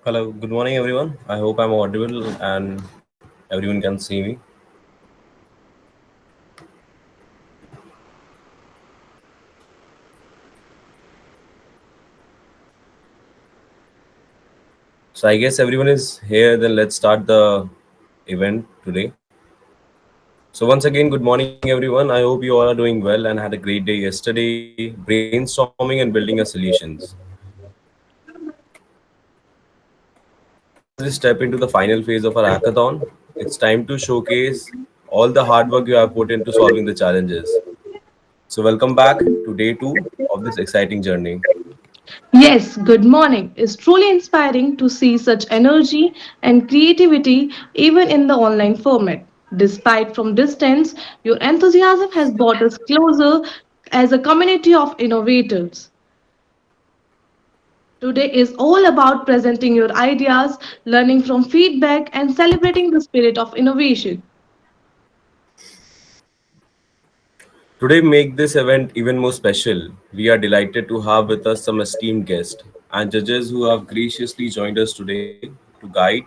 Hello, good morning, everyone. I hope I'm audible and everyone can see me. So, I guess everyone is here. Then let's start the event today. So, once again, good morning, everyone. I hope you all are doing well and had a great day yesterday, brainstorming and building your solutions. So, as we step into the final phase of our hackathon, it's time to showcase all the hard work you have put into solving the challenges. So, welcome back to day two of this exciting journey. Yes, good morning. It's truly inspiring to see such energy and creativity even in the online format. Despite from distance, your enthusiasm has brought us closer as a community of innovators. Today is all about presenting your ideas, learning from feedback, and celebrating the spirit of innovation. Today make this event even more special. We are delighted to have with us some esteemed guests and judges who have graciously joined us today to guide,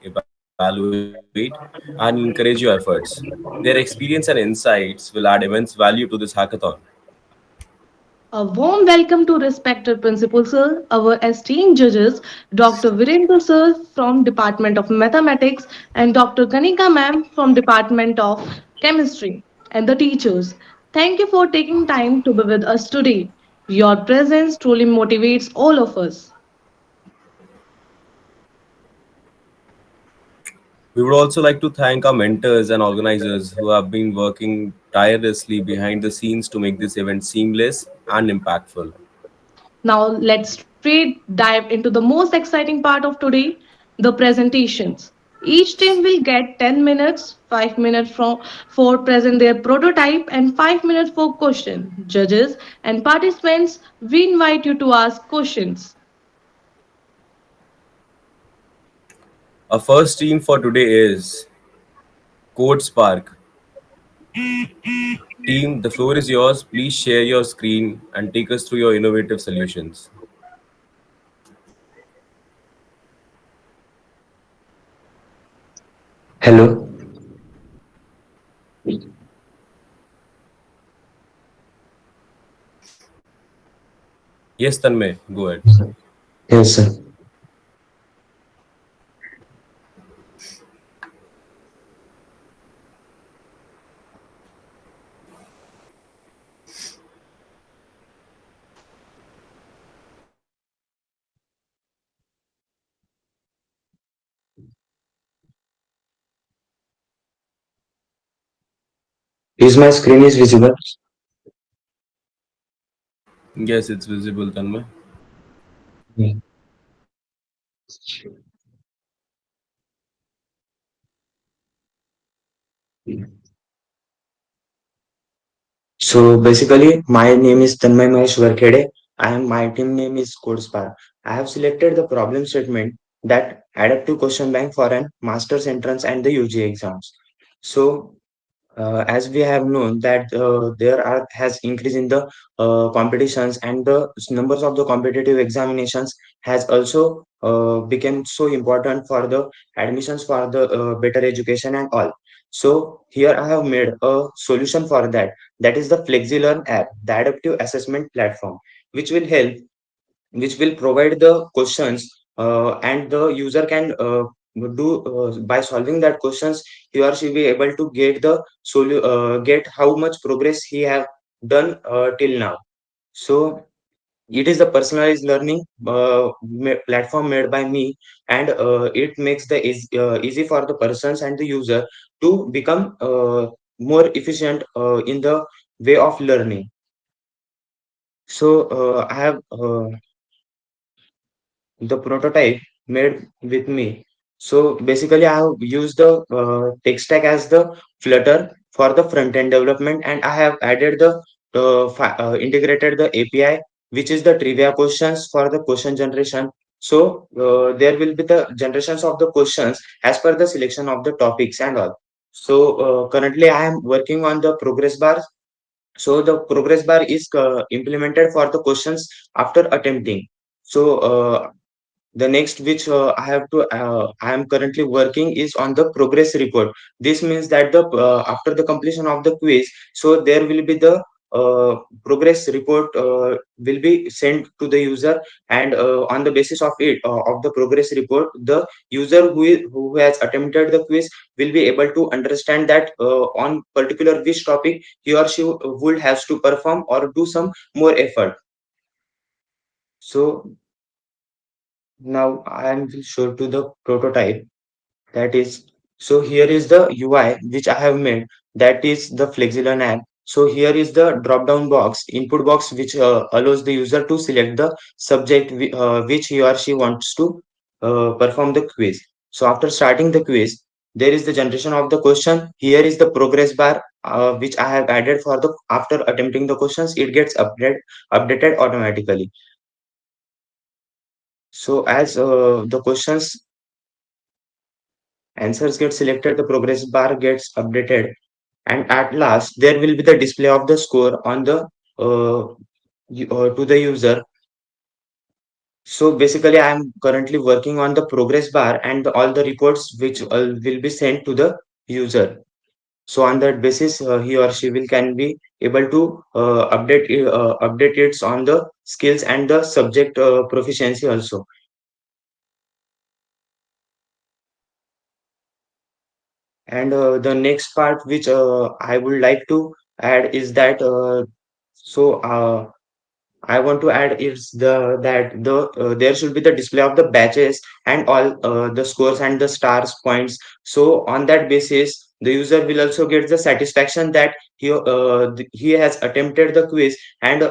evaluate, and encourage your efforts. Their experience and insights will add immense value to this hackathon. A warm welcome to respected principal sir, our esteemed judges, Dr. Virendra sir from Department of Mathematics and Dr. Kanika ma'am from Department of Chemistry, and the teachers. Thank you for taking time to be with us today. Your presence truly motivates all of us. We would also like to thank our mentors and organizers who have been working tirelessly behind the scenes to make this event seamless and impactful. Now let's straight dive into the most exciting part of today, the presentations. Each team will get 10 minutes, 5 minutes for present their prototype and 5 minutes for question. Judges and participants, we invite you to ask questions. Our first team for today is Code Spark. Team, the floor is yours. Please share your screen and take us through your innovative solutions. Hello. Yes, Tanmay, go ahead. Yes, sir. Is my screen is visible? Yes, it's visible, Tanmay. Yeah. So basically, my name is Tanmay Mahesh Varkhede. My team name is CodeSpark. I have selected the problem statement that adaptive question bank for an master's entrance and the UG exams. So as we have known that there are has increase in the competitions and the numbers of the competitive examinations has also become so important for the admissions for the better education and all. So here I have made a solution for that, that is the FlexiLearn app, the adaptive assessment platform, which will help, which will provide the questions, and the user can do by solving that questions, he or she be able to get the get how much progress he have done till now. So it is a personalized learning platform made by me, and it makes the easy for the persons and the user to become more efficient in the way of learning. So I have the prototype made with me. So basically, I have used the tech stack as the Flutter for the front end development, and I have added the integrated the API, which is the trivia questions for the question generation. So there will be the generations of the questions as per the selection of the topics and all. So currently, I am working on the progress bar. So the progress bar is implemented for the questions after attempting. So The next which I am currently working is on the progress report. This means that the after the completion of the quiz, so there will be the uh, progress report will be sent to the user, and on the basis of it of the progress report, the user who has attempted the quiz will be able to understand that on particular which topic he or she would has to perform or do some more effort. So now I am will show to the prototype. That is, so here is the UI which I have made. That is the Flexilon app. So here is the drop down box, input box, which allows the user to select the subject which he or she wants to perform the quiz. So after starting the quiz, there is the generation of the question. Here is the progress bar which I have added for the after attempting the questions. It gets updated automatically. So as the questions answers get selected, the progress bar gets updated, and at last there will be the display of the score on the to the user. So basically, I am currently working on the progress bar and all the reports which will be sent to the user. So on that basis, he or she will can be able to update it on the skills and the subject proficiency also. And the next part which I would like to add is that so I want to add is there should be the display of the batches and all the scores and the stars points. So on that basis, the user will also get the satisfaction that he has attempted the quiz, and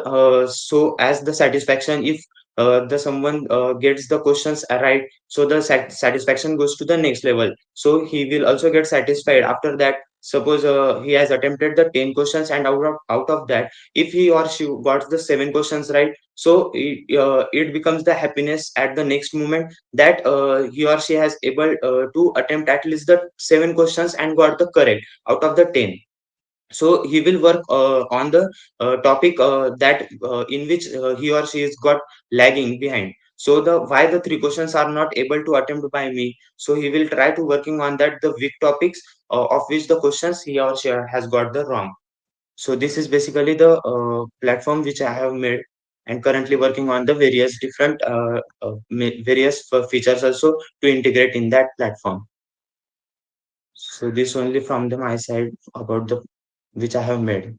so as the satisfaction, if the someone gets the questions right, so the satisfaction goes to the next level. So he will also get satisfied after that. Suppose he has attempted the 10 questions, and out of that, if he or she got the 7 questions right, so it becomes the happiness at the next moment that he or she has able to attempt at least the 7 questions and got the correct out of the 10. So he will work on the topic that in which he or she is got lagging behind. So the why the 3 questions are not able to attempt by me, so he will try to working on that the weak topics of which the questions he or she has got the wrong. So this is basically the platform which I have made, and currently working on the various different various features also to integrate in that platform. So this only from the my side about the which I have made.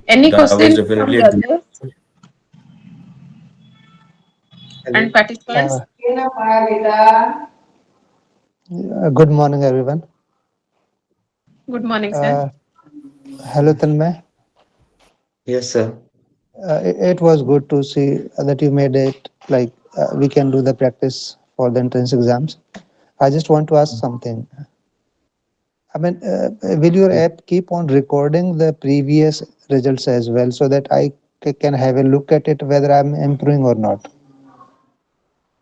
Any That was questions from definitely a great. judges Hello. and participants? Uh, Good morning, everyone. Good morning, sir. Uh, Hello, Tanmay. Yes, sir. It was good to see that you made it like we can do the practice for the entrance exams. I just want to ask something. I mean, will your app keep on recording the previous results as well so that I can have a look at it whether I'm improving or not?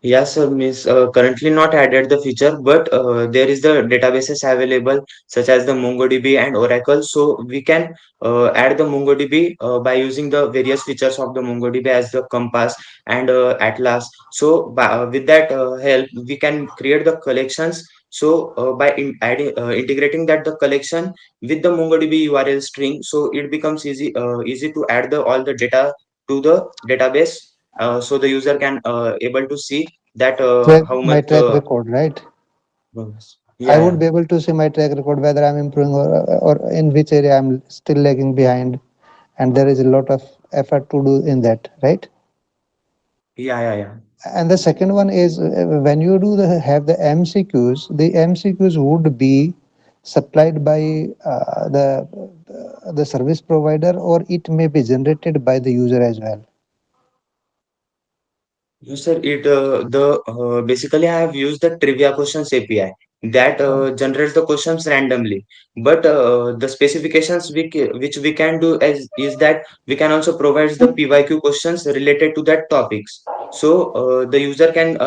Yes, sir, Miss. Currently not added the feature, but there is the databases available such as the MongoDB and Oracle. So we can add the MongoDB by using the various features of the MongoDB as the Compass and Atlas. So with that help, we can create the collections. So by integrating that the collection with the MongoDB URL string, so it becomes easy to add the all the data to the database, so the user can able to see that how My much track record, right? I yeah, would yeah. be able to see my track record whether I'm improving or in which area I'm still lagging behind, and there is a lot of effort to do in that, right? Yeah, yeah, yeah. And the second one is when you do have the MCQs would be supplied by the service provider, or it may be generated by the user as well. You said it the basically I have used the trivia questions API. that generates the questions randomly. But the specifications which we can do is that we can also provide the PYQ questions related to that topics. So the user can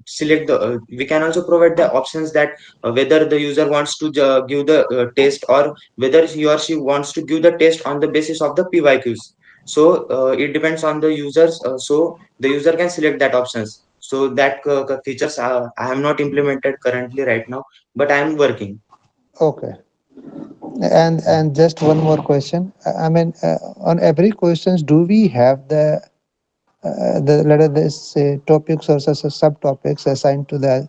select the. We can also provide the options that whether the user wants to give the test, or whether he or she wants to give the test on the basis of the PYQs. So it depends on the users. So the user can select that options. So that features I have not implemented currently right now, but I am working. Okay. And just one more question. I mean, on every questions, do we have the let us say topics or subtopics assigned to the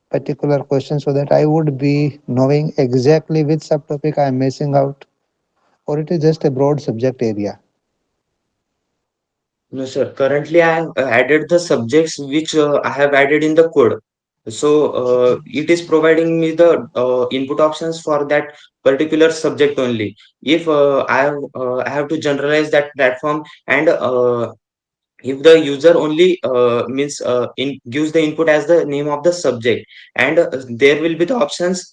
particular question, so that I would be knowing exactly which subtopic I am missing out, or it is just a broad subject area? No, sir. Currently, I have added the subjects which I have added in the code. So it is providing me the input options for that particular subject only. If I have to generalize that platform, and if the user only means gives the input as the name of the subject, and there will be the options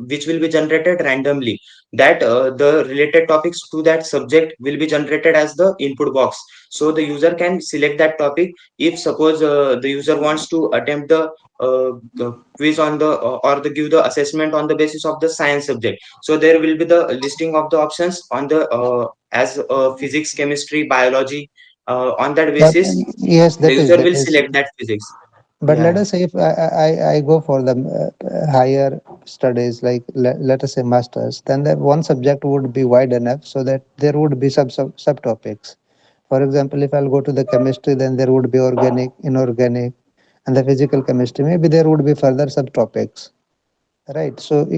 which will be generated randomly, that the related topics to that subject will be generated as the input box. So the user can select that topic. If suppose the user wants to attempt the quiz on the or the give the assessment on the basis of the science subject, so there will be the listing of the options on the as physics, chemistry, biology. On that But basis, yes, the that is user that will is. select that physics. But Yeah, let yeah. us say if I go for the higher studies, like let us say masters, then that one subject would be wide enough so that there would be subtopics. For example, if I'll go to the chemistry, then there would be organic, inorganic, and the physical chemistry. Maybe there would be further subtopics. Right. So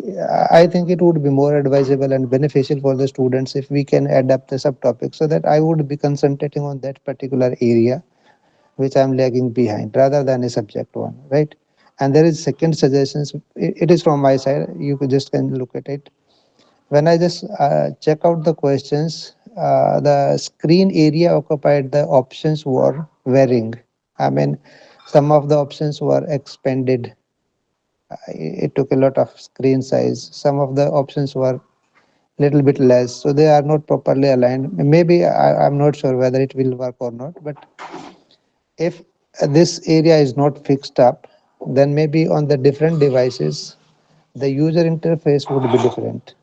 I think it would be more advisable and beneficial for the students if we can adapt the subtopic, so that I would be concentrating on that particular area which I'm lagging behind, rather than a subject one, right? And there is second suggestions. It is from my side. You could just can look at it. When I just check out the questions, the screen area occupied, the options were varying. I mean, some of the options were expanded. It took a lot of screen size. Some of the options were little bit less, so they are not properly aligned. Maybe I'm not sure whether it will work or not, but if this area is not fixed up, then maybe on the different devices, the user interface would be different.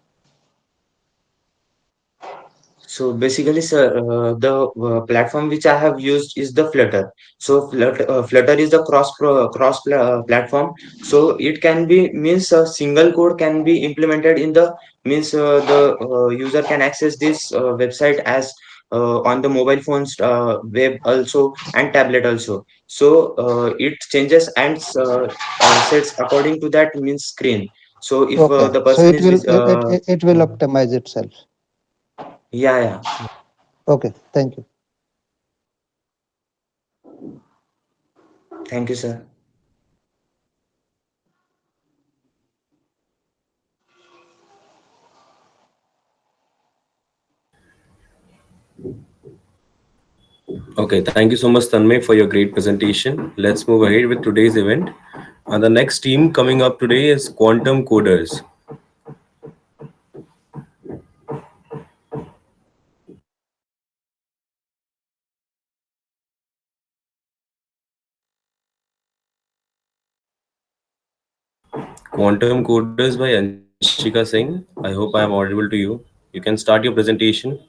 So basically, sir, the platform which I have used is the Flutter. So Flutter is the platform. So it can be means a single code can be implemented in the means the user can access this website as on the mobile phones, web also, and tablet also. So it changes and sets according to that means screen. So if Okay, the so person it is will with it will optimize itself. yeah, yeah. Okay, thank you. Thank you, sir. Okay, thank you so much, Tanmay, for your great presentation. Let's move ahead with today's event. And the next team coming up today is Quantum Coders. Quantum Coders by Anshika Singh. I hope I am audible to you. You can start your presentation.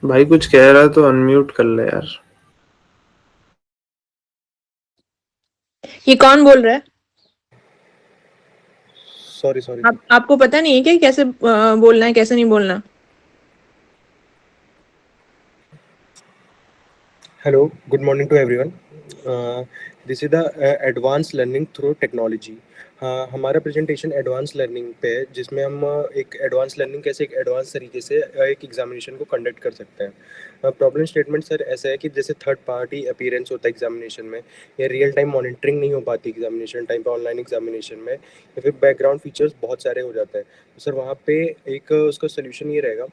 भाई कुछ कह रहा है तो unmute कर ले यार। ये कौन बोल रहा है? Sorry sorry. आपको पता नहीं है क्या कैसे बोलना है कैसे नहीं बोलना? Hello, good morning to everyone. This is the advanced learning through technology. हाँ, हमारा प्रेजेंटेशन एडवांस लर्निंग पे है, जिसमें हम एक एडवांस लर्निंग कैसे एक एडवांस तरीके से एक एग्जामिनेशन को कंडक्ट कर सकते हैं। प्रॉब्लम स्टेटमेंट सर ऐसा है कि जैसे थर्ड पार्टी अपीयरेंस होता है एग्जामिनेशन में, या रियल टाइम मॉनिटरिंग नहीं हो पाती एग्जामिनेशन टाइम पे ऑनलाइन एग्जामिनेशन में, या फिर बैकग्राउंड फीचर्स बहुत सारे हो जाते हैं। तो सर वहाँ पे एक उसका सोल्यूशन ये रहेगा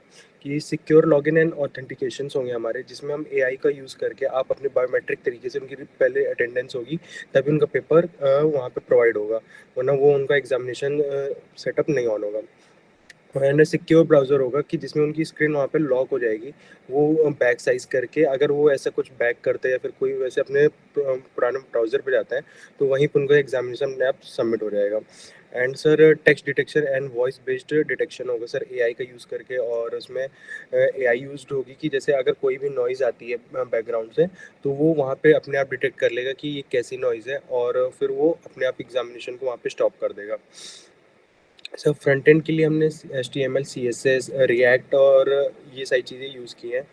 कि सिक्योर लॉगिन एंड ऑथेंटिकेशंस होंगे हमारे, जिसमें हम एआई का यूज़ करके आप अपने बायोमेट्रिक तरीके से उनकी पहले अटेंडेंस होगी, तभी उनका पेपर वहाँ पे प्रोवाइड होगा, वरना वो उनका एग्जामिनेशन सेटअप नहीं ऑन होगा। एंड सिक्योर ब्राउज़र होगा कि जिसमें उनकी स्क्रीन वहाँ पे लॉक हो जाएगी, वो बैक साइज़ करके अगर वो ऐसा कुछ बैक करते हैं या फिर कोई वैसे अपने पुराने ब्राउज़र पे जाता है, तो वहीं पर उनका एग्जामिनेशन अपने आप सबमिट हो जाएगा। And sir text detection and voice based detection होगा सर एआई का यूज़ करके, और उसमें एआई यूज्ड होगी कि जैसे अगर कोई भी नॉइज़ आती है बैकग्राउंड से, तो वो वहाँ पे अपने आप डिटेक्ट कर लेगा कि ये कैसी नॉइज़ है, और फिर वो अपने आप एग्जामिनेशन को वहाँ पे स्टॉप कर देगा। सर फ्रंट एंड के लिए हमने HTML CSS रिएक्ट और ये सारी चीज़ें यूज़ की हैं,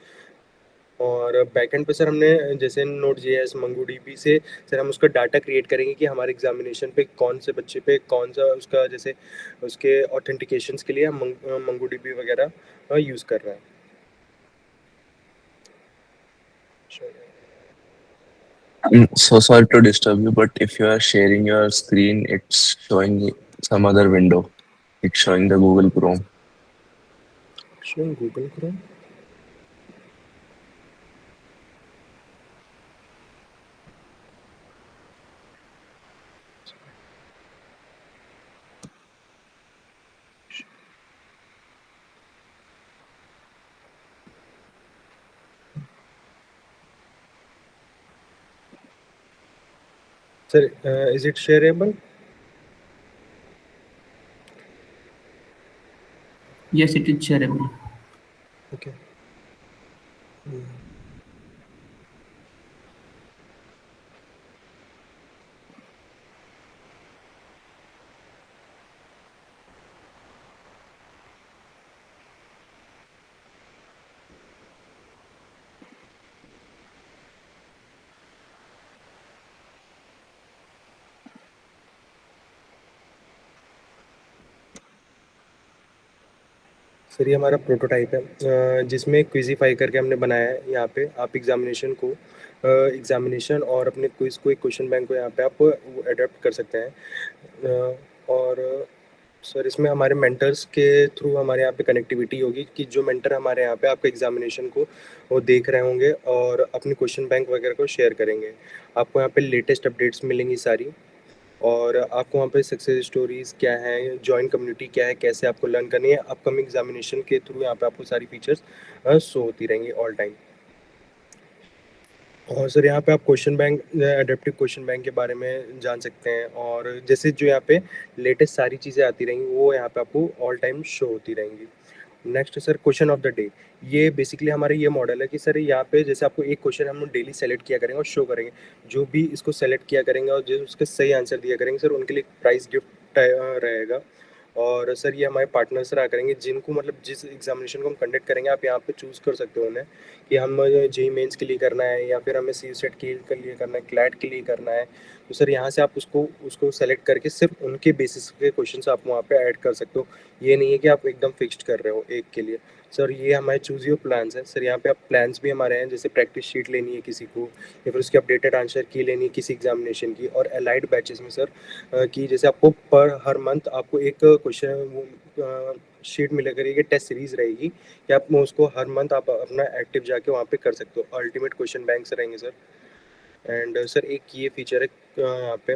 और बैक एंड पे सर हमने जैसे नोड जेएस मंगोडीबी से सर हम उसका डाटा क्रिएट करेंगे कि हमारे एग्जामिनेशन पे कौन से बच्चे पे कौन सा उसका जैसे उसके ऑथेंटिकेशंस के लिए हम मंगोडीबी वगैरह यूज़ कर रहे हैं। So sorry to disturb you, but if you are sharing your screen, it's showing some other window. It's showing the Google Chrome. Google Chrome. Sir is it shareable? Yes, it is shareable. Okay. Sir ये हमारा prototype है, जिसमें क्विजीफाई करके हमने बनाया है। यहाँ पे आप एग्जामिनेशन को एग्जामिनेशन और अपने क्विज को एक क्वेश्चन बैंक को यहाँ पे आप अडेप्ट कर सकते हैं। और सर इसमें हमारे मेंटर्स के थ्रू हमारे यहाँ पे कनेक्टिविटी होगी कि जो मेंटर हमारे यहाँ पे आपके एग्जामिनेशन को वो देख रहे होंगे और अपने क्वेश्चन बैंक वगैरह को शेयर करेंगे। आपको यहाँ पे लेटेस्ट अपडेट्स मिलेंगी सारी, और आपको वहाँ पे सक्सेस स्टोरीज़ क्या हैं, जॉइन कम्युनिटी क्या है, कैसे आपको लर्न करनी है, अपकमिंग एग्जामिनेशन के थ्रू यहाँ पे आपको सारी फीचर्स शो होती रहेंगी ऑल टाइम। और सर यहाँ पे आप question bank adaptive question bank के बारे में जान सकते हैं, और जैसे जो यहाँ पे लेटेस्ट सारी चीज़ें आती रहेंगी वो यहाँ पे आपको ऑल टाइम शो होती रहेंगी। Next sir question of the day. ये बेसिकली हमारे ये मॉडल है कि सर यहाँ पे जैसे आपको एक क्वेश्चन हम डेली सेलेक्ट किया करेंगे और शो करेंगे, जो भी इसको सेलेक्ट किया करेंगे और जो उसके सही आंसर दिया करेंगे सर उनके लिए प्राइस गिफ्ट रहेगा। और सर ये हमारे पार्टनर्स रहा करेंगे, जिनको मतलब जिस एग्जामिनेशन को हम कंडक्ट करेंगे आप यहाँ पे चूज़ कर सकते हो उन्हें कि हम जेई मेंस के लिए करना है या फिर हमें सी सेट के लिए करना है, क्लैट के लिए करना है। तो सर यहाँ से आप उसको उसको सेलेक्ट करके सिर्फ उनके बेसिस के क्वेश्चन आप वहाँ पे ऐड कर सकते हो। ये नहीं है कि आप एकदम फिक्स्ड कर रहे हो एक के लिए। सर ये हमारे चूज़ योर प्लान्स है। सर यहाँ पे आप प्लान्स भी हमारे हैं, जैसे प्रैक्टिस शीट लेनी है किसी को या फिर उसकी अपडेटेड आंसर की लेनी है किसी एग्जामिनेशन की, और अलाइड बैचेस में सर कि जैसे आपको पर हर मंथ आपको एक क्वेश्चन शीट मिला करेगी, टेस्ट सीरीज रहेगी कि आप उसको हर मंथ आप अपना एक्टिव जाके वहाँ पे कर सकते हो। अल्टीमेट क्वेश्चन बैंक से रहेंगे सर। एंड सर एक ये फीचर है यहाँ पे।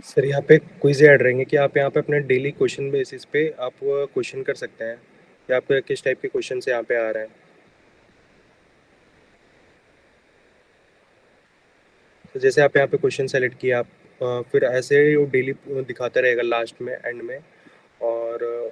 सर यहाँ पे क्विज ऐड रहेंगे कि आप यहाँ पे अपने डेली क्वेश्चन बेसिस पे आप क्वेश्चन कर सकते हैं कि आप किस टाइप के क्वेश्चन से यहाँ पे आ रहे हैं। तो जैसे आप यहाँ पे क्वेश्चन सेलेक्ट किया आप फिर ऐसे ही वो डेली दिखाता रहेगा लास्ट में एंड में। और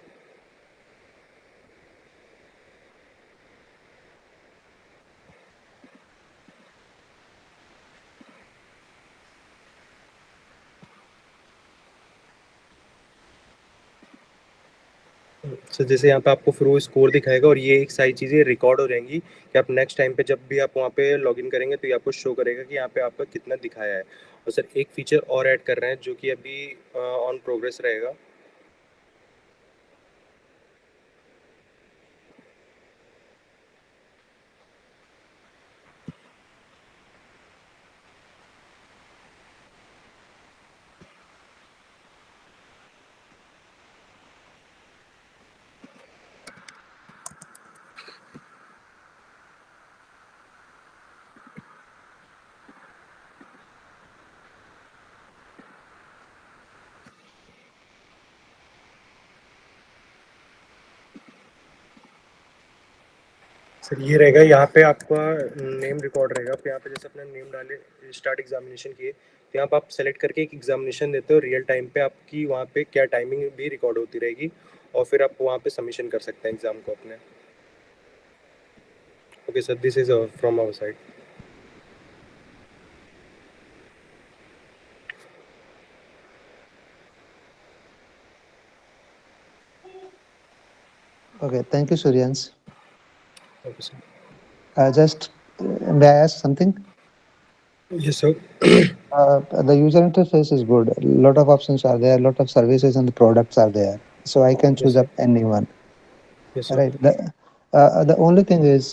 सो जैसे यहाँ पे आपको फिर वो स्कोर दिखाएगा और ये एक सारी चीज़ें रिकॉर्ड हो जाएंगी कि आप नेक्स्ट टाइम पे जब भी आप वहाँ पे लॉगिन करेंगे तो ये आपको शो करेगा कि यहाँ पे आपका कितना दिखाया है। और सर एक फीचर और ऐड कर रहे हैं जो कि अभी ऑन प्रोग्रेस रहेगा। सर ये रहेगा यहाँ पे आपका नेम रिकॉर्ड रहेगा। आप यहाँ पे जैसे अपना नेम डाले स्टार्ट एग्जामिनेशन किए तो यहाँ पे आप सेलेक्ट करके एक एग्जामिनेशन देते हो रियल टाइम पे आपकी वहाँ पे क्या टाइमिंग भी रिकॉर्ड होती रहेगी और फिर आप वहाँ पे सबमिशन कर सकते हैं एग्जाम को अपने। Okay sir, this is from our side. Okay, thank you, Suryans. Okay sir. Just may I ask something? Yes sir. The user interface is good. A lot of options are there. A lot of services and products are there. So I can yes choose sir. up anyone. Yes sir. Right. The only thing is,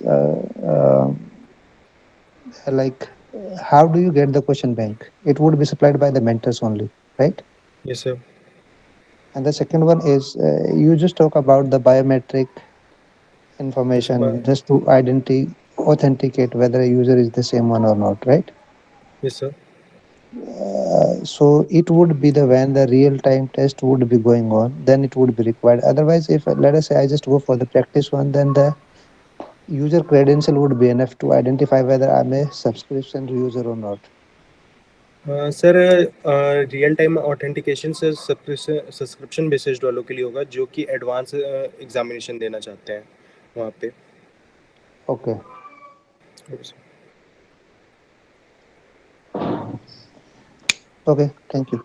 like, how do you get the question bank? It would be supplied by the mentors only, right? Yes sir. And the second one is, you just talk about the biometric yes information just to authenticate whether a user is the same one or not, right? Yes sir. So it would be the when the real time test would be going on, then it would be required. Otherwise, if let us say I just go for the practice one, then the user credential would be enough to identify whether I'm a subscription user or not. Sir real time authentication से subscription बेसिस्ड वालों के लिए होगा जो कि advance examination देना चाहते हैं वहाँ पे। Okay. Okay sir. Okay. Thank you.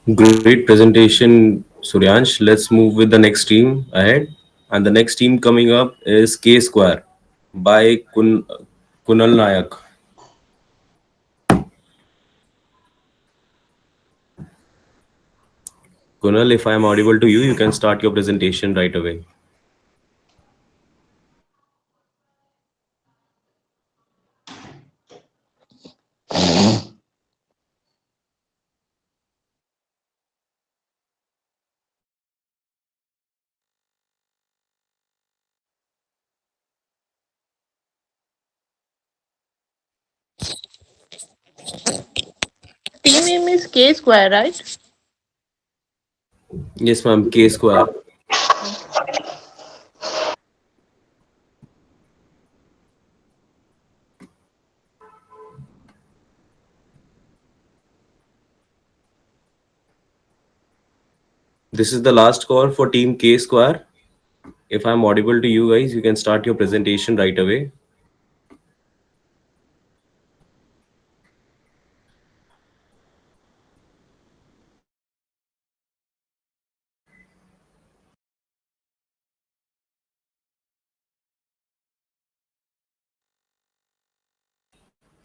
Great presentation, Suryansh. Let's move with the next team ahead. And the next team coming up is K Square by Kunal Nayak. Kunal, if I am audible to you, you can start your presentation right away. Team name is K Square, right? Yes, ma'am, K Square. This is the last call for Team K Square. If I'm audible to you guys, you can start your presentation right away.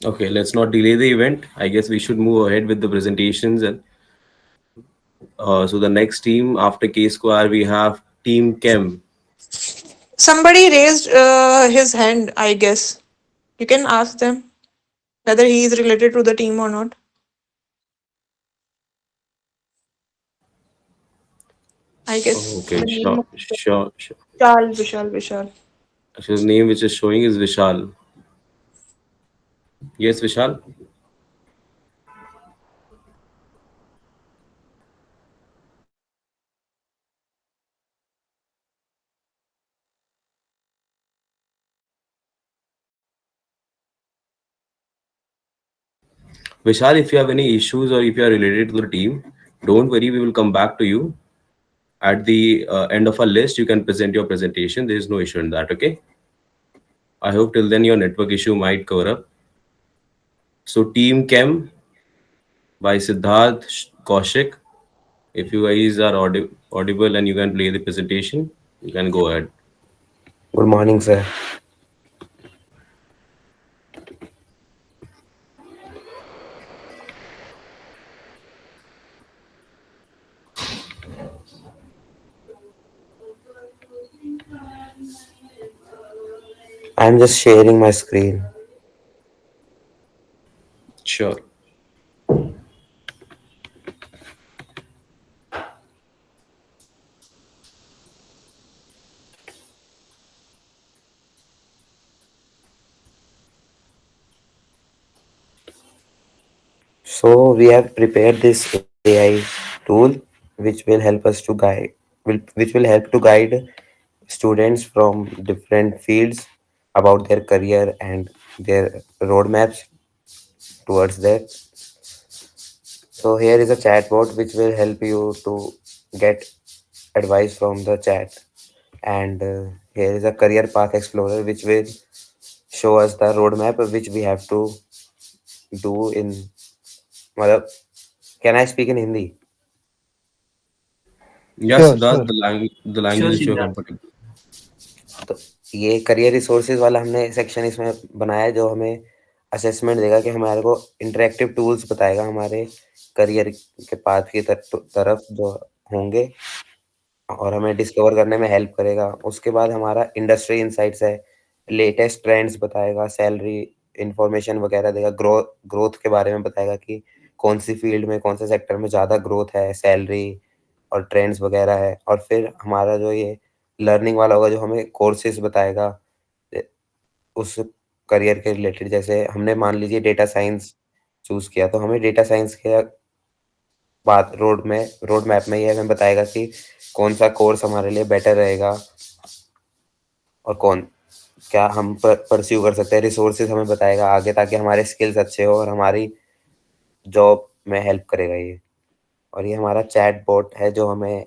Okay, let's not delay the event. I guess we should move ahead with the presentations. And so the next team after K Square, we have Team Chem. Somebody raised his hand, I guess. You can ask them whether he is related to the team or not. I I guess Okay, the name sure, of sure, sure. Vishal, Vishal, Vishal. So his name which is showing is Vishal. Yes, Vishal. Vishal, if you have any issues or if you are related to the team, don't worry. We will come back to you at the end of our list. You can present your presentation. There is no issue in that. Okay. I hope till then your network issue might cover up. So Team Chem by Siddharth Kaushik. If you guys are audible and you can play the presentation, you can go ahead. Good morning, sir. I'm just sharing my screen. Sure. So we have prepared this AI tool, which will help us to which will help to guide students from different fields about their career and their roadmaps towards that. So here is a chatbot which will help you to get advice from the chat. And here is a career path explorer which will show us the roadmap which we have to do in. मतलब, can I speak in Hindi? Yeah, Sure, Siddharth, sure. the Sure, language which you are Siddharth. comfortable. तो ये career resources वाला हमने section इसमें बनाया है जो हमें असेसमेंट देगा कि हमारे को इंटरेक्टिव टूल्स बताएगा हमारे करियर के पाथ की तरफ जो होंगे और हमें डिस्कवर करने में हेल्प करेगा। उसके बाद हमारा इंडस्ट्री इनसाइट्स है, लेटेस्ट ट्रेंड्स बताएगा, सैलरी इंफॉर्मेशन वगैरह देगा, ग्रोथ के बारे में बताएगा कि कौन सी फील्ड में कौन से सेक्टर में ज़्यादा ग्रोथ है, सैलरी और ट्रेंड्स वगैरह है। और फिर हमारा जो ये लर्निंग वाला होगा जो हमें कोर्सेज बताएगा उस करियर के रिलेटेड। जैसे हमने मान लीजिए डेटा साइंस चूज किया तो हमें डेटा साइंस के बाद रोड मैप में ये हमें बताएगा कि कौन सा कोर्स हमारे लिए बेटर रहेगा और कौन क्या हम परस्यू कर सकते हैं। रिसोर्सेज हमें बताएगा आगे ताकि हमारे स्किल्स अच्छे हो और हमारी जॉब में हेल्प करेगा ये। और ये हमारा चैट बोट है जो हमें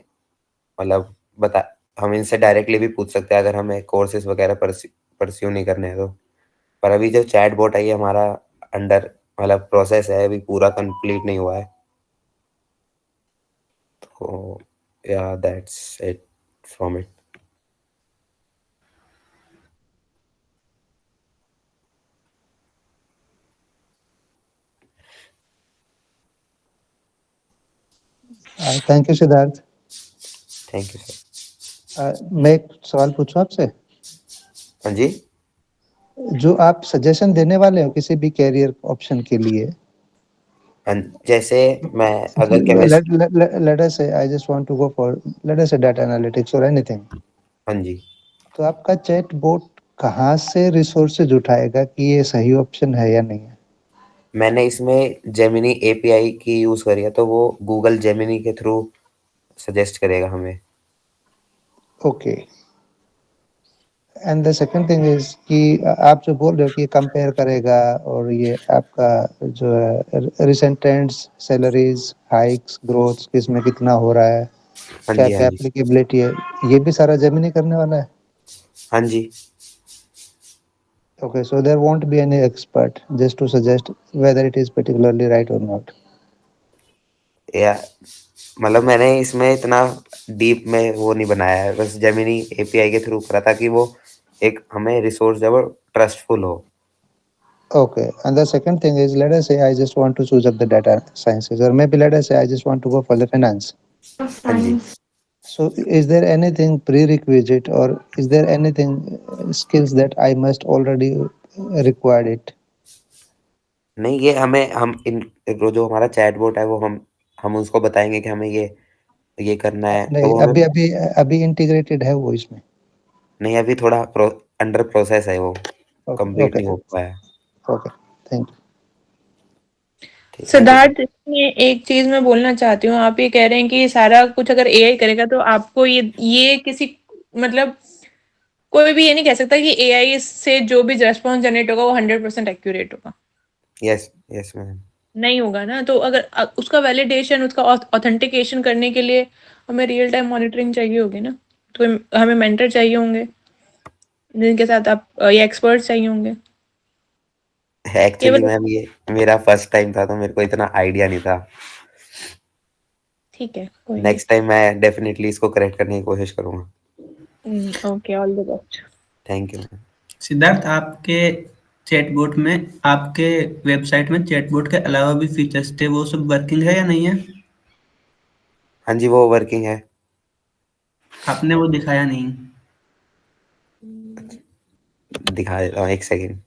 मतलब बता हम इनसे डायरेक्टली भी पूछ सकते हैं अगर हमें कोर्सेज वगैरह परस्यू नहीं करने हैं तो। पर अभी जो चैट बोट है ये हमारा अंडर मतलब प्रोसेस है, अभी पूरा कंप्लीट नहीं हुआ है। तो या that's it from it. Thank you Siddharth. Thank you sir. मैं एक सवाल पूछूं आपसे? हाँ जी। जो आप सजेशन देने वाले हो किसी भी कैरियर ऑप्शन के लिए, जैसे मैं अगर chemist let us say I just want to go for, let us say, data analytics or anything, हाँ जी, तो आपका चैट बोट कहाँ से रिसोर्सेज उठाएगा कि ये सही ऑप्शन है या नहीं है? मैंने इसमें जेमिनी एपीआई की यूज करी है तो वो गूगल जेमिनी के थ्रू सजेस्ट करेगा हमें। Okay. And the second thing is कि आप जो बोल रहे हो कि कंपेयर करेगा और ये आपका जो है recent trends, salaries hikes, growth किसमें कितना हो रहा है, हाँ क्या जी, हाँ क्या जी, एप्लीकेबिलिटी है, ये भी सारा जेमिनी करने वाला है? हाँ जी। Okay, so there won't be any expert just to suggest whether it is particularly right or not. या मतलब मैंने इसमें इतना डीप में वो नहीं बनाया है, बस जेमिनी एपीआई के थ्रू करा ताकि वो एक हमें रिसोर्स जो है वो ट्रस्टफुल हो। Okay, and the second thing is, let us say I just want to choose up the data sciences, or maybe let us say I just want to go for the finance. हाँ जी। So, is there anything prerequisite, or is there anything skills that I must already required it? नहीं, ये हमें हम इन जो हमारा chatbot है वो हम उसको बताएंगे कि हमें ये ये करना है, तो नहीं, वो अभी हमें अभी अभी इंटीग्रेटेड है वो इसमें। नहीं, अभी थोड़ा अंडर प्रोसेस है वो, ओके कंप्लीट ओके नहीं हो पाया। Okay, thank thank you sir. Siddharth, इसमें एक चीज मैं बोलना चाहती हूँ। आप ये कह रहे हैं कि सारा कुछ अगर एआई करेगा तो आपको ये किसी मतलब कोई भी ये नहीं कह सकता कि एआई से जो भी रेस्पॉन्स जनरेट होगा वो 100% एक्यूरेट होगा। Yes yes ma'am. नहीं होगा ना, तो अगर उसका वैलिडेशन, उसका ऑथेंटिकेशन करने के लिए हमें रियल टाइम मॉनिटरिंग चाहिए होगी ना, तो हमें मेंटर चाहिए होंगे जिनके साथ आप ये एक्सपर्ट्स चाहिए होंगे। एक्चुअली केवल मैम ये मेरा फर्स्ट टाइम था, तो मेरे को इतना आइडिया नहीं था। ठीक है, कोई नहीं। नेक्स्ट टाइम मैं डेफिनेटली इसको करेक्ट करने की कोशिश करूंगा। Okay, all the best. Thank you ma'am. Siddharth, आपके चैटबॉट में, आपके वेबसाइट में चैटबॉट के अलावा भी फीचर्स थे, वो सब वर्किंग है या नहीं है? हाँ जी, वो वर्किंग है। आपने वो दिखाया नहीं। दिखा देता हूँ, एक सेकेंड।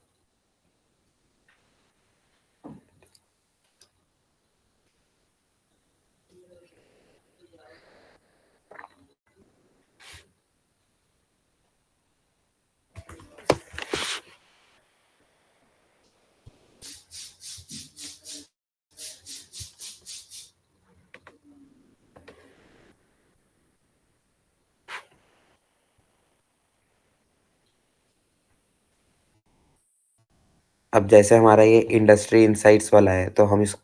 अब जैसे हमारा ये इंडस्ट्री इंसाइट्स वाला है, तो हम इस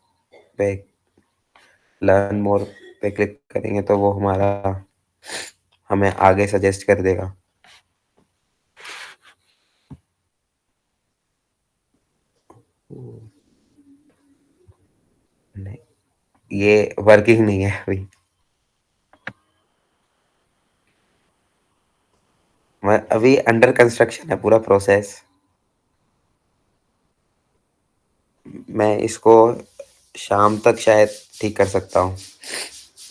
पे लर्न मोर पे क्लिक करेंगे तो वो हमारा हमें आगे सजेस्ट कर देगा। नहीं, ये वर्किंग नहीं है अभी। अभी अंडर कंस्ट्रक्शन है पूरा प्रोसेस। मैं इसको शाम तक शायद ठीक कर सकता हूँ।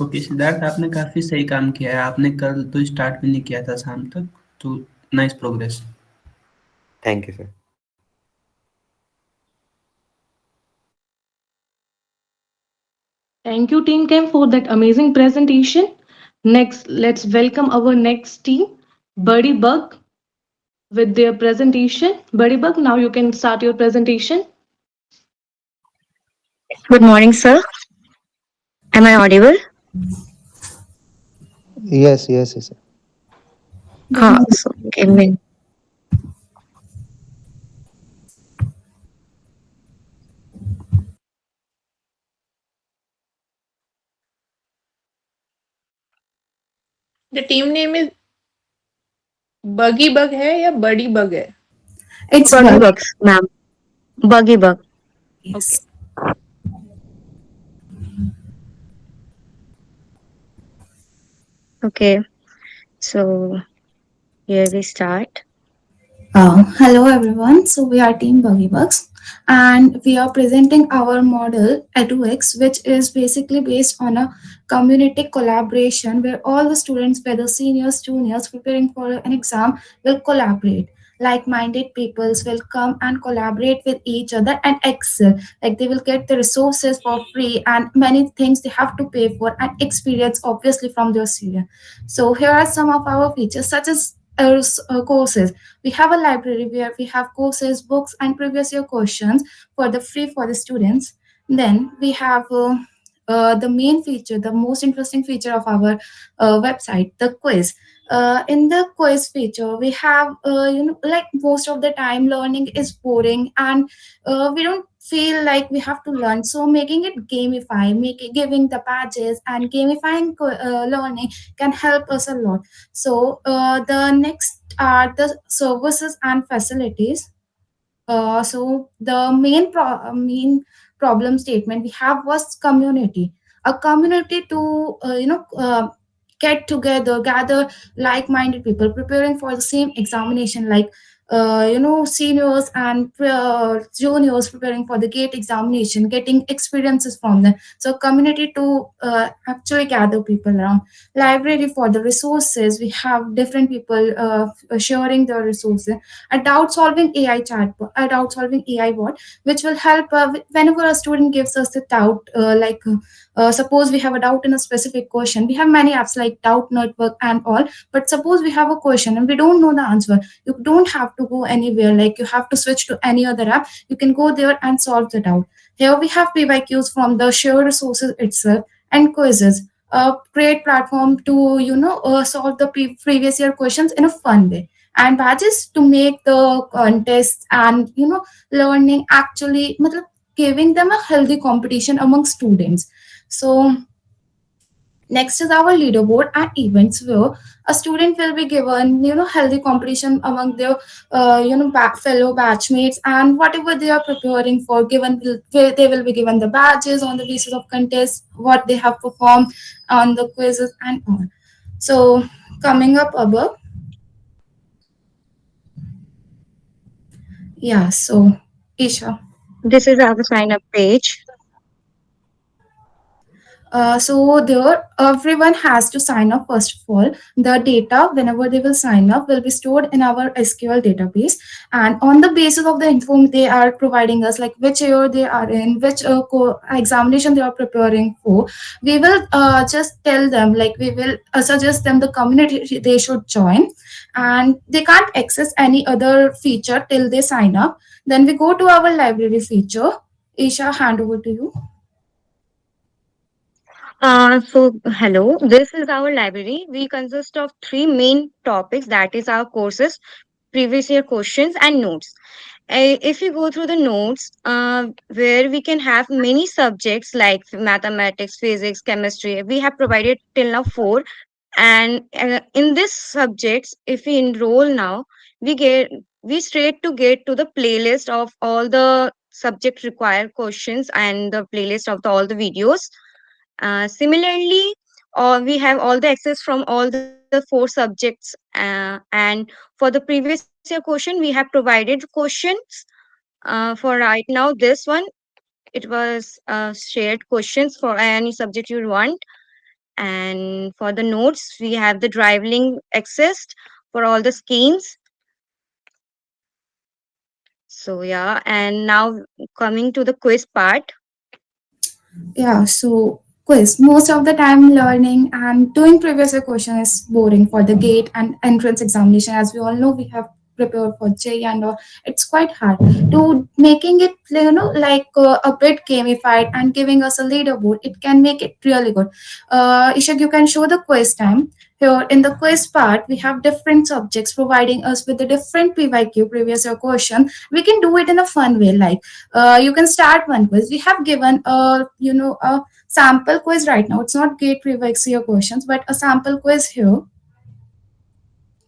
ओके सिद्धार्थ, आपने काफी सही काम किया है। आपने कल तो स्टार्ट भी नहीं किया था शाम तक, तो nice progress. Thank you sir. Thank you, Team Cam, for that amazing presentation. Next, let's welcome our next team, Buddy Bug, with their presentation. Buddy Bug, now you can start your presentation. Good morning, sir. Am I audible? you. Yes, yes, yes. So give me. The team name is बगी bug है या बड़ी bug है? It's buggy bugs, ma'am. Buggy bug. Okay, Okay. So here we start. Hello everyone. So we are Team Buggy Bugs and we are presenting our model Edu-X, which is basically based on a community collaboration where all the students, whether seniors, juniors, preparing for an exam, will collaborate. Like-minded peoples will come and collaborate with each other and excel. Like they will get the resources for free and many things they have to pay for and experience obviously from their senior. So here are some of our features such as courses. We have a library where we have courses, books, and previous year questions for the free for the students. Then we have the main feature, the most interesting feature of our website, the quiz. In the quiz feature, we have like most of the time learning is boring and we don't feel like we have to learn. So making it gamify, giving the badges and gamifying learning can help us a lot. So the next are the services and facilities. So the main problem statement we have was community. A community to get together, gather like-minded people preparing for the same examination. Like seniors and juniors preparing for the gate examination, getting experiences from them. So community to actually gather people around. Library for the resources, we have different people sharing their resources. A doubt solving AI chat, a doubt solving AI bot, which will help whenever a student gives us a doubt, suppose we have a doubt in a specific question. We have many apps like doubt network and all, but suppose we have a question and we don't know the answer, you don't have to go anywhere, like you have to switch to any other app. You can go there and solve the doubt. Here we have PYQs from the shared resources itself, and quizzes, a great platform to solve the previous year questions in a fun way, and badges to make the contests and learning actually giving them a healthy competition among students. So next is our leaderboard and events, where a student will be given, healthy competition among their, fellow batchmates, and whatever they are preparing for, they will be given the badges on the basis of contests, what they have performed on the quizzes and all. So coming up above, yeah. So Isha. This is our sign up page. So there, everyone has to sign up. First of all, the data whenever they will sign up will be stored in our SQL database, and on the basis of the info they are providing us, like which year they are in, which examination they are preparing for, we will just tell them, like we will suggest them the community they should join, and they can't access any other feature till they sign up. Then we go to our library feature. Isha, hand over to you. Hello, this is our library. We consist of three main topics, that is our courses, previous year questions, and notes. If you go through the notes, where we can have many subjects like mathematics, physics, chemistry, we have provided till now four. And in this subjects, if we enroll now, we get we straight to get to the playlist of all the subject required questions and the playlist of all the videos. Similarly, we have all the access from all the four subjects, and for the previous year question, we have provided questions. For right now, this one, it was shared questions for any subject you want. And for the notes, we have the drive link accessed for all the schemes. So yeah, and now coming to the quiz part. Yeah, so quiz. Most of the time, learning and doing previous year question is boring for the gate and entrance examination. As we all know, we have prepared for J and all. It's quite hard to making it, like a bit gamified and giving us a leaderboard. It can make it really good. Ishak, you can show the quiz time. Here in the quiz part, we have different subjects providing us with the different PYQ previous year question. We can do it in a fun way, like you can start one quiz. We have given a sample quiz right now. It's not gate previous year questions, but a sample quiz here.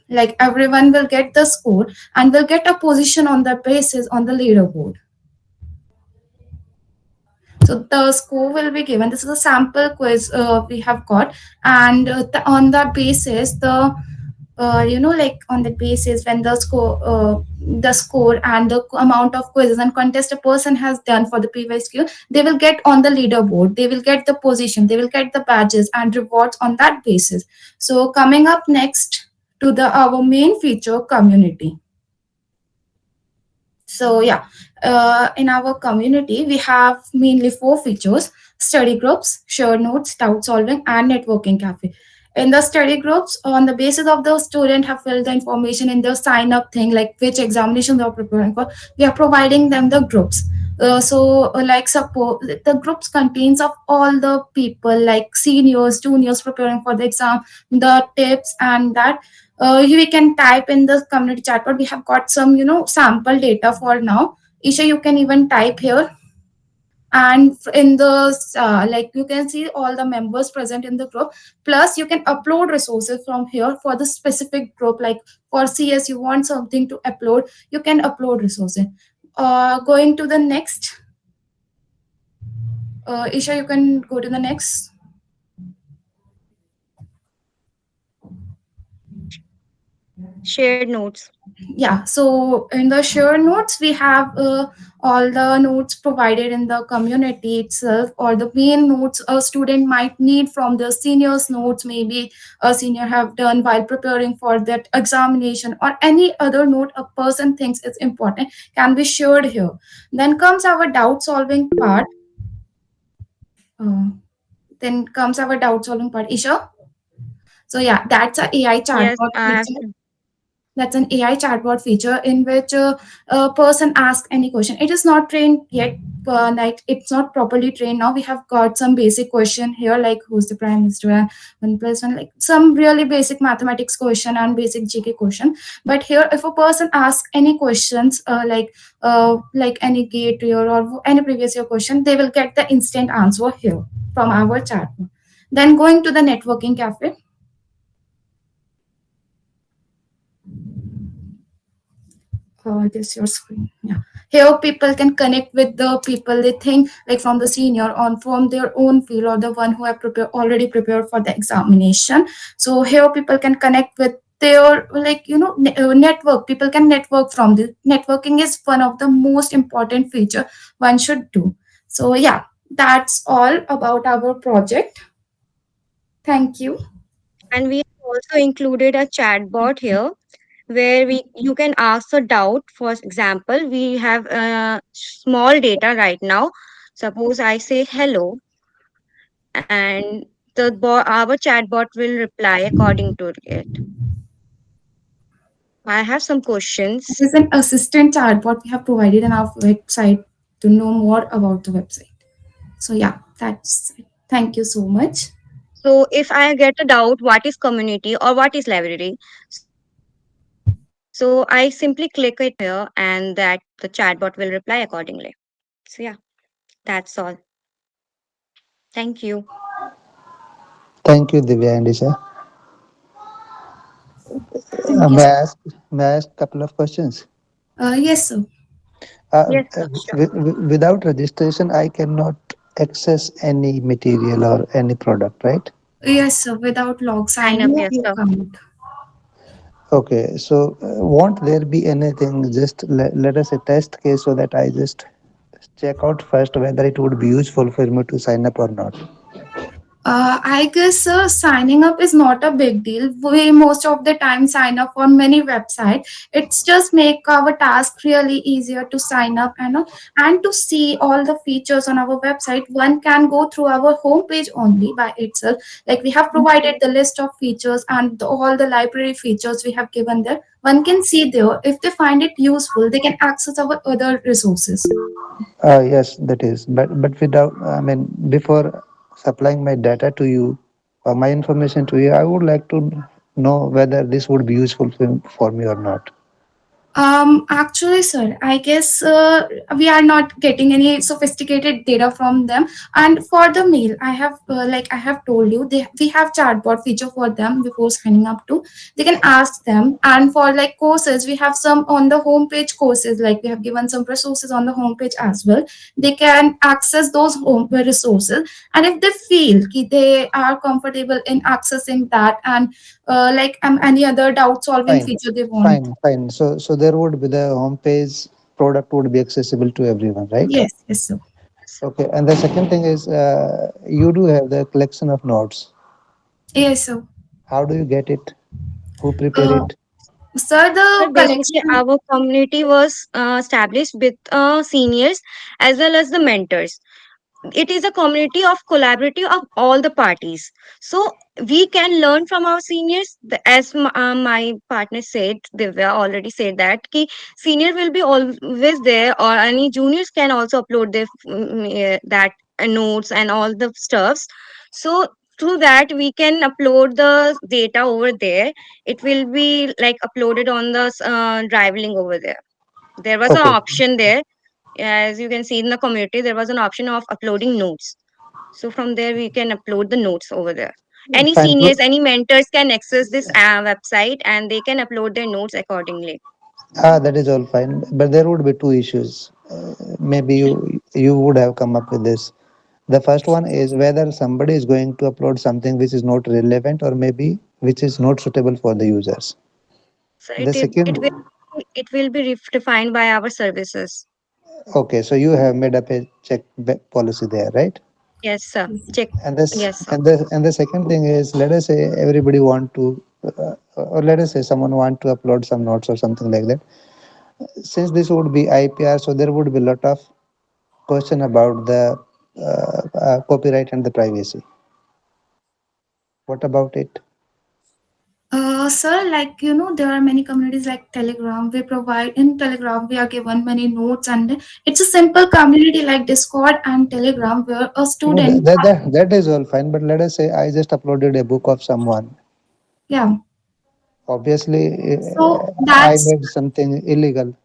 Like everyone will get the score and will get a position on the basis on the leaderboard. So the score will be given. This is a sample quiz we have got, and on that basis, like on the basis when the score and the amount of quizzes and contest a person has done for the previous year, they will get on the leaderboard. They will get the position. They will get the badges and rewards on that basis. So coming up next to the our main feature, community. So yeah, in our community, we have mainly four features: study groups, shared notes, doubt solving, and networking cafe. In the study groups, on the basis of the student have filled the information in the sign up thing, like which examination they are preparing for, we are providing them the groups. Like suppose the groups contains of all the people like seniors, juniors preparing for the exam, the tips and that we can type in the community chat, but we have got some sample data for now. Isha, you can even type here, and in the like you can see all the members present in the group, plus you can upload resources from here for the specific group. Like for CS you want something to upload, you can upload resources. Going to the next, Isha, you can go to the next. Shared notes. Yeah, so in the share notes we have all the notes provided in the community itself, or the main notes a student might need from the seniors notes, maybe a senior have done while preparing for that examination, or any other note a person thinks is important can be shared here. Then comes our doubt solving part. uh, then comes our doubt solving part, Isha. So yeah, that's a AI Yes, chatbot I have feature. That's an AI chatbot feature in which a person asks any question. It is not trained yet, like it's not properly trained. Now we have got some basic question here, like who's the prime minister, and 1 plus 1, like some really basic mathematics question and basic GK question. But here, if a person asks any questions, like any gate year or any previous year question, they will get the instant answer here from our chatbot. Then going to the networking cafe. This your screen. Yeah. Here people can connect with the people they think like from the senior on from their own field, or the one who have already prepared for the examination. So here people can connect with their, like, network. People can network from this. Networking is one of the most important feature one should do. So yeah, that's all about our project. Thank you. and we have also included a chatbot here where we you can ask a doubt. For example, we have small data right now. Suppose I say hello, and our chatbot will reply according to it. I have some questions. There's an assistant chatbot we have provided on our website to know more about the website. So yeah, that's it. Thank you so much. So if I get a doubt, what is community or what is library? So I simply click it here, and that the chatbot will reply accordingly. So yeah, that's all. Thank you. Thank you, Divya and Isha. Thank you. May I ask, a couple of questions? Yes, sir. Uh, Yes, uh, sure. Without registration, I cannot access any material or any product, right? Yes, sir. Without log Sign up, signing up yes, your sir. account. Okay, so won't there be anything? Just let us a test case so that I just check out first whether it would be useful for me to sign up or not. I guess signing up is not a big deal. We most of the time sign up on many websites. It's just make our task really easier to sign up and to see all the features on our website. One can go through our homepage only by itself. Like we have provided the list of features and all the library features we have given there. One can see there. If they find it useful, they can access our other resources. Yes, that is. But without, I mean, before supplying my data to you or my information to you, I would like to know whether this would be useful for me or not. Actually, sir, I guess we are not getting any sophisticated data from them. And for the mail, like I have told you, we have chatbot feature for them before signing up to. They can ask them. And for like courses, we have some on the homepage courses. Like we have given some resources on the homepage as well. They can access those home resources. And if they feel they are comfortable in accessing that, and any other doubt solving Fine, feature they want. fine. So there would be the homepage product would be accessible to everyone, right? Yes, yes, sir. Okay. And the second thing is, you do have the collection of notes. Yes, sir. How do you get it? Who prepare Uh, it? Sir, Sir, the basically, collection. our community was established with seniors as well as the mentors. It is a community of collaborative of all the parties, so we can learn from our seniors. As my partner said, Divya already said that ki senior will be always there, or any juniors can also upload their that notes and all the stuffs. So through that we can upload the data over there. It will be like uploaded on the drive link over there. There was an Okay. option there. As you can see in the community, there was an option of uploading notes. So from there we can upload the notes over there. Any Fine. seniors, any mentors can access this website, and they can upload their notes accordingly. That is all fine. But there would be two issues. Maybe you would have come up with this. The first one is whether somebody is going to upload something which is not relevant or maybe which is not suitable for the users. So The second, it will be defined by our services. okay, so you have made up a policy there, right? Yes, sir. Check. And this Yes, sir. and the second thing is, let us say everybody want to, or let us say someone want to upload some notes or something like that. Since this would be IPR, so there would be a lot of question about the copyright and the privacy. What about it? Sir, like there are many communities like Telegram. We provide in Telegram. We are given many notes, and it's a simple community like Discord and Telegram, where a No, student, that is all fine. But let us say I just uploaded a book of someone. yeah. Obviously, So I that's made something illegal.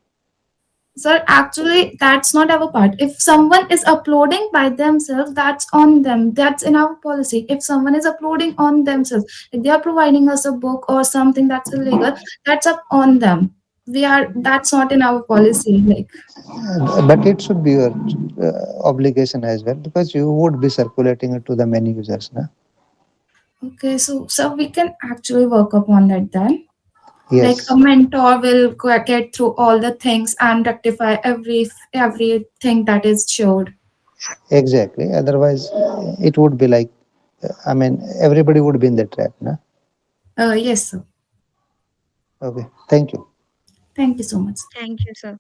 Sir, actually, that's not our part. If someone is uploading by themselves, that's on them. That's in our policy. If someone is uploading on themselves, if they are providing us a book or something that's illegal, that's up on them. That's not in our policy. Like, But it should be your obligation as well because you would be circulating it to the many users. Na? okay, so we can actually work upon that then. Like a Yes, mentor will get through all the things and rectify everything that is showed. exactly. Otherwise, it would be like, I mean, everybody would be in the trap. Na? Yes, sir. Okay, thank you. Thank you so much. Thank you, sir.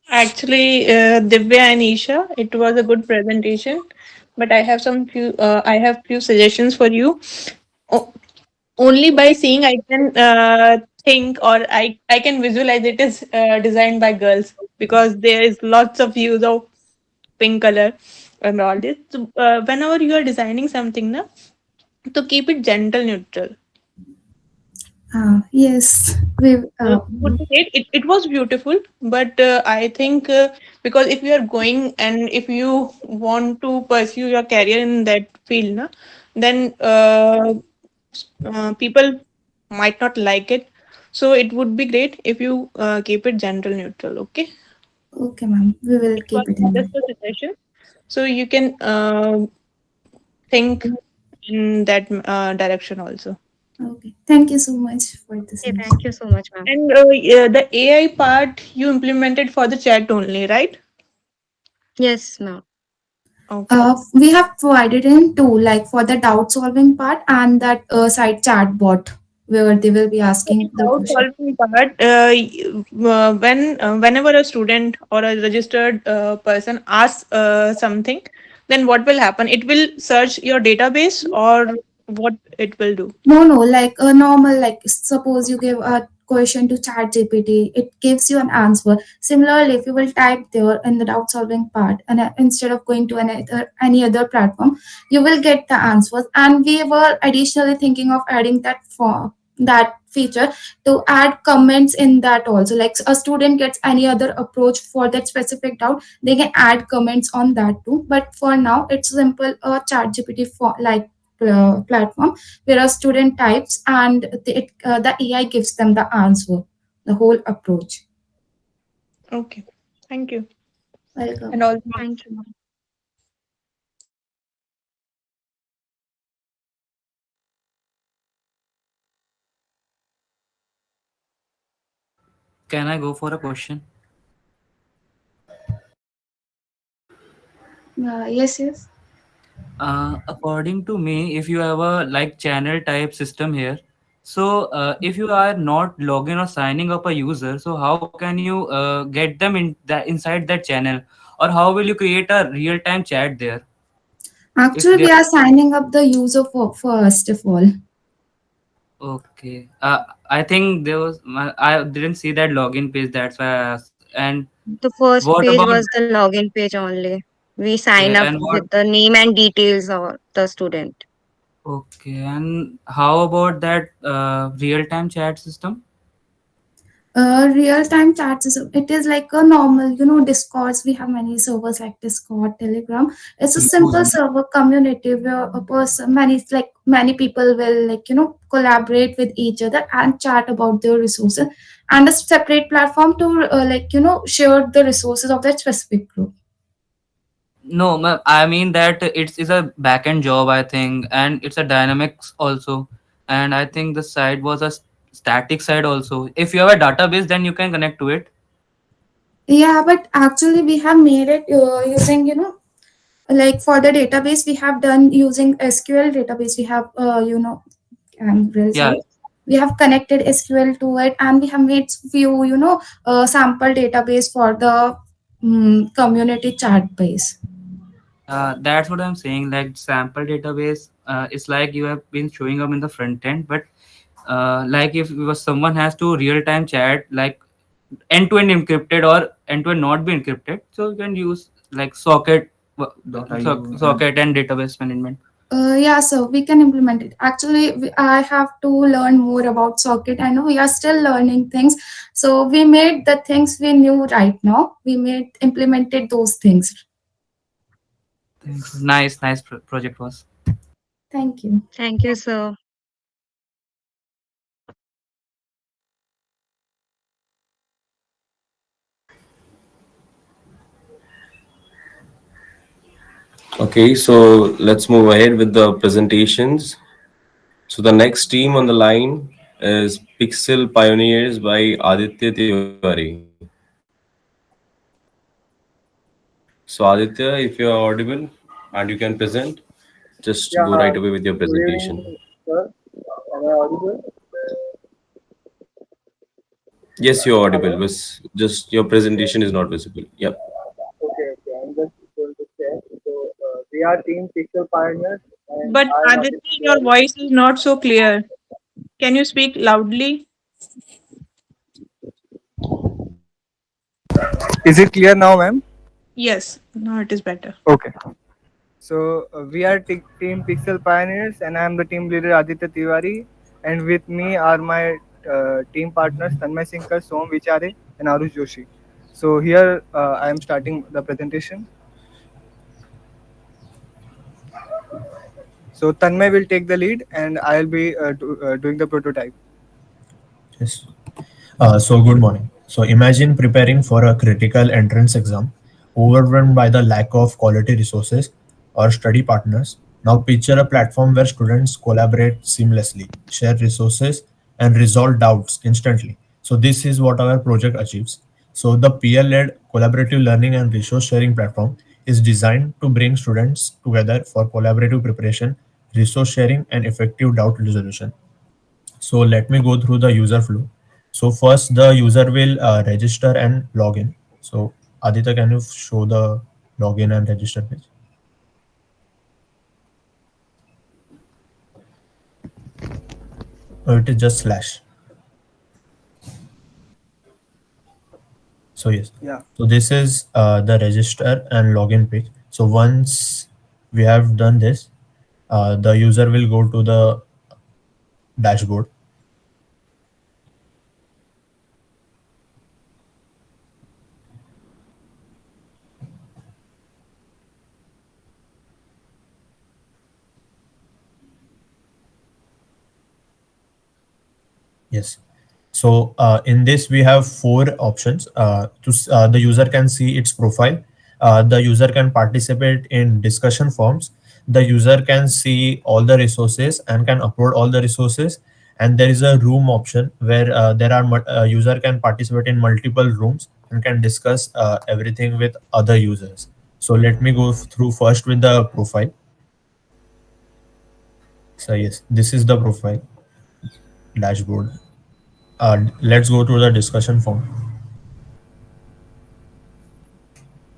Actually, Divya and Isha, it was a good presentation, but I have few suggestions for you. O- Only by seeing I can think, or I can visualize it is designed by girls, because there is lots of use of pink color and all this. So, whenever you are designing something, na, to keep it gentle neutral. Yes, we. Would be great. It was beautiful, but I think because if you are going and if you want to pursue your career in that field, na, then people might not like it. So it would be great if you keep it gentle neutral. Okay, Okay, ma'am. We will it was keep it in just mind. a suggestion. So you can think in that direction also. Okay. Thank you so much for the Okay, suggestion. thank you so much, ma'am. And the AI part you implemented for the chat only, right? Yes, ma'am. Okay. We have provided in two, like for the doubt solving part and that side chat bot where they will be asking the Without question. solving part, whenever a student or a registered person asks something, then what will happen? It will search your database, or what it will do? No, no, like a normal, like suppose you give a question to chat GPT, it gives you an answer. Similarly, if you will type there in the doubt solving part and instead of going to any other platform, you will get the answers. And we were additionally thinking of adding that feature to add comments in that also. Like a student gets any other approach for that specific doubt, they can add comments on that too. But for now, it's simple chat GPT for like platform where a student types and the AI gives them the answer, the whole approach. Okay. Thank you. Welcome. And also, Thank you, ma'am. Can I go for a question? Yes, yes. According to me, if you have a like channel type system here, so if you are not logging or signing up a user, so how can you get them in that inside that channel, or how will you create a real time chat there? If Actually, they we are signing up the user for first of all. okay, I think there was I didn't see that login page. That's why I asked. And The first what page about was the login page only. We sign okay? up And what with the name and details of the student. okay? And how about that real time chat system? Real-time chats it is like a normal, Discords. We have many servers like Discord, Telegram. It's a simple Use server community where a person, many people will collaborate with each other and chat about their resources, and a separate platform to share the resources of that specific group. No, I mean that it's is a backend job, I think, and it's a dynamics also. And I think the site was a static side also. If you have a database, then you can connect to it. Yeah, but actually we have made it using, like for the database we have done using SQL database. We have, I'm really Yeah, sorry. We have connected SQL to it, and we have made few, sample database for the community chat base. that's what I'm saying. Like sample database, it's like you have been showing up in the front end, but like if someone has to real time chat, like end to end encrypted or end to end not be encrypted, so you can use like socket, socket and database management. Yeah, so we can implement it. Actually, I have to learn more about socket. I know we are still learning things. So we made the things we knew right now. We made implemented those things. Thanks. Nice project was. Thank you. Thank you, sir. Okay, so let's move ahead with the presentations. So the next team on the line is Pixel Pioneers by Aditya Tiwari. So Aditya, if you are audible and you can present, just Yeah, go right away with your good presentation. evening, sir. Am I audible? Yes, you're audible, Hello? but just your presentation is not visible. Yep. Okay, okay. I'm just going to share. So, we are Team Pixel Pioneers, and But I am Aditya, Aditya your Tiwari. voice is not so clear. Can you speak loudly? Is it clear now, ma'am? Yes, now it is better. Okay. So, we are Team Pixel Pioneers, and I am the team leader Aditya Tiwari. And with me are my team partners Tanmay Sinkar, Som Vichare, and Arush Joshi. So, here I am starting the presentation. So, Tanmay will take the lead, and I'll be doing the prototype. Yes. So good morning. So imagine preparing for a critical entrance exam, overwhelmed by the lack of quality resources or study partners. Now picture a platform where students collaborate seamlessly, share resources, and resolve doubts instantly. So this is what our project achieves. So the peer-led collaborative learning and resource sharing platform is designed to bring students together for collaborative preparation, resource sharing, and effective doubt resolution. So let me go through the user flow. So first the user will register and log in. So Aditya, can you show the login and register page? It is just slash. So yes. Yeah. So this is the register and login page. So once we have done this, the user will go to the dashboard. Yes. So in this we have four options. The user can see its profile. The user can participate in discussion forums. The user can see all the resources and can upload all the resources. And there is a room option where user can participate in multiple rooms and can discuss everything with other users. So let me go through first with the profile. So yes, this is the profile dashboard. Let's go to the discussion form.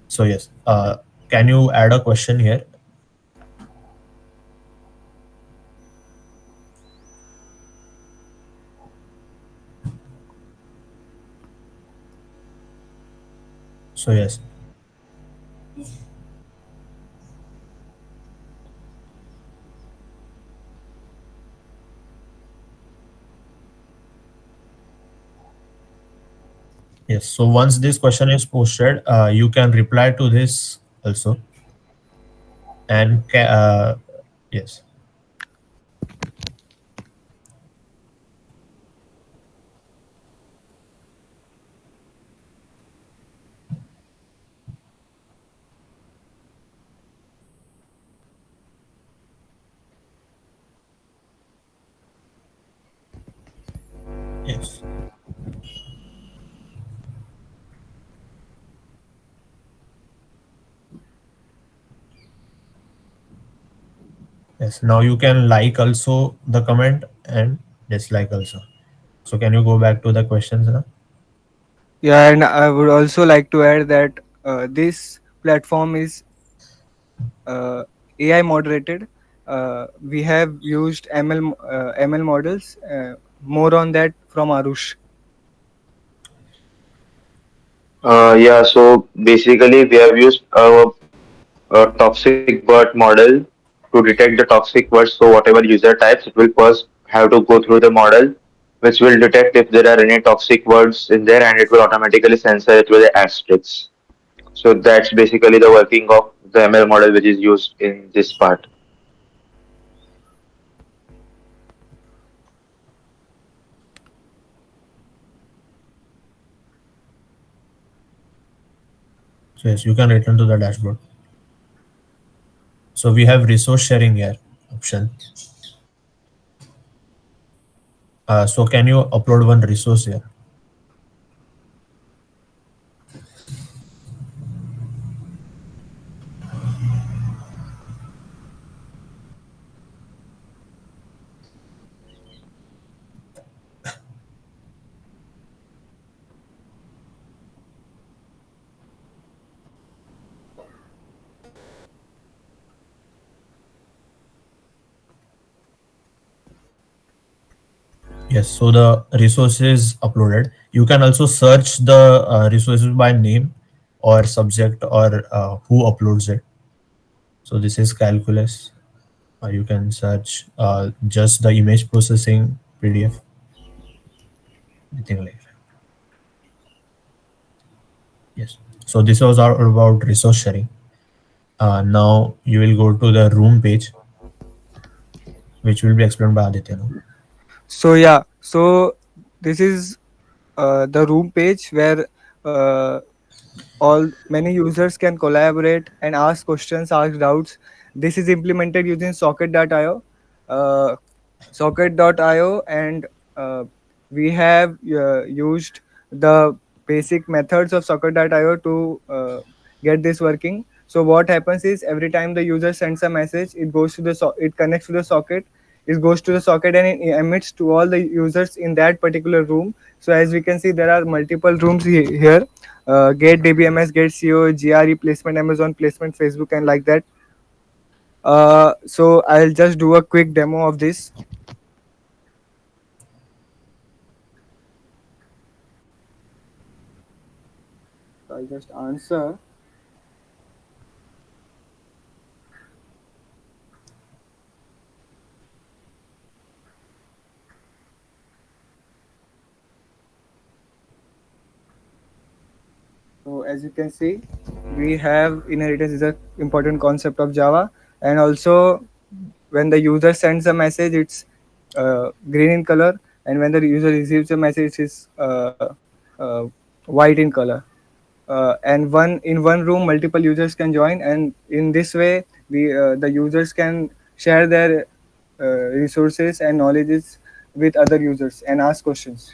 So yes, can you add a question here? So yes, yes. So once this question is posted, you can reply to this also, and yes, Yes. Yes. Now you can like also the comment and dislike also. So can you go back to the questions now? Yeah, and I would also like to add that this platform is AI moderated. We have used ML models. More on that from Arush. Yeah, so basically we have used a toxic word model to detect the toxic words. So whatever user types, it will first have to go through the model, which will detect if there are any toxic words in there, and it will automatically censor it with the asterisks. So that's basically the working of the ML model which is used in this part. So yes, you can return to the dashboard. So we have resource sharing here option. So can you upload one resource here? Yes, so the resources uploaded. You can also search the resources by name or subject or who uploads it. So this is calculus. You can search just the image processing PDF, anything like that. Yes. So this was all about resource sharing. Now you will go to the room page, which will be explained by Aditya now. So yeah, so this is the room page where uh, all many users can collaborate and ask questions, ask doubts. This is implemented using socket.io. Uh, socket.io, and we have used the basic methods of socket.io to get this working. So what happens is every time the user sends a message, it goes to it connects to the socket, it goes to the socket, and it emits to all the users in that particular room. So as we can see, there are multiple rooms here: Get DBMS, Get CO, GRE placement, Amazon placement, Facebook, and like that. So I'll just do a quick demo of this. So I'll just answer. So as you can see, we have inheritance is an important concept of Java, and also when the user sends a message, it's green in color, and when the user receives a message, it's uh, white in color. And one room, multiple users can join, and in this way, the users can share their resources and knowledges with other users and ask questions.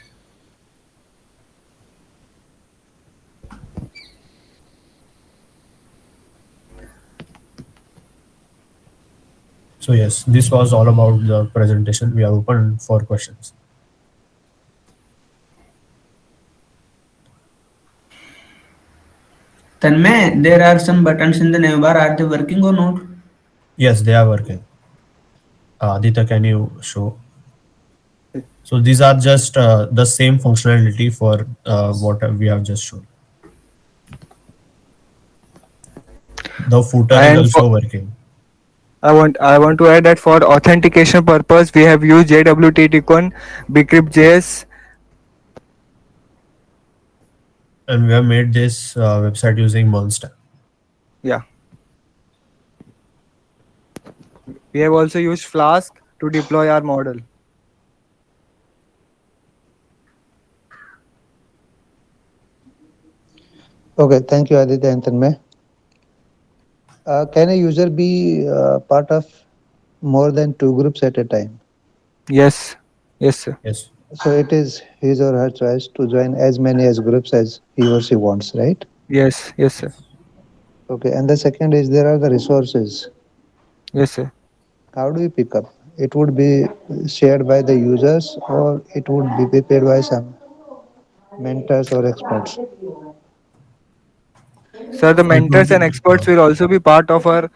So yes, this was all about the presentation. We are open for questions. Tanmay, there are some buttons in the navbar. Are they working or not? Yes, they are working. Aditya, can you show? So these are just the same functionality for what we have just shown. The footer is And also working. I want to add that for authentication purpose, we have used JWT Ticon, Bcrypt.js. And we have made this website using Monster. Yeah, we have also used Flask to deploy our model. Okay, thank you, Aditya and Tanmay. Can a user be part of more than two groups at a time? Yes, yes, sir. Yes, So it is his or her choice to join as many as groups as he or she wants, right? Yes, yes, sir. Okay. And the second is there are the resources. Yes, sir. How do you pick up? It would be shared by the users or it would be prepared by some mentors or experts. So the It would mentors be and experts will also be part of our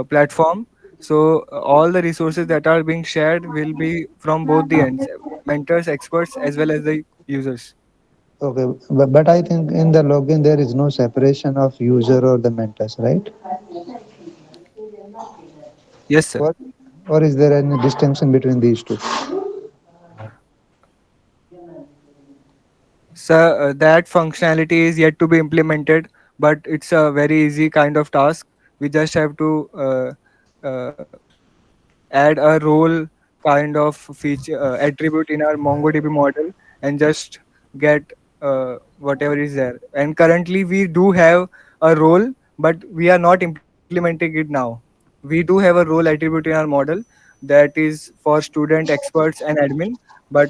platform. So all the resources that are being shared will be from both the ends, mentors, experts, as well as the users. Okay, but I think in the login there is no separation of user or the mentors, right? Yes, sir. Or, or is there any distinction between these two? So that functionality is yet to be implemented, but it's a very easy kind of task. We just have to add a role kind of feature attribute in our MongoDB model and just get whatever is there. And currently we do have a role, but we are not implementing it now. We do have a role attribute in our model that is for student, experts, and admin. But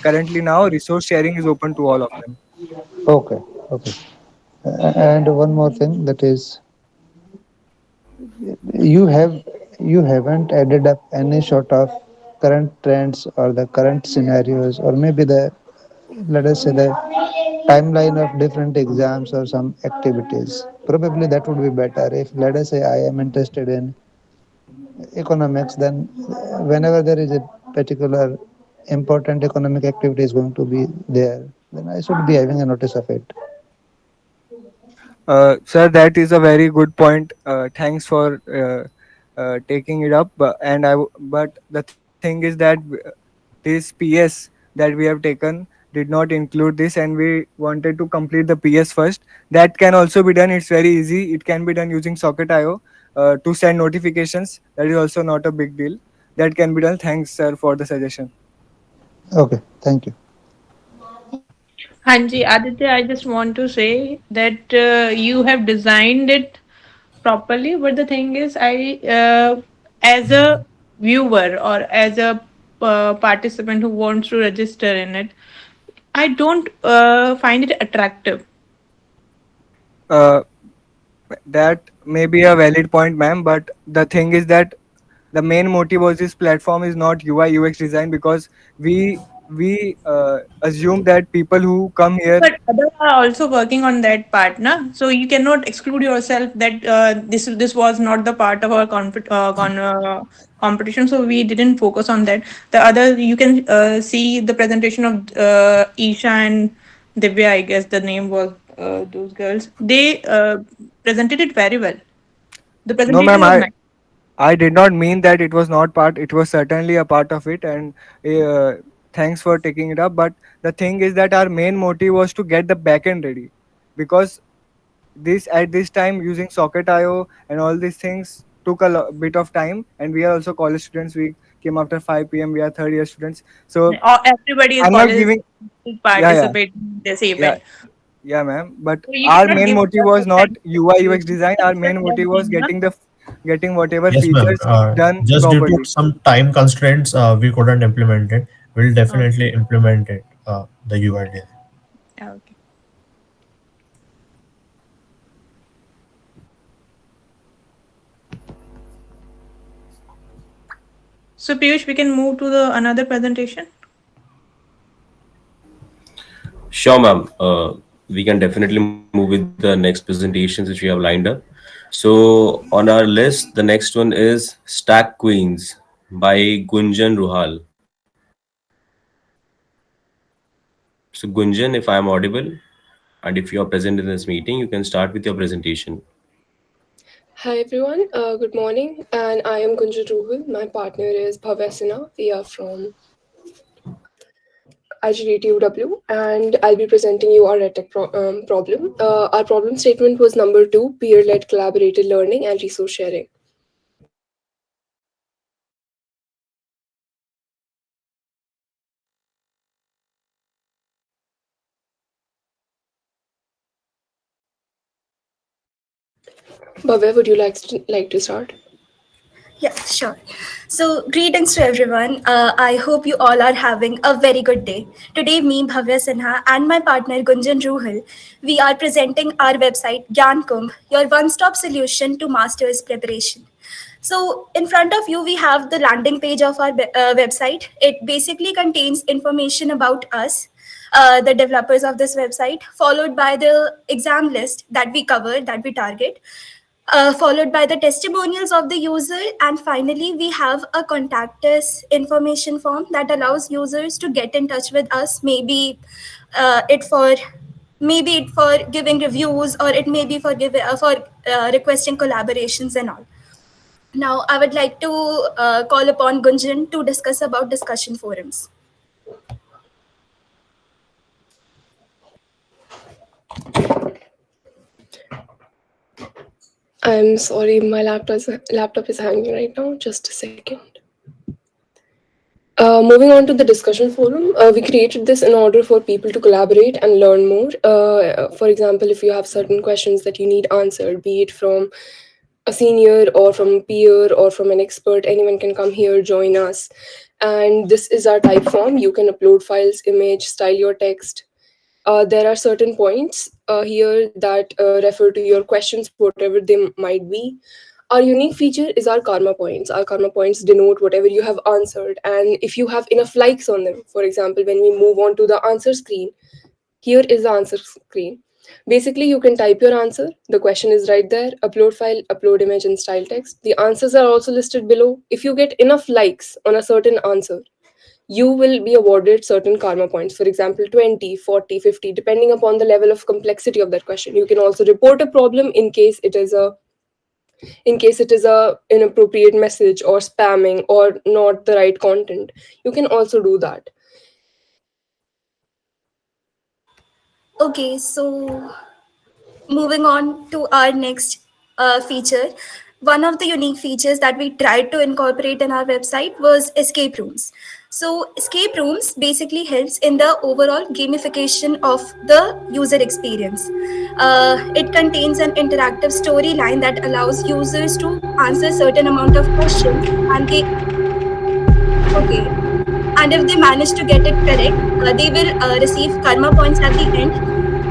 currently now resource sharing is open to all of them. Okay, okay. And one more thing, that is you have you haven't added up any sort of current trends or the current scenarios or maybe the, let us say, the timeline of different exams or some activities. Probably that would be better. If, let us say, I am interested in economics, then whenever there is a particular important economic activity is going to be there, then I should be having a notice of it. Sir, that is a very good point. Thanks for taking it up. But the thing is that this PS that we have taken did not include this, and we wanted to complete the PS first. That can also be done. It's very easy. It can be done using Socket.io to send notifications. That is also not a big deal. That can be done. Thanks, sir, for the suggestion. Okay, thank you. Hanji, Aditya, I just want to say that you have designed it properly, but the thing is, as a viewer or as a participant who wants to register in it, I don't find it attractive. Uh, that may be a valid point, ma'am, but the thing is that the main motive of this platform is not UI UX design, because we assume that people who come here. But others are also working on that part, na? So you cannot exclude yourself that this was not the part of our competition. So we didn't focus on that. The other, you can see the presentation of Isha and Divya. I guess the name was those girls. They presented it very well. The No, presentation ma'am, was I nice. I did not mean that it was not part. It was certainly a part of it, and uh, thanks for taking it up. But the thing is that our main motive was to get the backend ready, because this at this time using Socket.io and all these things took a bit of time, and we are also college students. We came after 5 p.m. We are third year students, so Everybody is I'm not college giving. Yeah, yeah, participating in this yeah, event. yeah, ma'am. But So you our cannot main give motive us was the not time. UI You UX design. Our main just motive was them, getting whatever Yes, ma'am. features done Just due to properly. some time constraints, we couldn't implement it. We'll huh? definitely implement it, the UID. Okay. So Piyush, we can move to the another presentation. Sure, ma'am. We can definitely move with the next presentations which we have lined up. So, on our list, the next one is Stack Queens by Gunjan Ruhal. So, Gunjan, if I am audible and if you are present in this meeting, you can start with your presentation. Hi everyone, good morning, and I am Gunjan Ruhul. My partner is Bhavya. We are from IGDTUW, and I'll be presenting you our EdTech problem. Our problem statement was number 2, peer-led collaborated learning and resource sharing. Bhavya, would you like to start? Yeah, sure. So, greetings to everyone. I hope you all are having a very good day. Today, me, Bhavya Sinha, and my partner Gunjan Ruhal, we are presenting our website Gyan Kumbh, your one-stop solution to master's preparation. So, in front of you, we have the landing page of our website. It basically contains information about us, the developers of this website, followed by the exam list that we cover, that we target, followed by the testimonials of the user, and finally we have a contact us information form that allows users to get in touch with us, it for maybe it for giving reviews, or it may be for requesting collaborations and all. Now I would like to call upon Gunjan to discuss about discussion forums. I'm sorry, my laptop is hanging right now. Just a second. Moving on to the discussion forum, we created this in order for people to collaborate and learn more. For example, if you have certain questions that you need answered, be it from a senior or from a peer or from an expert, anyone can come here, join us. And this is our type form. You can upload files, image, style your text. There are certain points here that refer to your questions, whatever they might be. Our unique feature is our karma points. Our karma points denote whatever you have answered, and if you have enough likes on them. For example, when we move on to the answer screen, here is the answer screen. Basically, you can type your answer. The question is right there. Upload file, upload image, and style text. The answers are also listed below. If you get enough likes on a certain answer, you will be awarded certain karma points. For example, 20, 40, 50, depending upon the level of complexity of that question. You can also report a problem in case it is a inappropriate message or spamming or not the right content. You can also do that. Okay, so moving on to our next feature, one of the unique features that we tried to incorporate in our website was escape rooms. So escape rooms basically helps in the overall gamification of the user experience. It contains an interactive storyline that allows users to answer certain amount of questions, and they okay, and if they manage to get it correct, they will receive karma points at the end.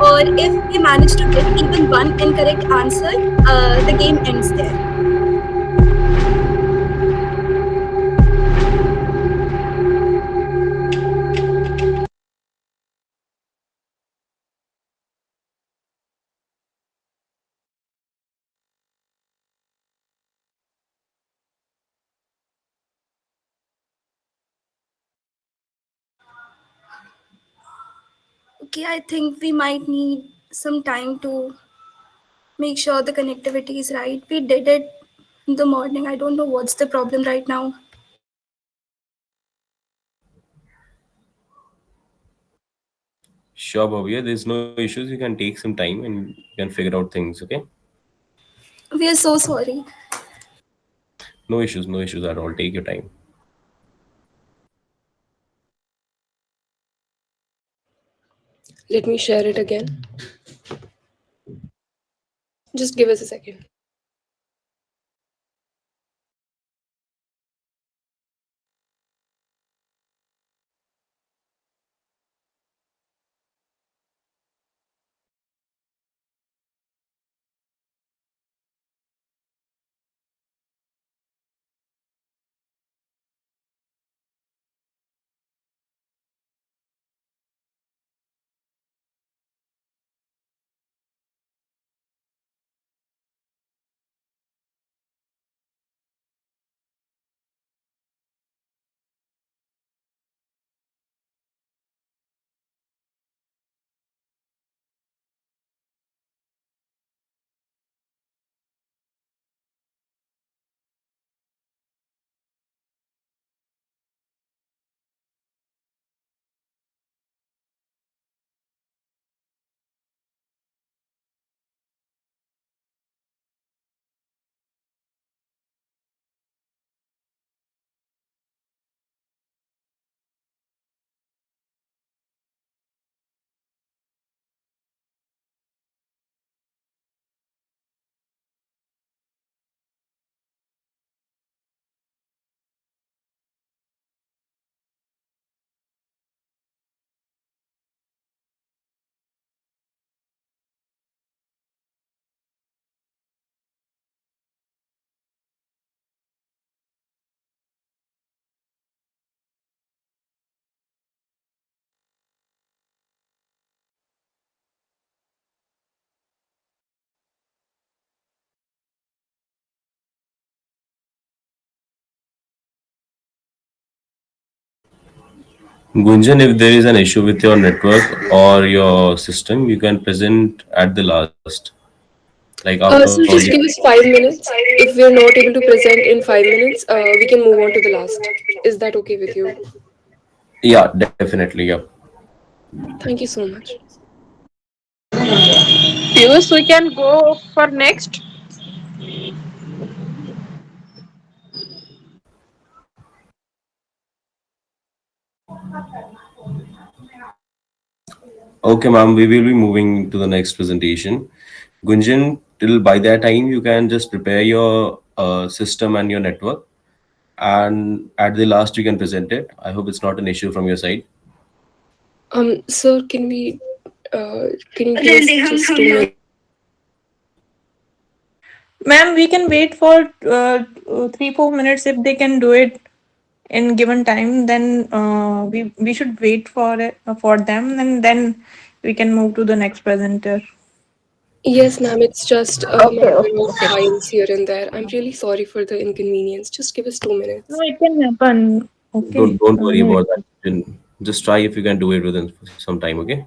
Or if they manage to get even one incorrect answer, the game ends there. Okay, I think we might need some time to make sure the connectivity is right. We did it in the morning. I don't know what's the problem right now. Sure, Bhavya, there's no issues. You can take some time and you can figure out things, okay? We are so sorry. No issues at all. Take your time. Let me share it again. Just give us a second. Gunjan, if there is an issue with your network or your system, you can present at the last, like after all So the. just give us 5 minutes. If we're not able to present in 5 minutes, we can move on to the last. Is that okay with you? Yeah, definitely. Yeah. Thank you so much. Piyush, we can go for next. Okay, ma'am, we will be moving to the next presentation. Gunjan, till by that time, you can just prepare your system and your network, and at the last, you can present it. I hope it's not an issue from your side. Sir, uh, can you give us just 2 minutes? Ma'am, we can wait for 3-4 minutes if they can do it in given time. Then we should wait for it for them, and then we can move to the next presenter. Yes, ma'am, it's just a Okay, matter okay, of okay. files here and there. I'm really sorry for the inconvenience. Just give us 2 minutes. No, it can happen. Okay. Don't worry No, about that. Just try if you can do it within some time. Okay.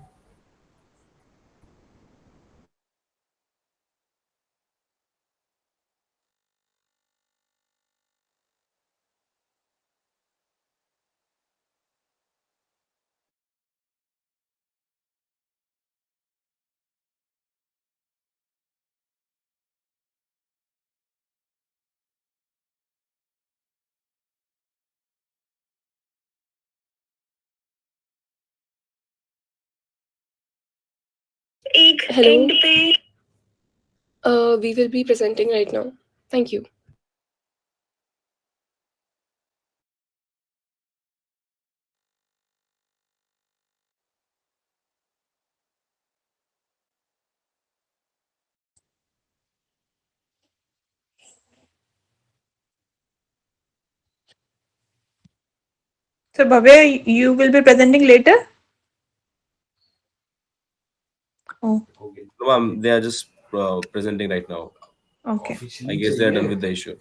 Hello. We will be presenting right now. Thank you. So, Bhavya, you will be presenting later? Oh, Okay. No, ma'am, they are just presenting right now. okay. I guess they are done with the issue.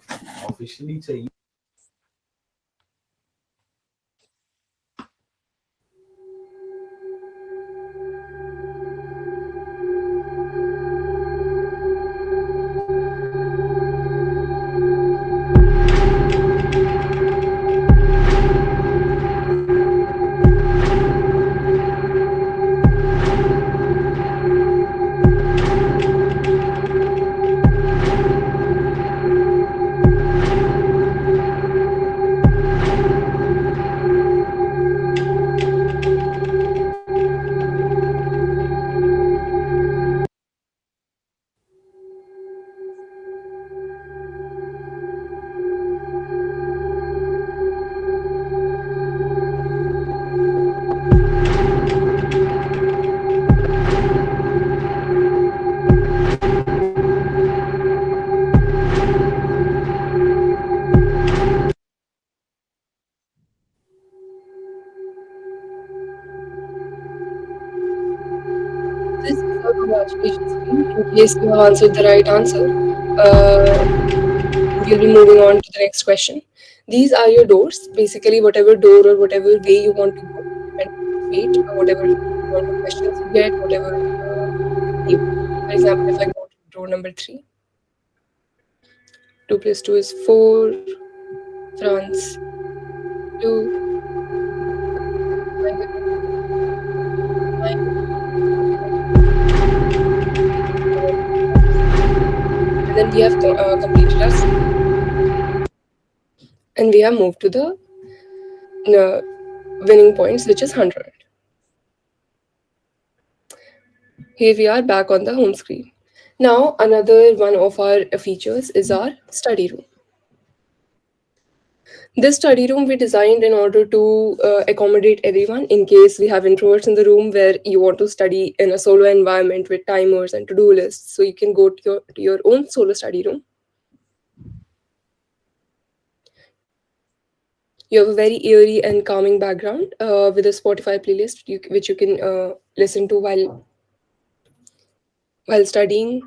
This is our congratulations screen. In case you have answered the right answer, we'll be moving on to the next question. These are your doors. Basically, whatever door or whatever way you want to go, depending on your fate, or whatever amount of questions you get, whatever you. For example, if I go to door number 3, 2 plus 2 is 4. France 2. And then we have completed our and we have moved to the winning points, which is 100. Here we are back on the home screen. Now, another one of our features is our study room. This study room we designed in order to accommodate everyone in case we have introverts in the room where you want to study in a solo environment with timers and to-do lists. So you can go to your own solo study room. You have a very eerie and calming background with a Spotify playlist which you can listen to while studying,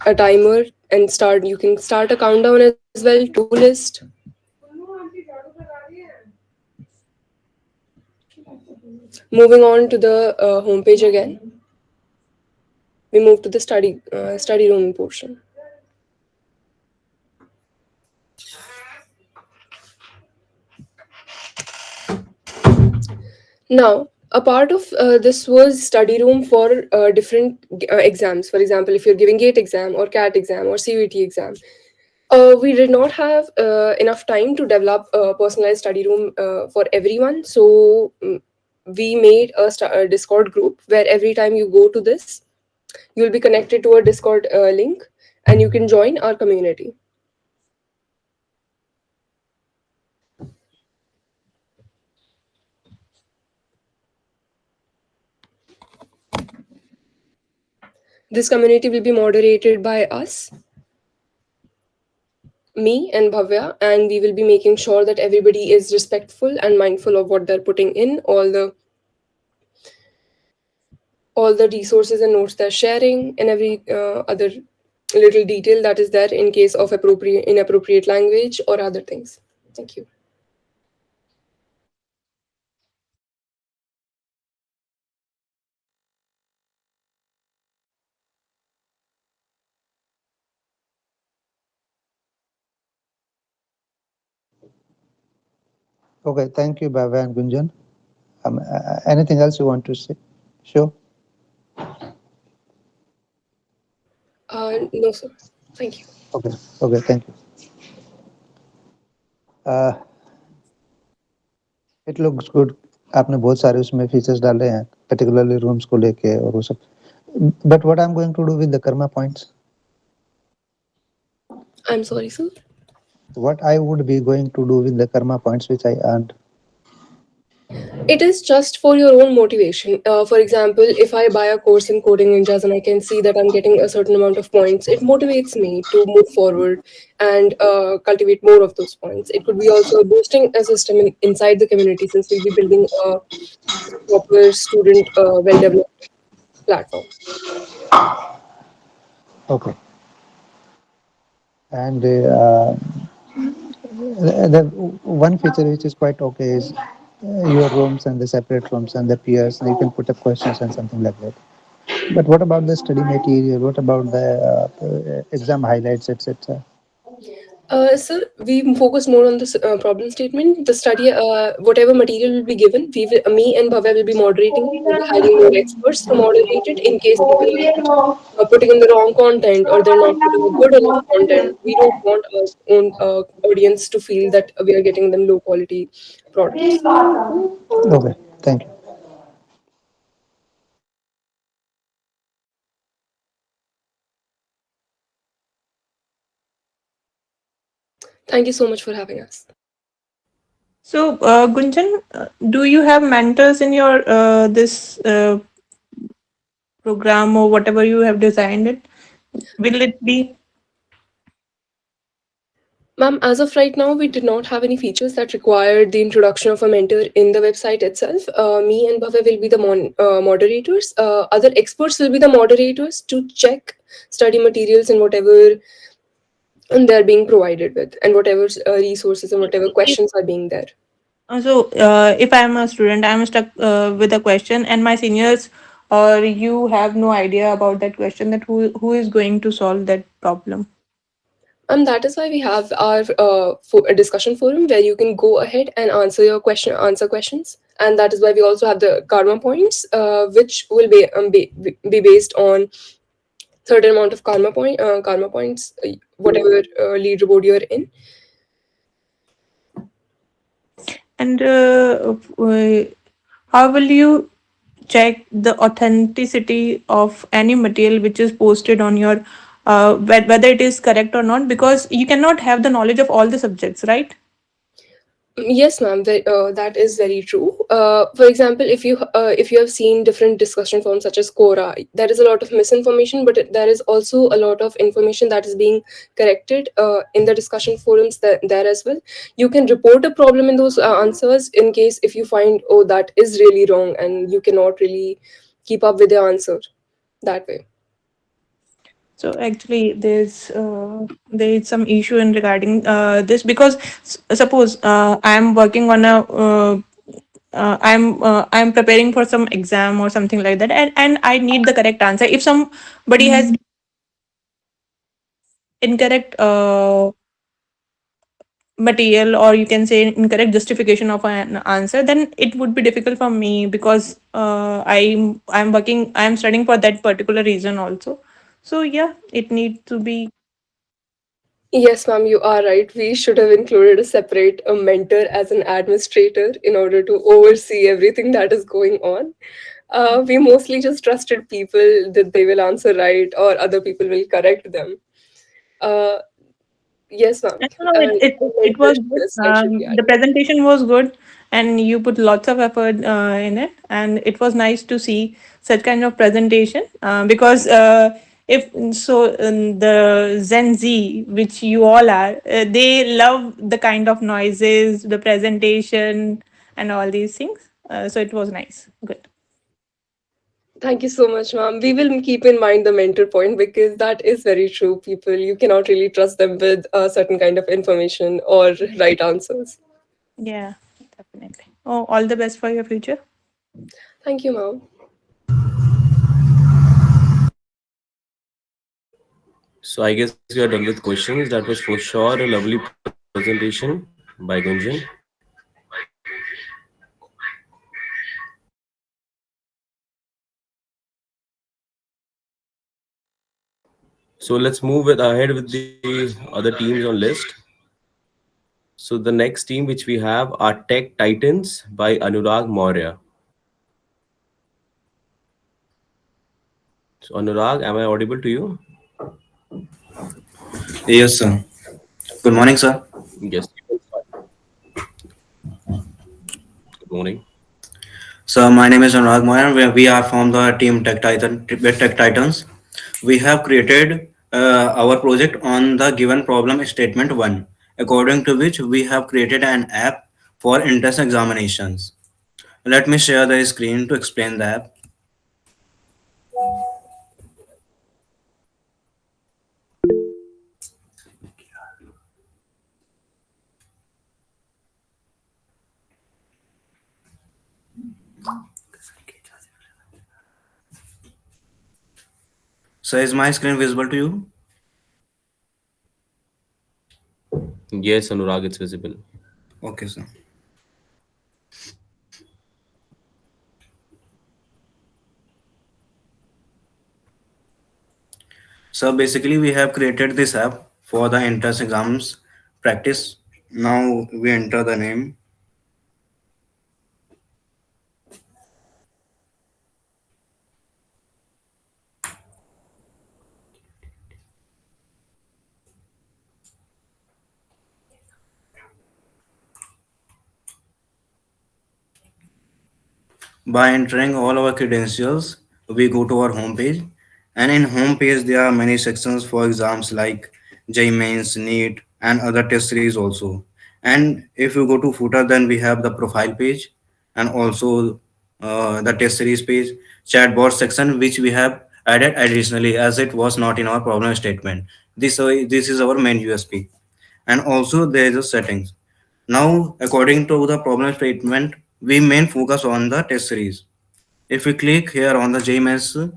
a timer, and start. You can start a countdown as well, to-do list. Moving on to the homepage again, we move to the study room portion. Now, a part of this was study room for different exams. For example, if you're giving GATE exam or CAT exam or CUET exam, we did not have enough time to develop a personalized study room for everyone. So we made a Discord group where every time you go to this, you'll be connected to a Discord link and you can join our community. This community will be moderated by us, me and Bhavya, and we will be making sure that everybody is respectful and mindful of what they're putting in, all the resources and notes they're sharing, and every other little detail that is there in case of inappropriate language or other things. Thank you. Okay, thank you, Bhavya and Gunjan. Anything else you want to say? Sure. No, sir. Thank you. Okay. Okay, thank you. It looks good. आपने बहुत सारे उसमें features डाले हैं, particularly rooms को लेके और वो सब. But what I'm going to do with the karma points? I'm sorry, sir. What I would be going to do with the karma points which I earned? It is just for your own motivation. For example, if I buy a course in coding ninjas and I can see that I'm getting a certain amount of points, it motivates me to move forward and cultivate more of those points. It could be also boosting a system inside the community, since we'll be building a proper student well developed platform. Okay. And the one feature which is quite okay is your rooms and the separate rooms and the peers. You can put up questions and something like that. But what about the study material? What about the exam highlights, etc.? Sir, we focus more on this problem statement. The study, whatever material will be given, me and Bhavya will be moderating it. We'll be hiring more experts to moderate it in case people are not putting in the wrong content or they're not putting a good enough content. We don't want our own audience to feel that we are getting them low quality products. Okay, thank you. Thank you so much for having us. So, Gunjan, do you have mentors in your this program or whatever you have designed it? Will it be? Ma'am, as of right now, we did not have any features that required the introduction of a mentor in the website itself. Me and Bhavya will be the moderators. Other experts will be the moderators to check study materials and whatever they're being provided with, and whatever resources and whatever questions are being there. So, if I'm a student, I'm stuck with a question, and my seniors or you have no idea about that question, that who is going to solve that problem. That is why we have our a discussion forum where you can go ahead and answer questions, and that is why we also have the karma points, which will be based on certain amount of karma points, whatever leaderboard you're in. And how will you check the authenticity of any material which is posted on your whether it is correct or not, because you cannot have the knowledge of all the subjects, right? Yes, ma'am. That is very true. For example, if you have seen different discussion forums such as Quora, there is a lot of misinformation, but there is also a lot of information that is being corrected in the discussion forums there as well. You can report a problem in those answers in case if you find, oh, that is really wrong and you cannot really keep up with the answer that way. So actually, there is some issue in regarding this, because suppose I am working on a I'm preparing for some exam or something like that, and I need the correct answer. If somebody has incorrect material, or you can say incorrect justification of an answer, then it would be difficult for me, because I'm studying for that particular reason also. So yeah, it needs to be. Yes, ma'am, you are right. We should have included a separate mentor as an administrator in order to oversee everything that is going on. We mostly just trusted people that they will answer right or other people will correct them. Uh, yes, ma'am. I don't know, it was Mentorship good. as well should be The added. presentation was good, and you put lots of effort in it, and it was nice to see such kind of presentation. Because if so, the Gen Z, which you all are, they love the kind of noises, the presentation, and all these things. So it was nice, good. Thank you so much, ma'am. We will keep in mind the mentor point because that is very true. People, you cannot really trust them with a certain kind of information or right answers. Yeah, definitely. Oh, all the best for your future. Thank you, ma'am. So I guess we are done with questions. That was for sure a lovely presentation by Gunjan. So let's move ahead with the other teams on list. So the next team which we have are Tech Titans by Anurag Maurya. So Anurag, am I audible to you? Yes, sir. Good morning, sir. Yes. Good morning. So my name is Anurag Moyan. We are from the team Tech Titans. We have created our project on the given problem statement one, according to which we have created an app for entrance examinations. Let me share the screen to explain the app. So is my screen visible to you? Yes, Anurag, it's visible. Okay, sir. So basically, we have created this app for the entrance exams practice. Now we enter the name. By entering all our credentials, we go to our home page, and in home page there are many sections for exams like JEE Mains, NEET, and other test series also. And if you go to footer, then we have the profile page and also the test series page, chatbot section, which we have added additionally as it was not in our problem statement. This is our main USP, and also there is a settings. Now, according to the problem statement, we main focus on the test series. If we click here on the JMS,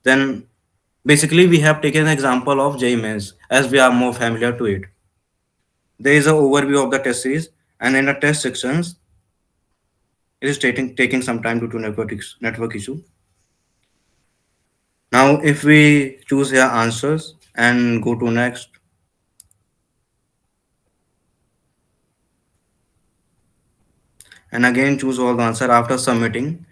then basically we have taken an example of JMS as we are more familiar to it. There is an overview of the test series, and in the test sections, it is taking some time due to network issue. Now, if we choose here answers and go to next, and again choose all the answer after submitting.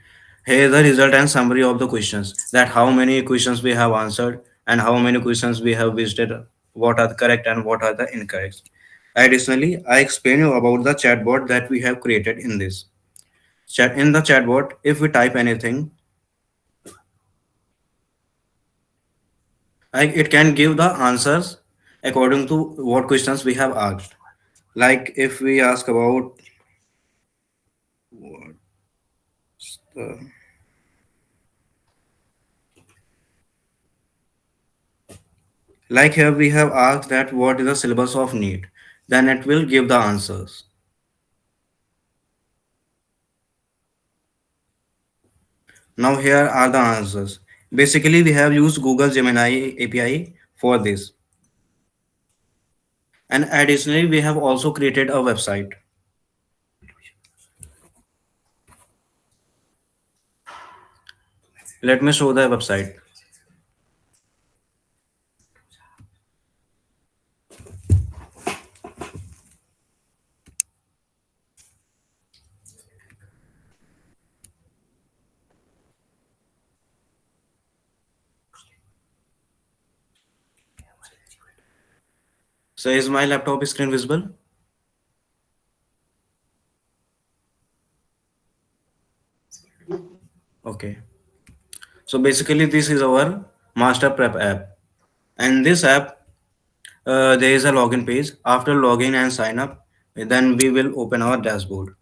Here is the result and summary of the questions, that how many questions we have answered and how many questions we have visited, what are the correct and what are the incorrect. Additionally, I explain you about the chatbot that we have created in this. In the chatbot, if we type anything, it can give the answers according to what questions we have asked. Like if we ask about uh, like here we have asked that what is the syllabus of NEET, then it will give the answers. Now here are the answers. Basically, we have used Google Gemini API for this. And additionally, we have also created a website. Let me show the website. So is my laptop screen visible? Okay. So basically, this is our master prep app. And this app, there is a login page. After login and sign up, then we will open our dashboard.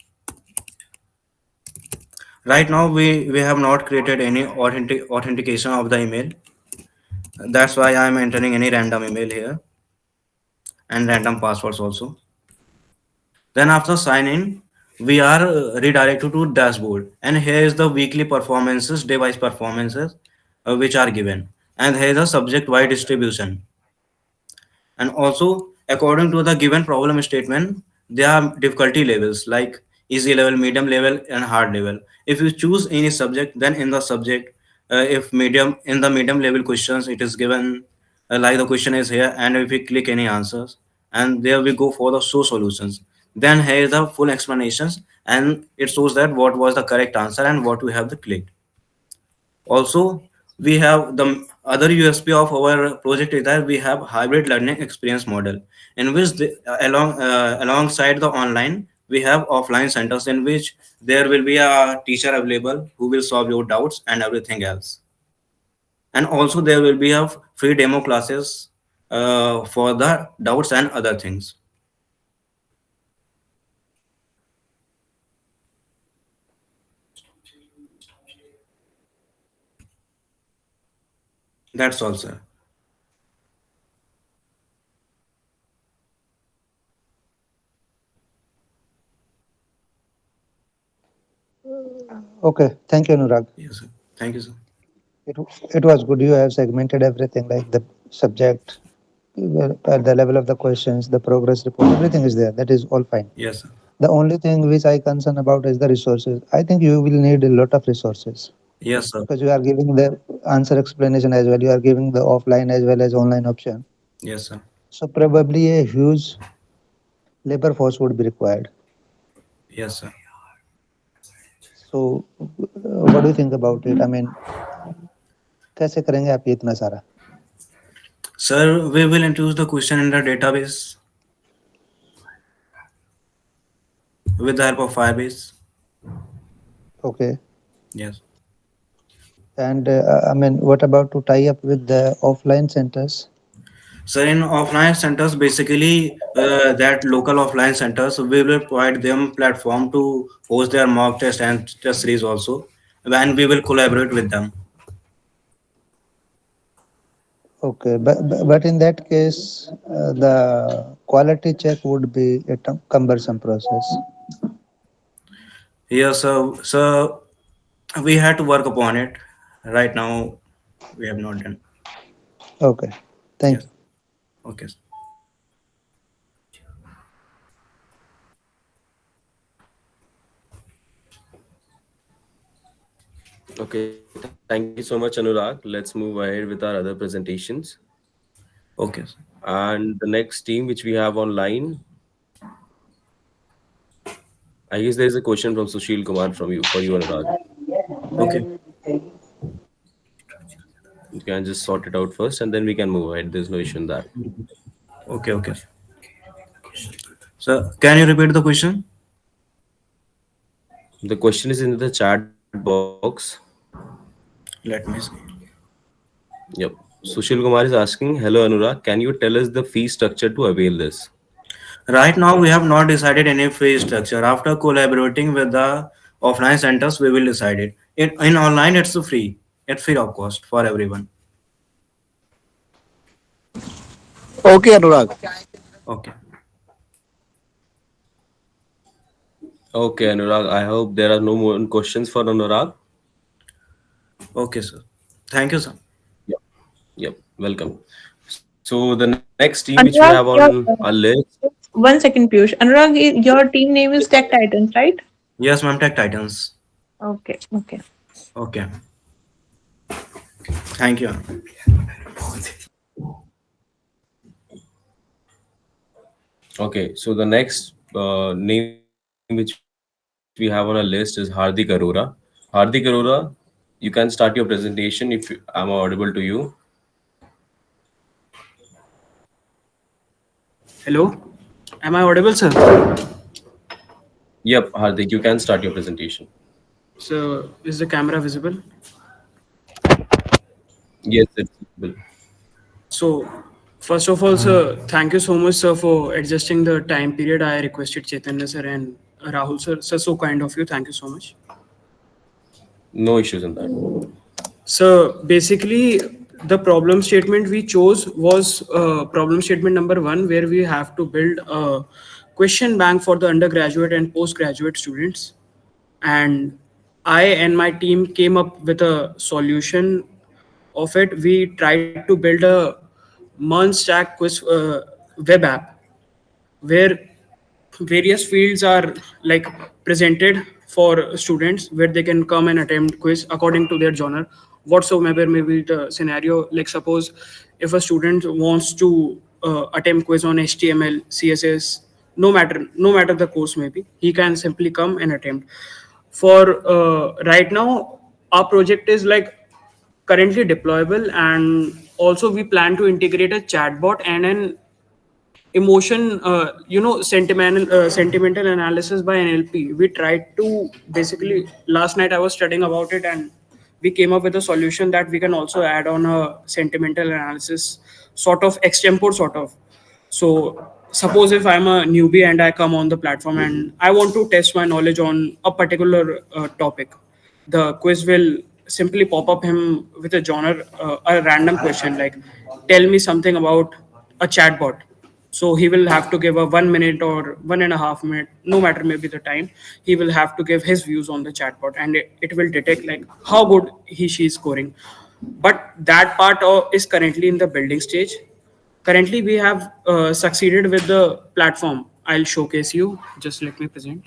Right now, we have not created any authentication of the email. That's why I'm entering any random email here and random passwords also. Then after sign in, we are redirected to dashboard, and here is the weekly performances, device performances, which are given, and here is a subject wide distribution. And also, according to the given problem statement, there are difficulty levels like easy level, medium level, and hard level. If you choose any subject, then in the subject, if medium in the medium level questions, it is given like the question is here, and if we click any answers, and there we go for the show solutions. Then here is the full explanations, and it shows that what was the correct answer and what we have the clicked. Also, we have the other USP of our project is that we have hybrid learning experience model in which alongside the online we have offline centers in which there will be a teacher available who will solve your doubts and everything else. And also there will be a free demo classes for the doubts and other things. That's all, sir. Okay, thank you, Anurag. Yes, sir. Thank you, sir. It, it was good. You have segmented everything like the subject, the level of the questions, the progress report, everything is there. That is all fine. Yes, sir. The only thing which I concern about is the resources. I think you will need a lot of resources Yes, sir. because you are giving the answer explanation as well. You are giving the offline as well as online option. Yes, sir. So probably a huge labor force would be required. Yes, sir. So what do you think about it? I mean, कैसे करेंगे आप ये इतना सारा? Sir, we will introduce the question in the database with the help of Firebase. Okay. Yes. And I mean, what about to tie up with the offline centers? So in offline centers, basically that local offline centers, we will provide them platform to host their mock test and test series also, and we will collaborate with them. Okay, but in that case, the quality check would be a cumbersome process. Yes, so we had to work upon it. Right now, we have not done. Okay, thank Yes. you. Okay. Okay, thank you so much, Anurag. Let's move ahead with our other presentations. Okay. And the next team which we have online, I guess there is a question from Sushil Kumar from you for you, Anurag. Okay. You can just sort it out first, and then we can move ahead. There's no issue in that. Okay. Okay. So can you repeat the question? The question is in the chat box. Let me see. Yep. Sushil Kumar is asking, "Hello, Anurag. Can you tell us the fee structure to avail this?" Right now, we have not decided any fee structure. After collaborating with the offline centers, we will decide it. In online, it's free. It's free of cost for everyone. Okay, Anurag. Okay. Okay, Anurag. I hope there are no more questions for Anurag. Okay, sir. Thank you, sir. Yep. Yep. Welcome. So the next team which we have Anurag, on your our list. one second, Piyush. Anurag, your team name is Tech Titans, right? Yes, ma'am. Tech Titans. Okay, okay. Okay. Thank you. Okay. So the next name which we have on our list is Hardik Arora. Hardik Arora, you can start your presentation if I'm audible to you. Hello, am I audible, sir? Yep, Hardik, you can start your presentation. So, is the camera visible? Yes, it's visible. So, first of all, sir, thank you so much, sir, for adjusting the time period. I requested Chaitanya, sir, and Rahul, sir. Sir, so kind of you. Thank you so much. No issues in that. So, basically, the problem statement we chose was problem statement number 1, where we have to build a question bank for the undergraduate and postgraduate students. And I and my team came up with a solution of it. We tried to build a Merge Stack quiz web app where various fields are like presented for students where they can come and attempt quiz according to their genre whatsoever may be the scenario. Like suppose if a student wants to attempt quiz on HTML, CSS, no matter the course may be, he can simply come and attempt. For right now our project is like currently deployable, and also we plan to integrate a chatbot and an emotion sentimental analysis by NLP. We tried to basically, last night I was studying about it, and we came up with a solution that we can also add on a sentimental analysis, sort of extempore sort of. So suppose if I'm a newbie and I come on the platform and I want to test my knowledge on a particular topic, the quiz will simply pop up him with a genre, a random question like, tell me something about a chatbot. So he will have to give a 1 minute or 1.5 minute, no matter maybe the time. He will have to give his views on the chatbot, and it will detect like how good she is scoring. But that part is currently in the building stage. Currently, we have succeeded with the platform. I'll showcase you. Just let me present.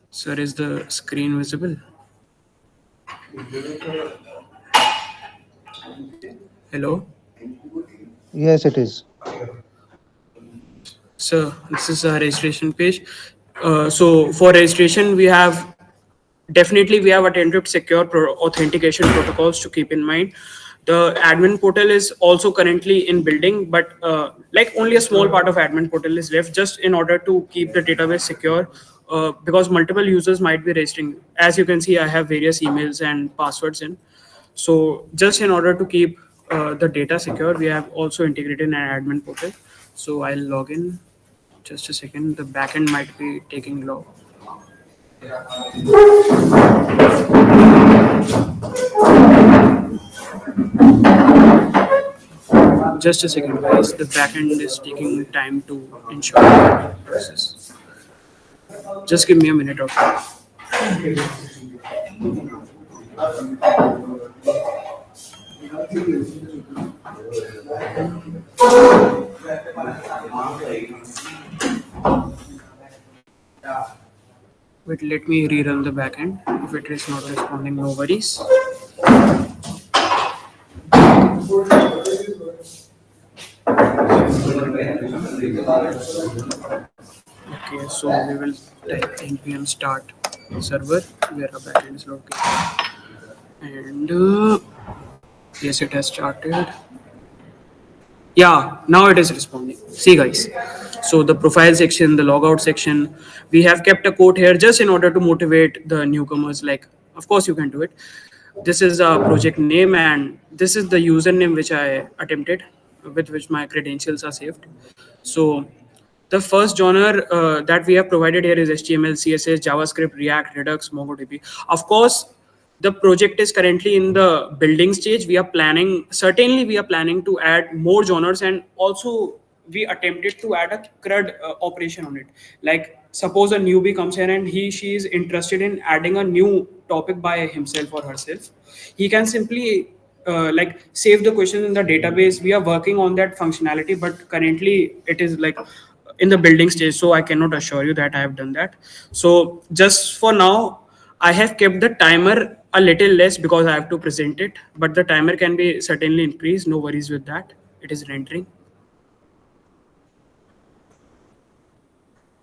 Sir, is the screen visible? Hello? Yes, it is. So this is our registration page. So for registration, we have attempted secure authentication protocols to keep in mind. The admin portal is also currently in building, but like only a small part of admin portal is left, just in order to keep the database secure, because multiple users might be registering. As you can see, I have various emails and passwords in. So just in order to keep the data secure, we have also integrated an admin portal. So I'll log in. Just a second. The backend might be taking long. Just a second, guys. The backend is taking time to ensure the process. Just give me a minute or two. Wait, let me rerun the backend. If it is not responding, no worries. Okay, so we will type npm start server where our backend is located, and yes, it has started. Yeah, now it is responding. See, guys. So the profile section, the logout section, we have kept a quote here just in order to motivate the newcomers. Like, of course, you can do it. This is a project name, and this is the username which I attempted, with which my credentials are saved. So the first genre that we have provided here is HTML, CSS, JavaScript, React, Redux, MongoDB. Of course, the project is currently in the building stage. We are planning to add more genres, and also we attempted to add a CRUD operation on it. Like suppose a newbie comes here and she is interested in adding a new topic by himself or herself. He can simply like save the questions in the database. We are working on that functionality, but currently it is like in the building stage, so I cannot assure you that I have done that. So just for now, I have kept the timer a little less because I have to present it, but the timer can be certainly increased. No worries with that. It is rendering.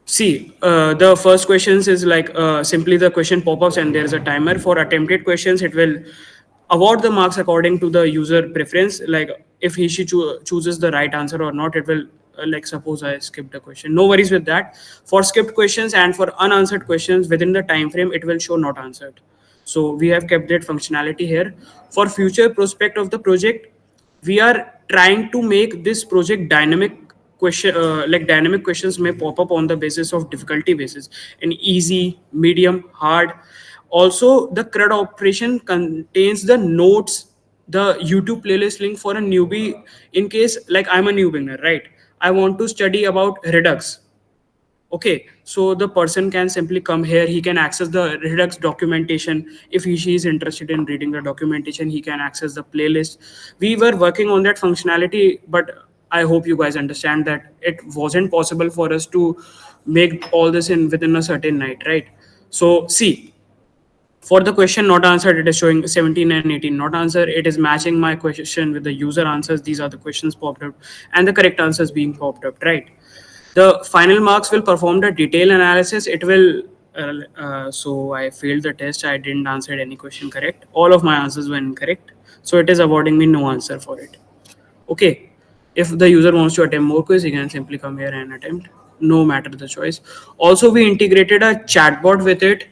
See, the first questions is like simply the question pop-ups and there is a timer. For attempted questions, it will award the marks according to the user preference. Like if she chooses the right answer or not, it will like suppose I skipped a question. No worries with that. For skipped questions and for unanswered questions within the time frame, it will show not answered. So we have kept that functionality here. For future prospect of the project, we are trying to make this project dynamic. Like dynamic questions may pop up on the basis of difficulty basis in easy, medium, hard. Also the CRUD operation contains the notes, the YouTube playlist link for a newbie. In case like I'm a new beginner, right, I want to study about Redux. Okay, so the person can simply come here, he can access the Redux documentation. If she is interested in reading the documentation, he can access the playlist. We were working on that functionality, but I hope you guys understand that it wasn't possible for us to make all this in within a certain night, right? So see, for the question not answered, it is showing 17 and 18 not answered. It is matching my question with the user answers. These are the questions popped up and the correct answers being popped up, right? The final marks will perform the detailed analysis. It will so I failed the test. I didn't answer any question correct. All of my answers were incorrect, so it is awarding me no answer for it. Okay, if the user wants to attempt more quiz, he can simply come here and attempt, no matter the choice. Also, we integrated a chatbot with it,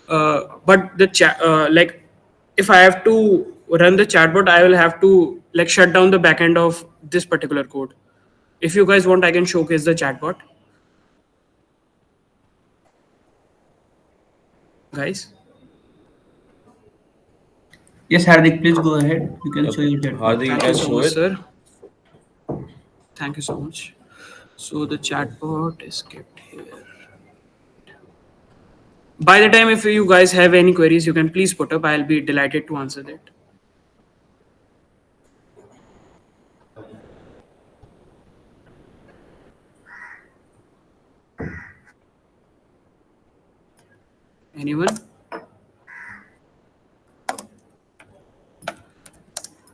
but the chat like if I have to run the chatbot, I will have to like shut down the backend of this particular code. If you guys want, I can showcase the chatbot. Guys? Yes, Hardik, please go ahead. You can show your chatbot. Hardik, you Thank you can so show much, it. sir. Thank you so much. So the chatbot is kept here. By the time if you guys have any queries, you can please put up. I'll be delighted to answer that. Anyone?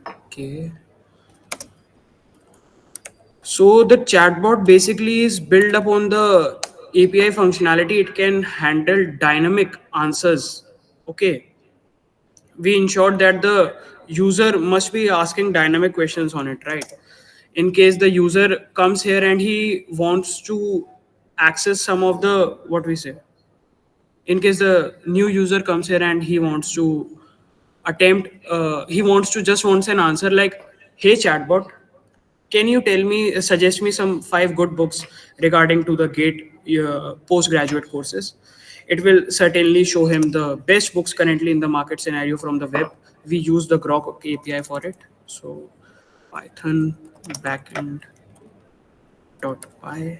Okay. So the chatbot basically is built upon the API functionality. It can handle dynamic answers. Okay. We ensured that the user must be asking dynamic questions on it, right? In case the user comes here and he wants to access some of the what we say, in case the new user comes here and he wants to attempt he wants to just wants an answer like, hey chatbot, can you tell me suggest me some 5 good books regarding to the gate postgraduate courses. It will certainly show him the best books currently in the market scenario from the web. We use the Grok API for it. So Python backend .py,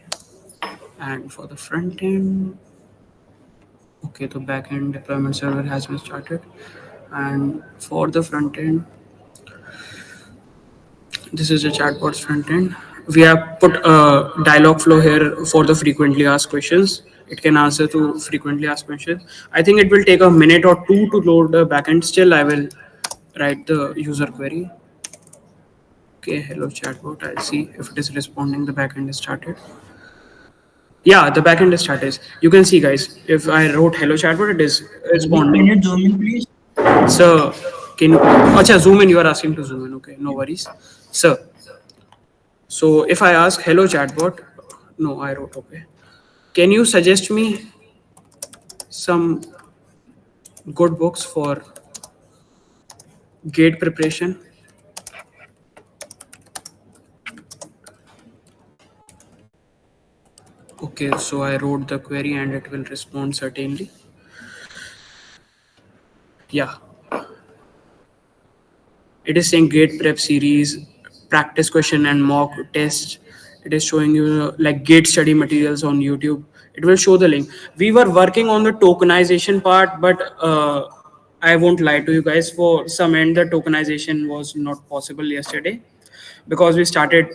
and for the front end, okay, the backend deployment server has been started, and for the front end, this is the chatbot's front end. We have put a dialog flow here for the frequently asked questions. It can answer to frequently asked questions. I think it will take a minute or two to load the backend. Still, I will write the user query. Okay, hello chatbot. I'll see if it is responding. The backend is started. Yeah, the backend is started. You can see, guys, if I wrote hello chatbot, it is responding. Can you zoom in, please? So, can you? Acha, zoom in. You are asking to zoom in. Okay, no worries. So if I ask hello chatbot, no, I wrote okay. Can you suggest me some good books for gate preparation? Okay, so I wrote the query and it will respond certainly. Yeah. It is saying gate prep series, practice question and mock test. It is showing you like gate study materials on YouTube. It will show the link. We were working on the tokenization part, but I won't lie to you guys. For some end, the tokenization was not possible yesterday because we started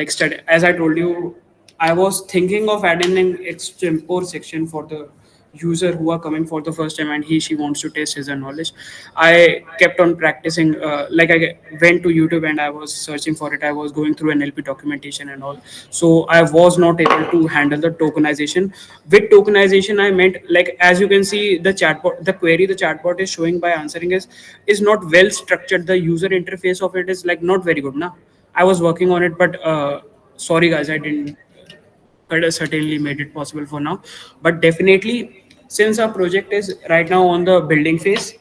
like study. As I told you, I was thinking of adding an extempore section for the user who are coming for the first time and he she wants to test his knowledge. I kept on practicing. Like I went to YouTube and I was searching for it. I was going through NLP documentation and all. So I was not able to handle the tokenization. With tokenization, I meant like as you can see, the chatbot, the query the chatbot is showing by answering is not well structured. The user interface of it is like not very good. Na, I was working on it, but sorry guys, I didn't. But certainly made it possible for now. But definitely, since our project is right now on the building phase,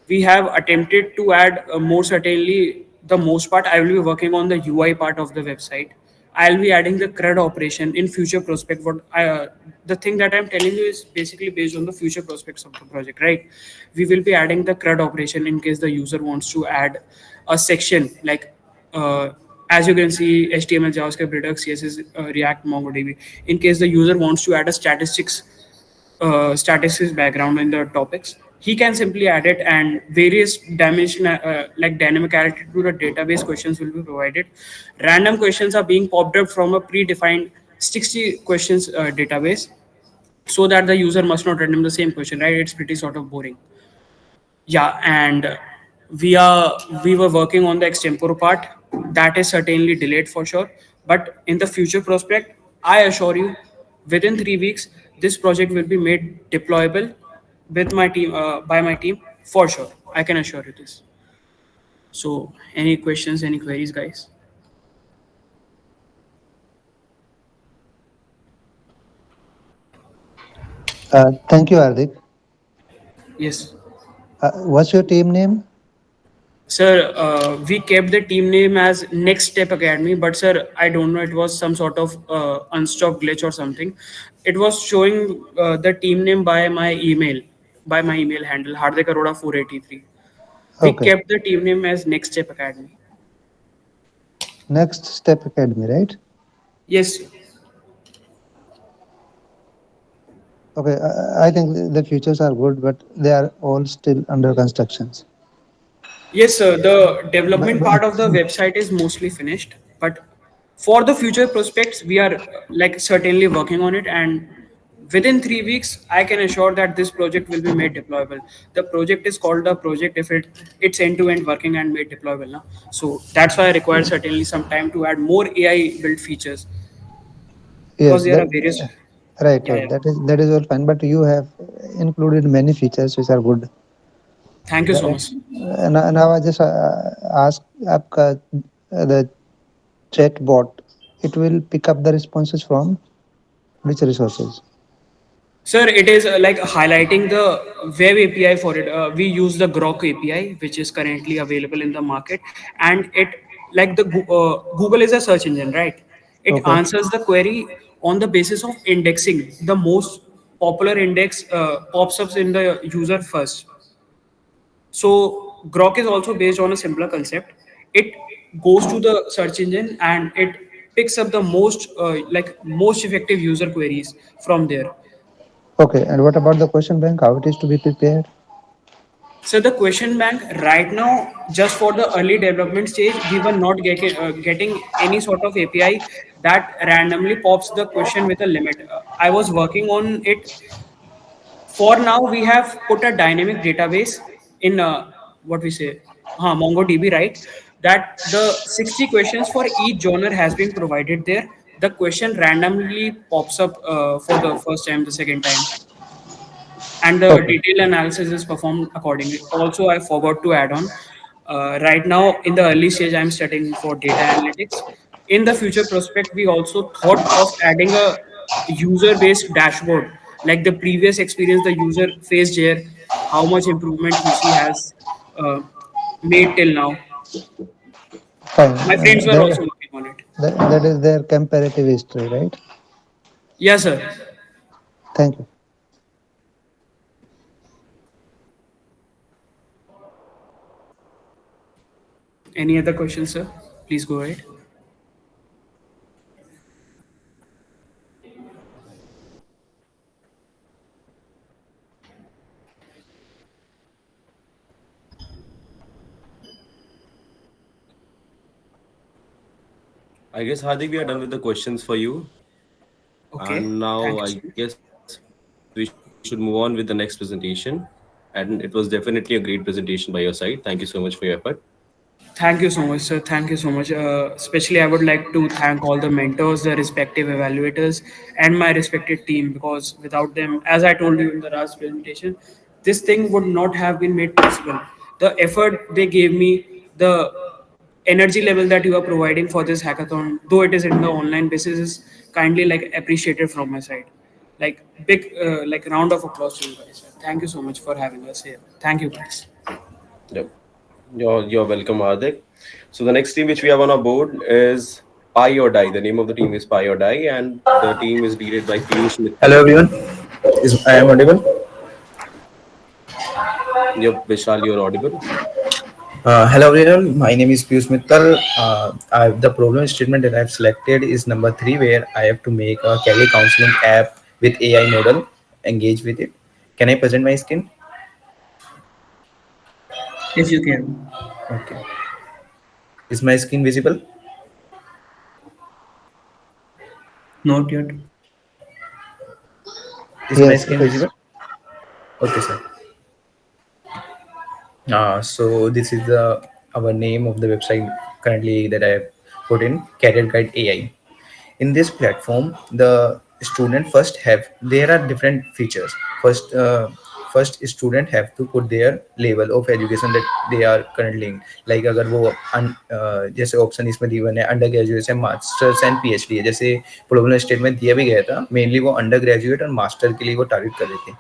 we have attempted to add more certainly the most part. I will be working on the UI part of the website. I'll be adding the CRUD operation in future prospect. The thing that I'm telling you is basically based on the future prospects of the project, right? We will be adding the CRUD operation in case the user wants to add a section like uh, as you can see HTML, JavaScript, Redux, CSS, React, MongoDB. In case the user wants to add a statistics background in the topics, he can simply add it and various dimension like dynamicality to the database questions will be provided. Random questions are being popped up from a predefined 60 questions database so that the user must not random the same question, right? It's pretty sort of boring. Yeah, and we were working on the extempore part. That is certainly delayed for sure. But in the future prospect, I assure you, within 3 weeks, this project will be made deployable with my team by my team for sure. I can assure you this. So, any questions, any queries, guys? Thank you, Hardik. Yes. What's your team name? Sir, we kept the team name as Next Step Academy, but sir, I don't know. It was some sort of unstopped glitch or something. It was showing the team name by my email handle, Hardik Arora 483. We Okay. kept the team name as Next Step Academy. Next Step Academy, right? Yes. Okay. I think the futures are good, but they are all still under constructions. Yes, sir. The development But part of the website is mostly finished, but for the future prospects, we are like certainly working on it. And within 3 weeks, I can assure that this project will be made deployable. The project is called the project if it's end to end working and made deployable now. So that's why I require certainly some time to add more AI built features because yes, there that are various. right, Yeah, right. yeah. That is all fine. But you have included many features which are good. Thank you so much. Now I just ask आपका the chat bot. It will pick up the responses from which resources? Sir, it is like highlighting the web API for it. We use the Grok API, which is currently available in the market, and it like the Google is a search engine, right? It Okay. answers the query on the basis of indexing. The most popular index pops up in the user first. So Grok is also based on a similar concept. It goes to the search engine and it picks up the most most effective user queries from there. Okay. And what about the question bank? How it is to be prepared? So the question bank right now, just for the early development stage, we were not getting any sort of API that randomly pops the question with a limit. I was working on it. For now, we have put a dynamic database in what we say, MongoDB, right? That the 60 questions for each genre has been provided there. The question randomly pops up for the first time, the second time, and the Okay. detailed analysis is performed accordingly. Also, I forgot to add on. Right now, in the early stage, I'm studying for data analytics. In the future prospect, we also thought of adding a user-based dashboard, like the previous experience the user faced here, how much improvement he has uh, made till now. Fine. My friends were also working on it. That is their comparative history, right? Yes, sir. Thank you. Any other questions, sir? Please go ahead. I guess Hardik, we are done with the questions for you. Okay, And thank now you I so much. guess we should move on with the next presentation. And it was definitely a great presentation by your side. Thank you so much for your effort. Thank you so much, sir. Thank you so much. Especially, I would like to thank all the mentors, the respective evaluators, and my respected team because without them, as I told you in the last presentation, this thing would not have been made possible. The effort they gave me, the energy level that you are providing for this hackathon, though it is in the online basis, is kindly like appreciated from my side. Like big, like round of applause to you guys. Thank you so much for having us here. Thank you, guys. Yep. You're welcome, Hardik. So the next team which we have on our board is Pi or Die. The name of the team is Pi or Die, and the team is led by Piyush Hello Mittal. everyone. Is I am audible? Yep, Vishal, you're audible. Hello everyone. My name is Piyush Mittal. The problem statement that I've selected is number 3, where I have to make a career counseling app with AI model. Engage with it. Can I present my screen? Yes, you can. Okay. Is my screen visible? Not yet. Is my Yes, screen it's visible? Okay, sir. So this is the our name of the website currently that I have put in, Career Guide AI. In this platform, the student first have there are different features. First student have to put their level of education that they are currently in. Like अगर वो जैसे option इसमें दिए हुए हैं under graduate है, masters and PhD है, जैसे प्रॉब्लम स्टेटमेंट दिया भी गया था, मेनली वो अंडर ग्रेजुएट और मास्टर के लिए वो टारगेट कर रहे थे.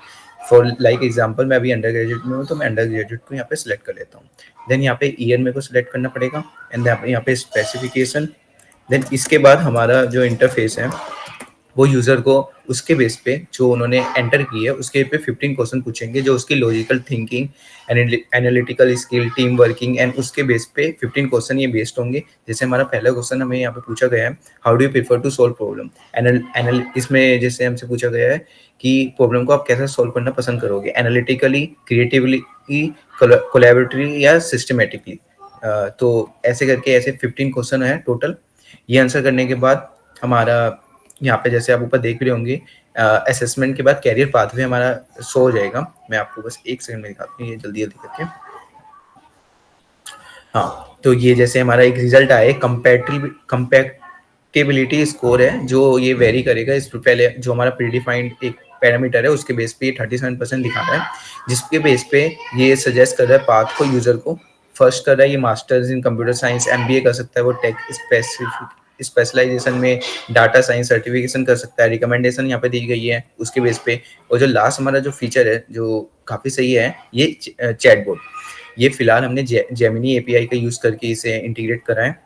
फॉर लाइक एग्जांपल मैं अभी अंडर ग्रेजुएट में हूँ, तो मैं अंडर ग्रेजुएट को यहाँ पे सिलेक्ट कर लेता हूँ. देन यहाँ पे ईयर मेरे को सिलेक्ट करना पड़ेगा, एंड यहाँ पे स्पेसिफिकेशन. देन इसके बाद हमारा जो इंटरफेस है वो यूजर को उसके बेस पे जो उन्होंने एंटर की है उसके पे 15 क्वेश्चन पूछेंगे, जो उसकी logical thinking, analytical skill, team working, and उसके बेस पे 15 क्वेश्चन ये बेस्ड होंगे. जैसे हमारा पहला क्वेश्चन हमें यहाँ पे पूछा गया है, how do you prefer to solve problem. इसमें जैसे हमसे पूछा गया है कि प्रॉब्लम को आप कैसे सॉल्व करना पसंद करोगे, एनालिटिकली, क्रिएटिवली, कोलैबोरेटिवली या सिस्टमेटिकली. तो ऐसे करके ऐसे 15 क्वेश्चन है टोटल. ये आंसर करने के बाद हमारा यहाँ पे जैसे आप ऊपर देख रहे होंगे, असेसमेंट के बाद कैरियर पाथवे हमारा शो हो जाएगा. मैं आपको बस एक सेकंड में दिखाता हूँ ये जल्दी जल्दी करके. हाँ, तो ये जैसे हमारा एक रिजल्ट आया, कंपैटिबिलिटी स्कोर है जो ये वेरी करेगा. इस पहले जो हमारा प्रीडिफाइंड एक पैरामीटर है उसके बेस पे 37% दिखा रहा है, जिसके बेस पे ये सजेस्ट कर रहा है पाथ को यूजर को. फर्स्ट कर रहा है ये masters in computer science, MBA कर सकता है वो टेक स्पेशलाइजेशन में, डाटा साइंस सर्टिफिकेशन कर सकता है. रिकमेंडेशन यहाँ पे दी गई है उसके बेस पे. और जो लास्ट हमारा जो फीचर है जो काफी सही है, ये चैटबॉट. ये फिलहाल हमने जेमिनी एपीआई का यूज करके इसे इंटीग्रेट करा है.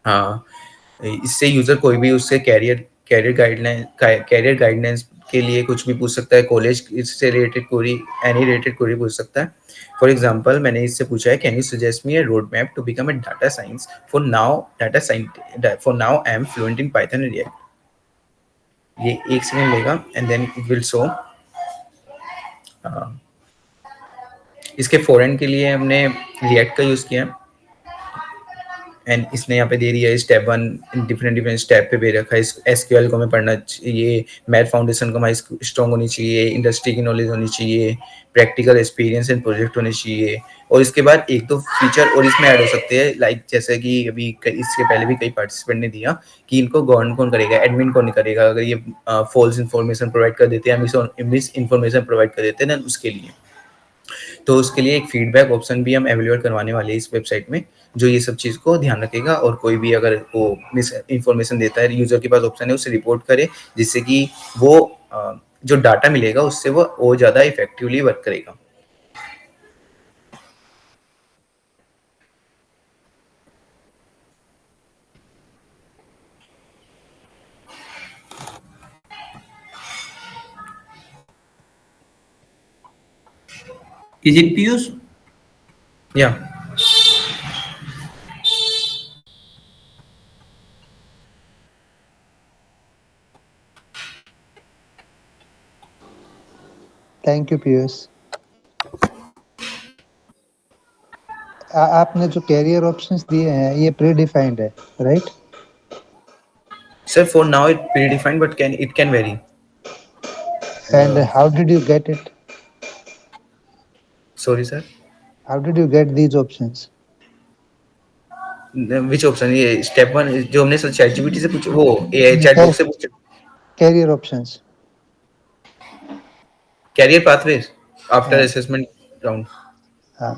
हाँ, इससे यूजर कोई भी उससे कैरियर गाइडलाइंस के लिए कुछ भी पूछ सकता है, कॉलेज से रिलेटेड कोई एनी रिलेटेड कोई पूछ सकता है. फॉर एग्जांपल मैंने इससे पूछा है, can you suggest me a road map to become a data science. For now I am fluent in python and react. ये एक सेकंड लेगा and then it will show. इसके फॉरेन के लिए हमने रिएक्ट का यूज किया, एंड इसने यहाँ पे दे दिया स्टेप 1 डिफरेंट स्टेप पे दे रखा है. एसक्यूएल को हमें पढ़ना चाहिए, मैथ फाउंडेशन को हमारी स्ट्रॉन्ग होनी चाहिए, इंडस्ट्री की नॉलेज होनी चाहिए, प्रैक्टिकल एक्सपीरियंस एंड प्रोजेक्ट होने चाहिए. और इसके बाद एक दो फीचर और इसमें ऐड हो सकते हैं, लाइक जैसे कि अभी इसके पहले भी कई पार्टिसिपेंट ने दिया कि इनको गवर्न कौन करेगा, एडमिन कौन करेगा अगर ये फॉल्स इन्फॉर्मेशन प्रोवाइड कर देते हैं, मिस इन्फॉर्मेशन प्रोवाइड कर देते हैं उसके लिए. तो उसके लिए एक फीडबैक ऑप्शन भी हम एवेल्यूएट करवाने वाले हैं इस वेबसाइट में, जो ये सब चीज़ को ध्यान रखेगा. और कोई भी अगर वो मिस इन्फॉर्मेशन देता है, यूजर के पास ऑप्शन है उसे रिपोर्ट करे, जिससे कि वो जो डाटा मिलेगा उससे वो और ज़्यादा इफेक्टिवली वर्क करेगा. Is it Piyush? Yeah. Thank you Piyush. आपने जो कैरियर ऑप्शंस दिए हैं ये प्री डिफाइंड है, right? Sir, for now it predefined, but can vary. And how did you get it? Sorry, sir. How did you get these options? Which option, ये step one जो हमने sir chat GPT से पूछा, वो AI chatbot से पूछा, Career options. career pathways after हाँ, assessment round. हाँ.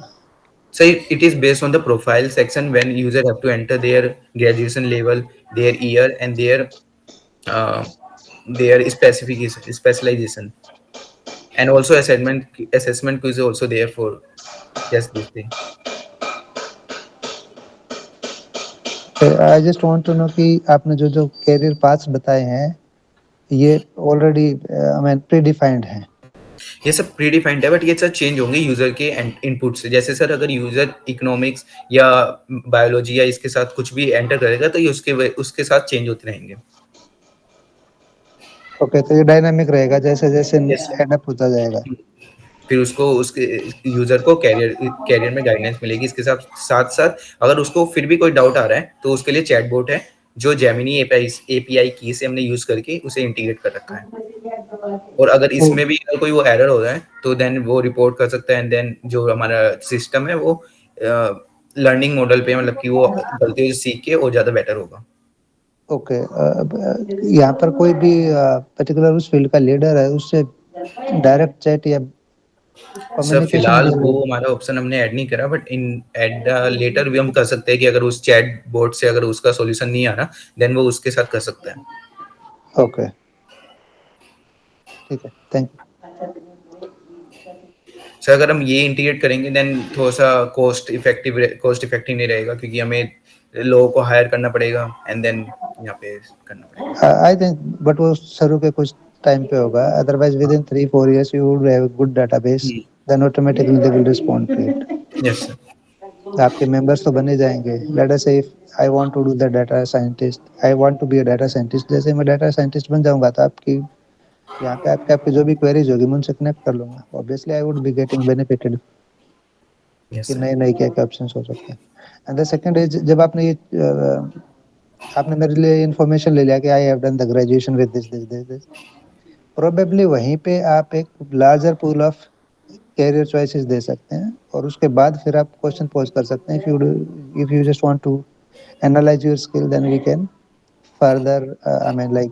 So it is based on the profile section when user have to enter their graduation level, their year, and uh, their specialization, and also assessment quiz is also there for just this thing. I just want to know कि आपने जो जो career paths बताए हैं ये already I mean predefined हैं. ये सब प्रीडिफाइंड है, बट ये सब चेंज होंगे यूजर के इनपुट से. जैसे सर अगर यूजर इकोनॉमिक्स या बायोलॉजी या इसके साथ कुछ भी एंटर करेगा तो ये उसके साथ चेंज होते रहेंगे. ओके, तो ये डायनामिक रहेगा जैसे जैसे एडअप होता जाएगा. फिर उसको उसके यूजर को कैरियर में गाइडेंस मिलेगी. इसके साथ साथ अगर उसको फिर भी कोई डाउट आ रहा है तो उसके लिए चैटबॉट है जो जेमिनी एपीआई की से हमने यूज करके उसे इंटीग्रेट कर रखा है. और अगर इसमें भी अगर कोई वो एरर हो रहा है तो देन वो रिपोर्ट कर सकता है, एंड देन जो हमारा सिस्टम है वो लर्निंग मॉडल पे, मतलब कि वो गलतियों से सीख के और ज्यादा बेटर होगा. ओके, यहाँ पर कोई भी पर्टिकुलर उस फील्ड का लीडर है उससे डायरेक्ट चैट या सर फिलहाल वो हमारा ऑप्शन हमने ऐड नहीं करा, बट इन एट लेटर भी हम कर सकते हैं कि अगर उस चैट बोर्ड से अगर उसका सॉल्यूशन नहीं आ रहा देन वो उसके साथ कर सकता है. ओके, ठीक है, थैंक यू. सर अगर हम ये इंटीग्रेट करेंगे देन थोड़ा सा कॉस्ट इफेक्टिव नहीं रहेगा, क्योंकि हमें लोगों को हायर करना पड़ेगा एंड देन यहाँ पे करना पड़ेगा. आई थिंक बट वो शुरू के कुछ टाइम पे होगा, otherwise with in 3-4 years you would have a good database, then automatically they will respond to it. Yes sir. आपके मेंबर्स तो बने जाएंगे. Let us say if I want to do the data scientist, I want to be a data scientist, जैसे मैं data scientist बन जाऊंगा तो आपकी यहाँ पे आपकी जो भी क्वेरीज होगी मैं उनसे कनेक्ट कर लूंगा. Obviously I would be getting benefited कि नए क्या क्या ऑप्शंस हो सकते हैं. एंड द सेकंड इज, जब आपने ये आपने मेरे लिए इन्फॉर्मेशन ले लिया कि I have done the graduation with this, probably वहीं पे आप एक larger pool of career choices दे सकते हैं और उसके बाद फिर आप क्वेश्चन पोज कर सकते हैं. If you just want to analyse your skill then we can further I mean like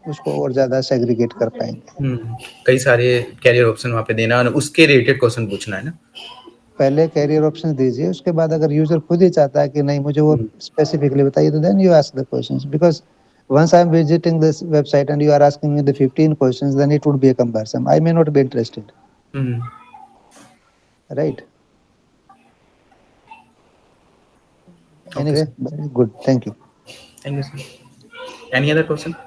उसको और ज्यादा सेग्रीगेट कर पाएंगे. कई सारे कैरियर ऑप्शन वहाँ पे देना और उसके रिलेटेड क्वेश्चन पूछना है ना. पहले कैरियर ऑप्शन दीजिए, उसके बाद अगर यूजर खुद ही चाहता है कि नहीं मुझे वो स्पेसिफिकली बताइए तो then you ask the questions. Because once I'm visiting this website and you are asking me the 15 questions, then it would be a cumbersome. I may not be interested. Right? Anyway, very good. Thank you. Thank you, sir. Any other question?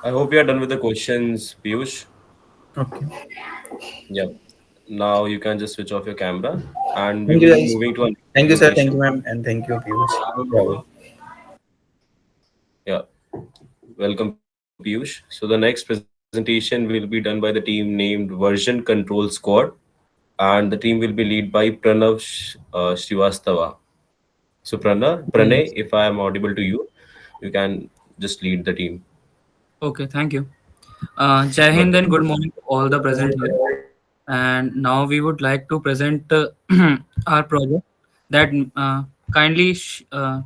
I hope you are done with the questions, Piyush. Okay. Yeah. Now you can just switch off your camera and we Thank will you, be guys. moving to a Thank you, sir. Thank presentation. you, ma'am. And thank you, Piyush. Yeah. Welcome, Piyush. So the next presentation will be done by the team named Version Control Squad, and the team will be led by Pranav Srivastava. So Pranay, if I am audible to you, you can just lead the team. Okay, thank you. Jai Hind and good morning to all the present here. And now we would like to present our project that kindly share.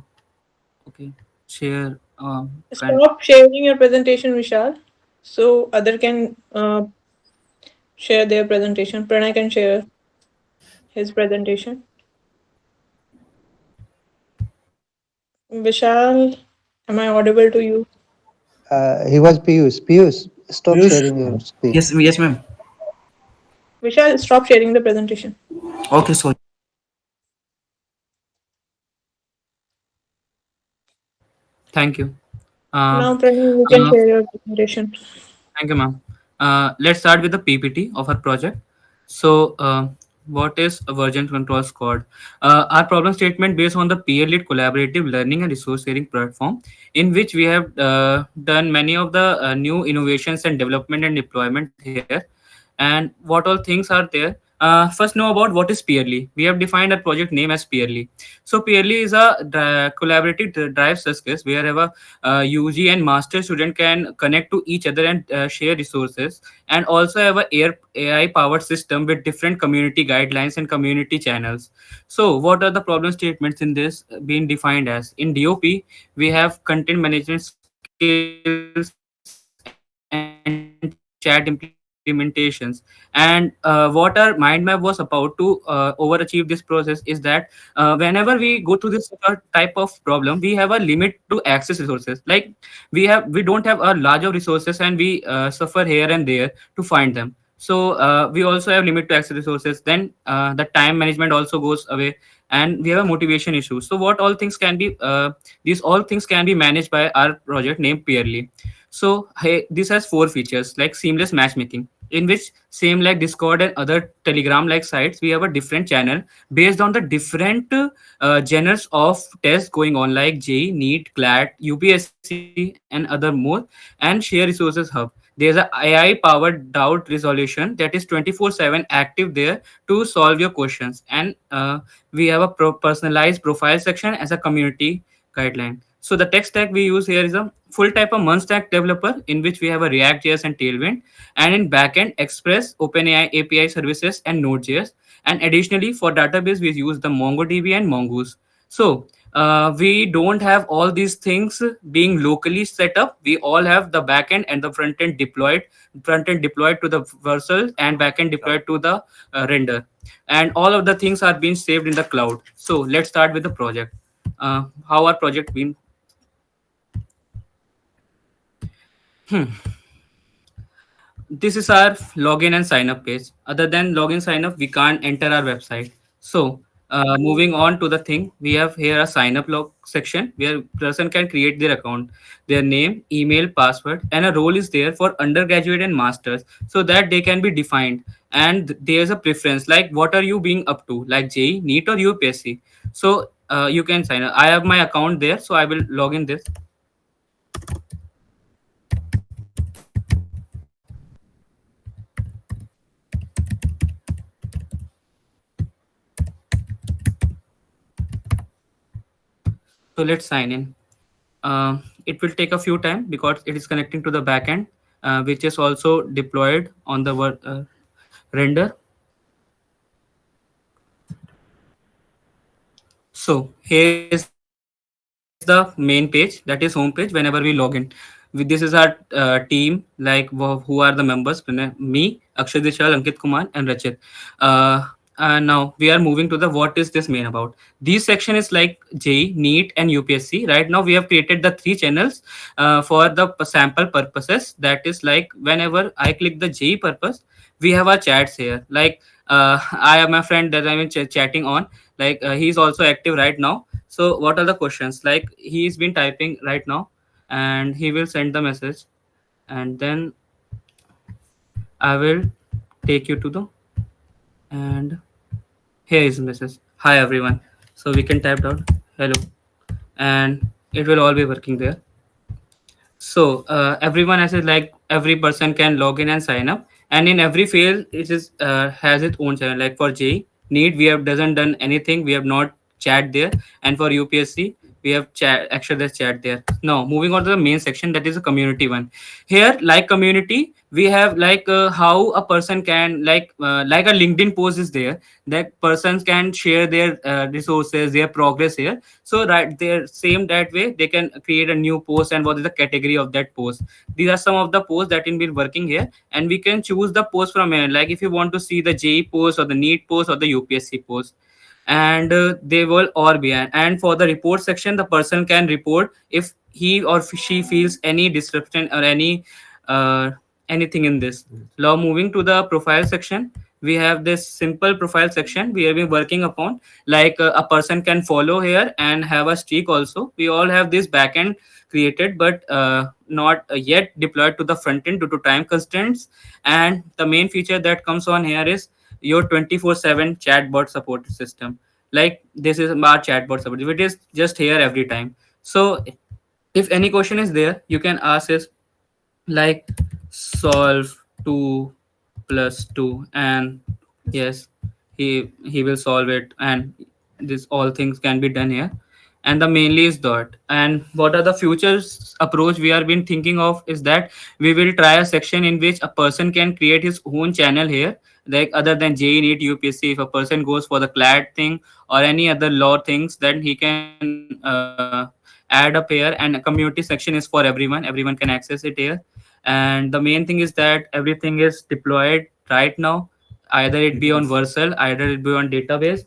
Stop sharing your presentation, Vishal, so other can share their presentation. Pranay can share his presentation. Vishal, am I audible to you? He was Piyush. Piyush, stop sharing your screen. Yes, ma'am. Vishal, stop sharing the presentation. Okay, sorry. Thank you. Now, Pranay, you can share your presentation. Thank you, ma'am. Let's start with the PPT of our project. So what is a version control squad? Our problem statement based on the peer-led collaborative learning and resource sharing platform, in which we have done many of the new innovations and development and deployment here. And what all things are there? First, know about what is Peerly. We have defined our project name as Peerly. So Peerly is a collaborative drive success wherever UG and master student can connect to each other and share resources, and also have a AI powered system with different community guidelines and community channels. So what are the problem statements in this being defined as? In DOP, we have content management skills and chat implementations. And what our mind map was about to overachieve this process is that whenever we go through this type of problem, we have a limit to access resources. Like we don't have a large of resources, and we suffer here and there to find them. So we also have limit to access resources. Then the time management also goes away, and we have a motivation issue. So what all things can be these all things can be managed by our project named Peerly. So hey, this has four features like seamless matchmaking, in which same like Discord and other Telegram like sites, we have a different channel based on the different genres of tests going on, like J, NEET, CLAT, UPSC, and other more, and share resources hub. There's a AI powered doubt resolution that is 24/7 active there to solve your questions. And we have a personalized profile section as a community guideline. So the tech stack we use here is a full type of one stack developer, in which we have a React.js and Tailwind, and in backend Express, OpenAI API services, and Node.js. And additionally, for database, we use the MongoDB and Mongoose. So we don't have all these things being locally set up. We all have the backend and the front end deployed to the Vercel, and backend deployed to the render. And all of the things are being saved in the cloud. So let's start with the project. How our project been? Hmm. This is our login and sign up page. Other than login sign up, we can't enter our website. So moving on to the thing, we have here a sign up log section where person can create their account, their name, email, password, and a role is there for undergraduate and masters, so that they can be defined. And there's a preference like what are you being up to, like JEE, NEET, or UPSC. So you can sign up. I have my account there, so I will log in this. So let's sign in. It will take a few time because it is connecting to the backend, which is also deployed on the render. So here is the main page, that is home page whenever we log in. This is our team, like who are the members: me, Akshay Dishal, Ankit Kumar, and Rachit. Now we are moving to the what is this main about. These section is like JEE, NEET, and UPSC. Right now we have created the three channels for the sample purposes. That is like whenever I click the JEE purpose, we have our chats here. Like I have my friend that I'm chatting on. Like he's also active right now. So what are the questions? Like he's been typing right now, and he will send the message, and then I will take you to the, and here is the message. Hi everyone. So we can type out hello, and it will all be working there. So everyone has it, like every person can log in and sign up, and in every field it is has its own channel. Like for J NEET, we have doesn't done anything. We have not chat there, and for UPSC we have chat, actually there's chat there. Now moving on to the main section, that is a community one. Here, like community, we have like how a person can like a LinkedIn post is there, that persons can share their resources, their progress here. So right there, same that way they can create a new post, and what is the category of that post. These are some of the posts that will be working here, and we can choose the post from here. Like if you want to see the JEE post or the NEET post or the UPSC post, and they will all be. And for the report section, the person can report if he or she feels any disruption or any uh, anything in this. Now moving to the profile section, we have this simple profile section we have been working upon. Like a person can follow here and have a streak also. We all have this backend created, but not yet deployed to the front end due to time constraints. And the main feature that comes on here is your 24/7 chatbot support system. Like this is our chatbot support. It is just here every time. So if any question is there, you can ask us like solve 2 plus 2, and yes, he will solve it, and this all things can be done here. And the mainly is that. And what are the futures approach we are been thinking of is that we will try a section in which a person can create his own channel here, like other than JEE NEET UPSC. If a person goes for the clad thing or any other law things, then he can add up here, and a community section is for everyone can access it here. And the main thing is that everything is deployed right now, either it be on Vercel, either it be on database.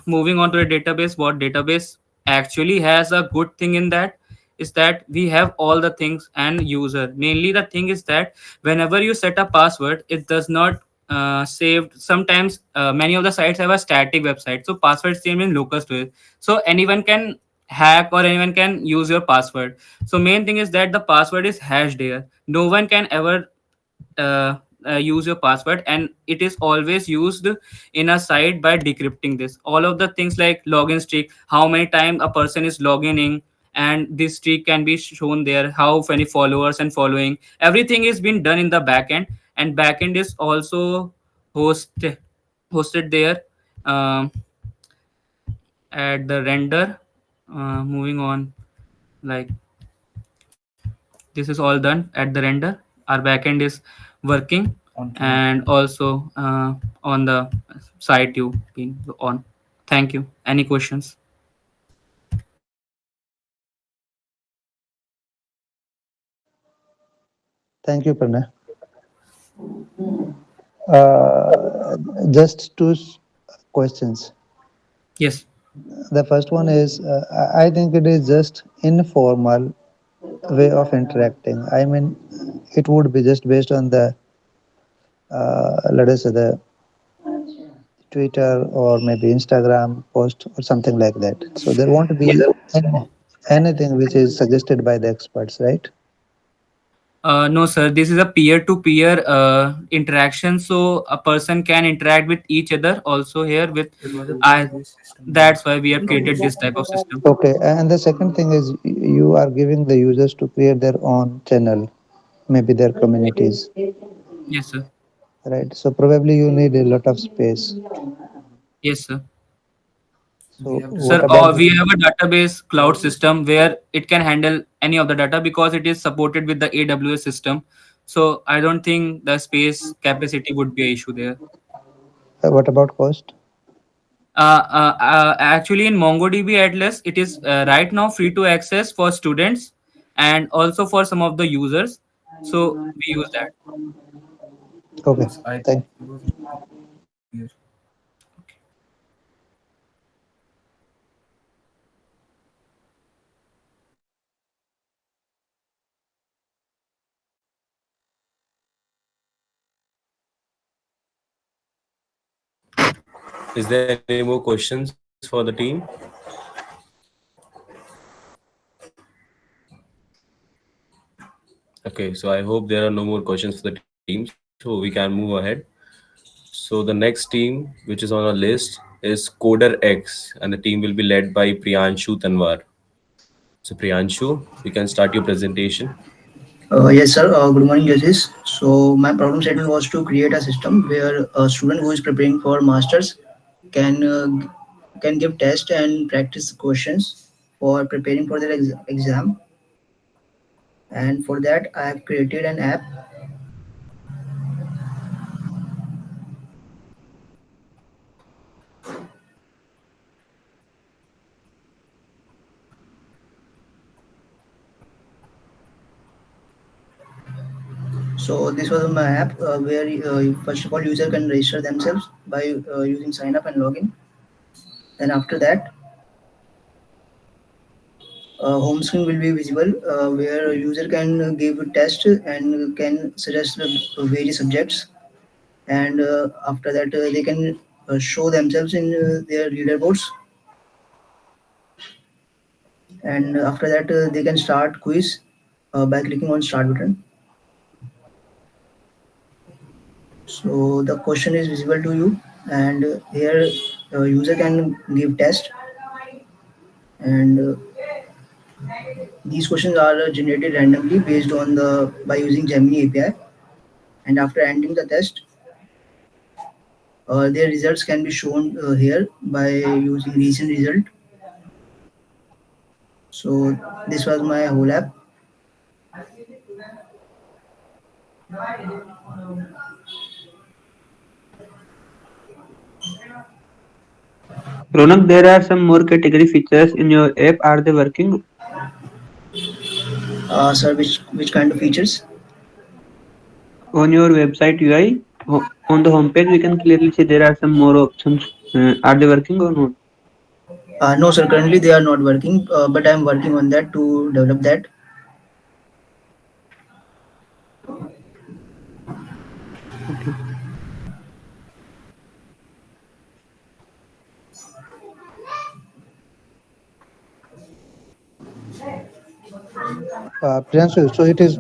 Moving on to the database, what database actually has a good thing in that is that we have all the things and user. Mainly the thing is that whenever you set a password, it does not save. Sometimes many of the sites have a static website, so password same in local storage, so anyone can hack or anyone can use your password. So main thing is that the password is hashed here. No one can ever use your password, and it is always used in a site by decrypting this. All of the things like login streak, how many times a person is logging in, and this streak can be shown there, how many followers and following. Everything is being done in the backend, and backend is also hosted there at the render. Moving on, like this is all done at the render. Our backend is working, and also on the site you being on. Thank you. Any questions? Thank you, Pranay. Just two questions. Yes. The first one is, I think it is just informal way of interacting. I mean, it would be just based on the, let us say, the Twitter or maybe Instagram post or something like that. So there won't be anything which is suggested by the experts, right? No, sir. This is a peer-to-peer interaction, so a person can interact with each other also here. With I, that's why we have created this type of system. Okay, and the second thing is you are giving the users to create their own channel, maybe their communities, Yes, sir. right? So probably you need a lot of space. Yes, sir. So Sir, what about we have a database cloud system where it can handle any of the data because it is supported with the AWS system. So I don't think the space capacity would be an issue there. what about cost? Actually, in MongoDB Atlas, it is right now free to access for students and also for some of the users. So we use that. Okay, thank. Is there any more questions for the team? Okay, so I hope there are no more questions for the team, so we can move ahead. So the next team, which is on our list, is Coder X, and the team will be led by Priyanshu Tanwar. So Priyanshu, you can start your presentation. Yes, sir. Good morning, judges. So my problem statement was to create a system where a student who is preparing for masters can can give test and practice questions for preparing for their exam. And for that, I have created an app. So this was my app where first of all user can register themselves by using sign up and login. Then after that, home screen will be visible where a user can give a test and can suggest various subjects. And after that, they can show themselves in their leaderboards. And after that, they can start quiz by clicking on start button. So the question is visible to you, and here user can give test, and these questions are generated randomly based on the by using Gemini API. And after ending the test, their results can be shown here by using recent result. So this was my whole app. Ronak, there are some more category features in your app. Are they working? Sir, which kind of features? On your website UI, on the homepage, we can clearly see there are some more options. Are they working or not? No, sir. Currently, they are not working, but I am working on that to develop that. Okay. Priyanshu, so it is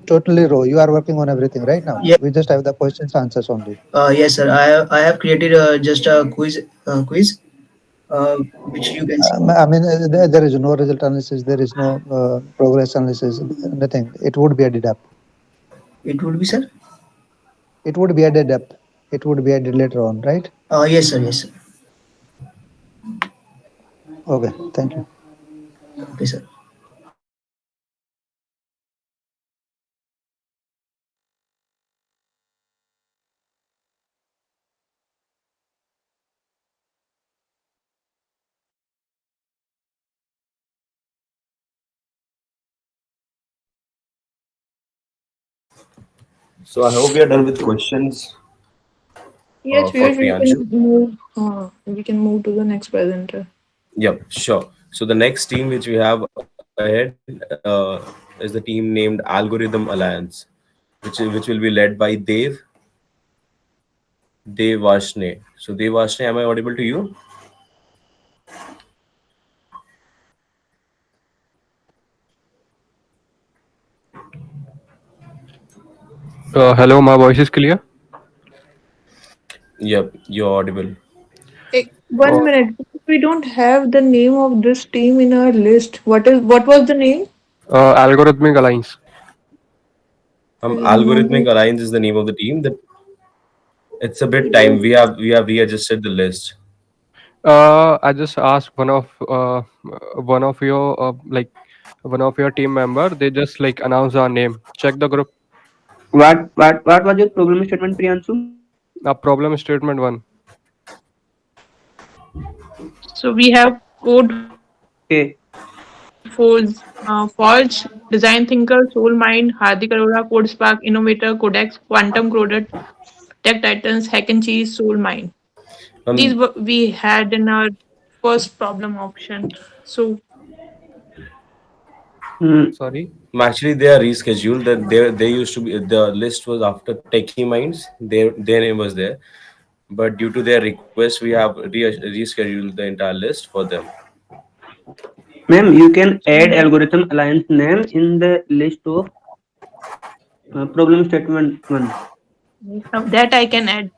totally raw. You are working on everything right now. Yeah. We just have the questions answers only. Yes, sir. I have created just a quiz, which you can see. I mean, there is no result analysis. There is no progress analysis. Nothing. It would be added up. It would be, sir. It would be added up. It would be added later on, right? Yes, sir. Yes, sir. Okay. Thank you. Okay, sir. So I hope we are done with questions Yes, for Piyush, Priyanshu. we can move to the next presenter. Yep, sure. So the next team which we have ahead is the team named Algorithm Alliance, which will be led by Dev Vashne. So Dev Vashne, am I audible to you? Hello, my voice is clear. Yep, you're audible. One Uh, minute. We don't have the name of this team in our list. What was the name? Algorithmic Alliance. Algorithmic Alliance is the name of the team. That it's a bit time. We have readjusted the list. I just asked one of your one of your team member. They just like announce our name. Check the group. What was your problem statement, Priyanshu? Problem statement one. So we have Code Okay. Forge, Forge, Design Thinker, Soulmind, Hardik Arora, Code Spark, Innovator, Codex, Quantum Coded, Tech Titans, Hack and Cheese, Soulmind. These Um, we had in our first problem option. So Sorry. Actually, they are rescheduled. That they used to be the list was after Techie Minds. Their name was there, but due to their request, we have rescheduled the entire list for them. Ma'am, you can add Algorithm Alliance name in the list of problem statement one. that I can add.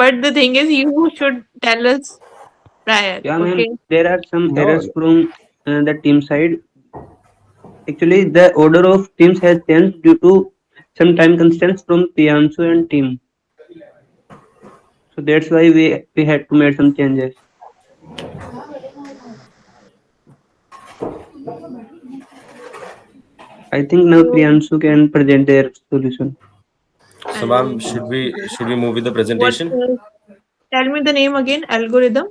But the thing is, you should tell us prior. Yeah, ma'am. Okay. There are some No. errors from the team side. Actually, the order of teams has changed due to some time constraints from Priyanshu and team. So that's why we had to make some changes. I think now So Priyanshu can present their solution. So, ma'am, should we move with the what? presentation? Tell me the name again. Algorithm.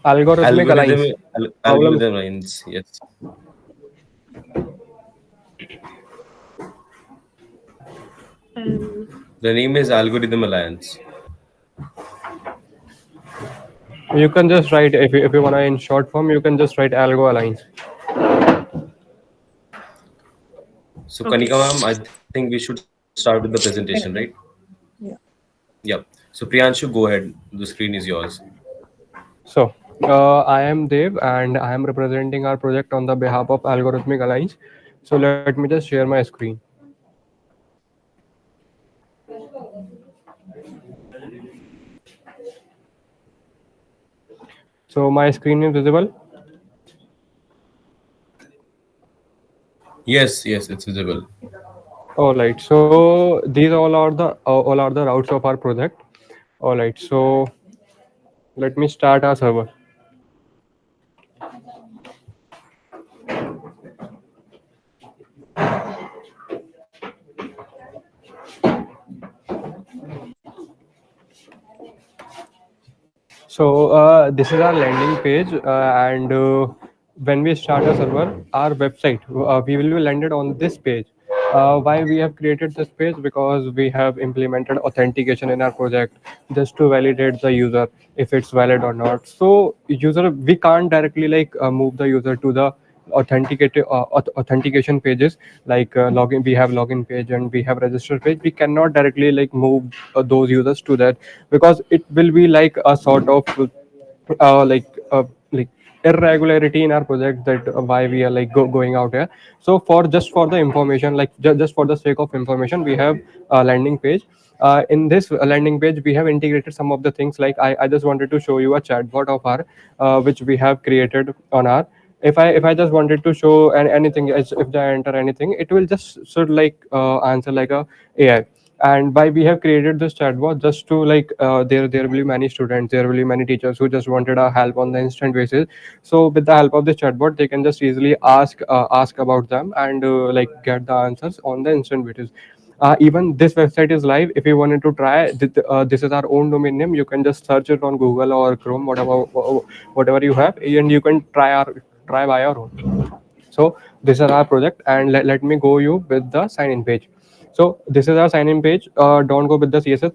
Algorithmic Algorithm Alliance. Problem. algorithm lines. Yes. Al- The name is Algorithm Alliance. You can just write if you wanna in short form. You can just write Algo Alliance. So, Okay. Kanika, ma'am, I think we should start with the presentation, right? Yeah. Yep. So, Priyanshu, go ahead. The screen is yours. So, I am Dev and I am representing our project on the behalf of Algorithmic Alliance. So, let me just share my screen. So my screen is visible. Yes, yes, it's visible. All right. So these all are the routes of our project. All right. So let me start our server. So this is our landing page, and when we start a server, our website, we will be landed on this page. Why we have created this page? Because we have implemented authentication in our project just to validate the user if it's valid or not. So user, we can't directly move the user to the authentication pages like login. We have login page and we have register page. We cannot directly move those users to that, because it will be like a sort of uh, like uh, like irregularity in our project, that why we are going out here. So for just for the information, just for the sake of information, we have a landing page. In this landing page we have integrated some of the things, like I just wanted to show you a chatbot of our which we have created on our. If I just wanted to show anything, if I enter anything, it will just sort of answer like a AI. And why we have created this chatbot, just to there will be many students, there will be many teachers who just wanted our help on the instant basis. So with the help of this chatbot, they can just easily ask about them, and get the answers on the instant basis. Even this website is live. If you wanted to try, this is our own domain name. You can just search it on Google or Chrome, whatever you have, and you can try by your own. So this is our project, and let me go you with the sign in page. So this is our sign in page. Don't go with the CSS,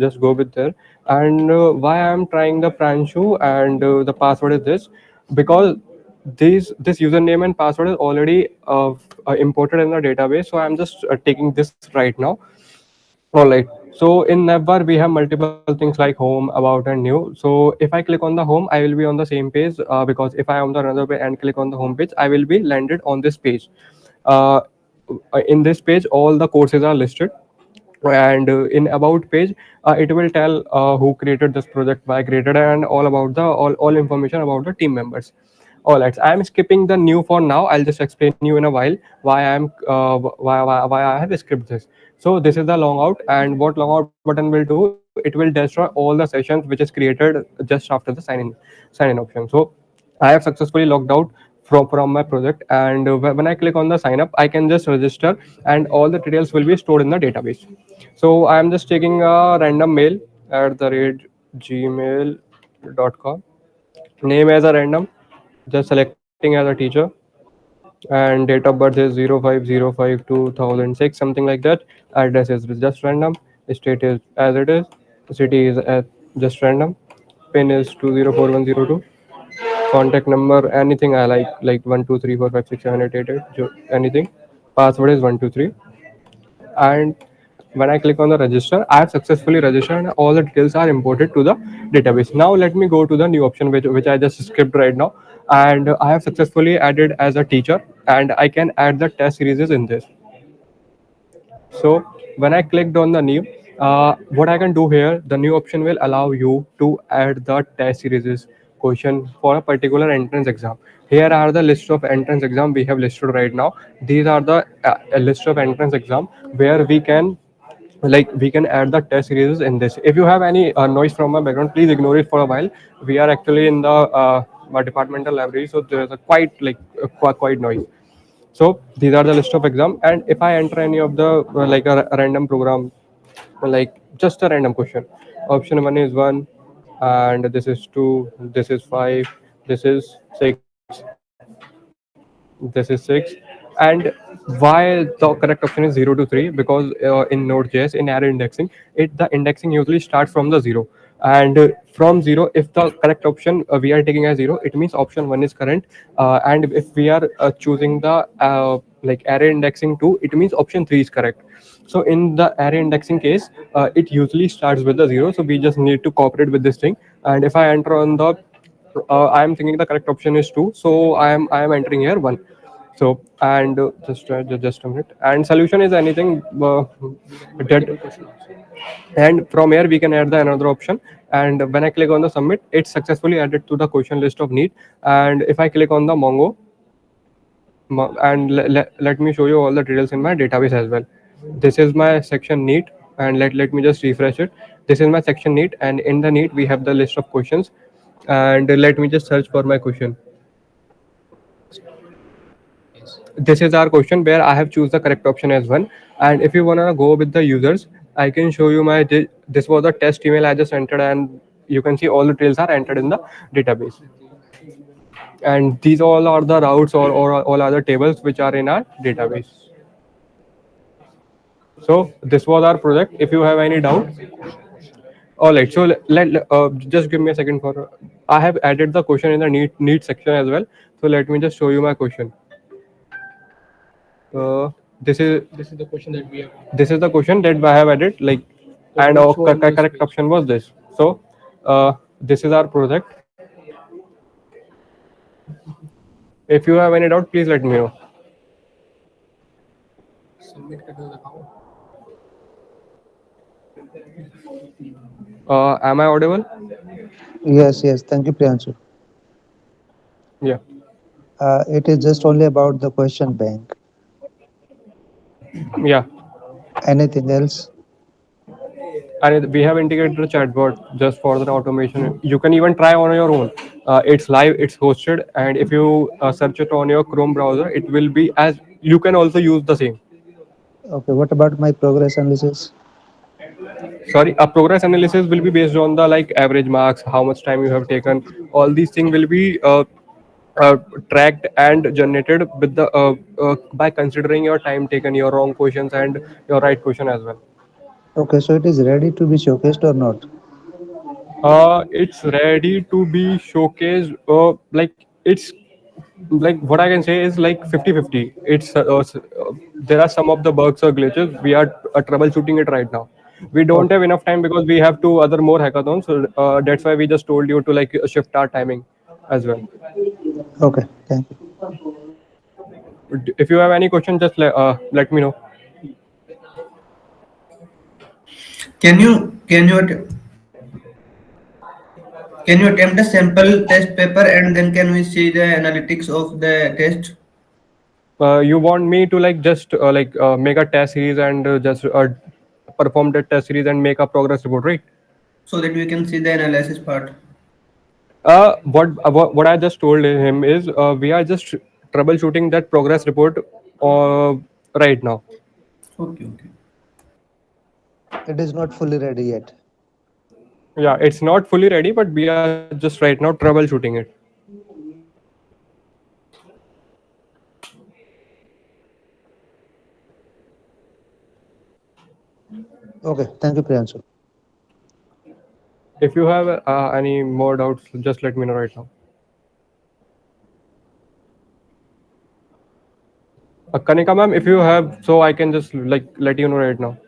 just go with there. And why I'm trying the Pranshu, and the password is this, because this username and password is already imported in the database. So I'm just taking this right now. All right. So in Navbar, we have multiple things like home, about, and new. So if I click on the home, I will be on the same page, because if I am on the another page and click on the home page, I will be landed on this page. Uh, in this page, all the courses are listed, and in about page, it will tell who created this project, why created, and all about the all information about the team members. All right, I'm skipping the new for now. I'll just explain you in a while why I have skipped this. So this is the long out, and what long out button will do, it will destroy all the sessions which is created just after the sign in option. So I have successfully logged out from my project, and when I click on the sign up, I can just register, and all the details will be stored in the database. So I am just taking a random mail at the rate gmail.com, name as a random, just selecting as a teacher, and date of birth is 05/05/2006, something like that. Address is just random, state is as it is, city is at just random, pin is 204102, contact number anything I like 1 2 3 4 5 6 7 8 8 8, anything. Password is 1 2 3. And when I click on the register, I have successfully registered and all the details are imported to the database. Now let me go to the new option, which I just skipped right now. And I have successfully added as a teacher, and I can add the test series in this. So when I clicked on the new, what I can do here, the new option will allow you to add the test series question for a particular entrance exam. Here are the list of entrance exam we have listed right now. These are the a list of entrance exam where we can add the test series in this. If you have any noise from my background, please ignore it for a while. We are actually in the departmental library, so there's a quite noise. So these are the list of exam, and if I enter any of the a random program, like just a random question, option one is one, and this is two, this is five, this is six, this is six. And why the correct option is 0 to 3? Because in Node.js, in array indexing, the indexing usually starts from the zero. And from zero, if the correct option we are taking as zero, it means option one is correct. And if we are choosing the array indexing two, it means option three is correct. So in the array indexing case, it usually starts with the zero. So we just need to cooperate with this thing. And if I enter on the I am thinking the correct option is two, so I am entering here one. So and just a minute. And solution is anything that, and from here we can add the another option. And when I click on the submit, it's successfully added to the question list of need. And if I click on the Mongo, and let me show you all the details in my database as well. This is my section need, and let me just refresh it. This is my section need, and in the need we have the list of questions. And let me just search for my question. This is our question where I have choose the correct option as one. And if you wanna go with the users, I can show you my this was the test email I just entered, and you can see all the details are entered in the database. And these all are the routes, or all other tables which are in our database. So this was our project. If you have any doubt, all right. So just give me a second for. I have added the question in the need section as well. So let me just show you my question. This is the question that we have. This is the question that I have added. Like, and our correct option was this. So this is our project. If you have any doubt, please let me know. Am I audible? Yes, yes. Thank you, Priyanshu. Yeah. It is just only about the question bank. Yeah. Anything else? And we have integrated a chatbot just for the automation. You can even try on your own. It's live, it's hosted, and if you search it on your Chrome browser, it will be as you can also use the same. Okay. What about my progress analysis? Sorry, a progress analysis will be based on the like average marks, how much time you have taken. All these things will be uh, tracked and generated with the by considering your time taken, your wrong questions, and your right question as well. Okay, so it is ready to be showcased or not? It's ready to be showcased. Like it's like what I can say is like 50-50. There are some of the bugs or glitches. We are troubleshooting it right now. We don't have enough time because we have two other more hackathons. So that's why we just told you to like shift our timing as well. Okay, thank you. If you have any question, just let me know. Can you attempt a sample test paper and then can we see the analytics of the test You want me to like just make a test series and just perform that test series and make a progress report, right? so that we can see the analysis part? What I just told him is we are just troubleshooting that progress report right now. Okay, okay. It is not fully ready yet. Yeah, it's not fully ready, but we are just right now troubleshooting it. Okay, thank you, Priyanshu. If you have any more doubts, just let me know right now. Kanika ma'am, if you have, so I can just like let you know right now.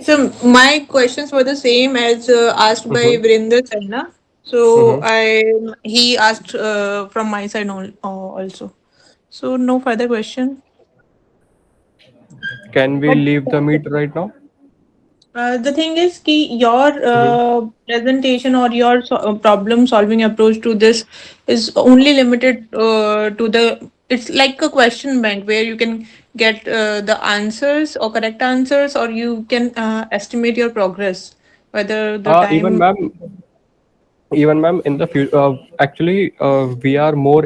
So my questions were the same as asked by Mm-hmm. Virender China. So Mm-hmm. he asked from my side also. So no further question. Can we But leave the meet right now? the thing is ki your Mm-hmm. presentation or your problem solving approach to this is only limited to the, it's like a question bank where you can get the answers or correct answers, or you can estimate your progress whether the Even time. ma'am, even ma'am in the future, actually we are more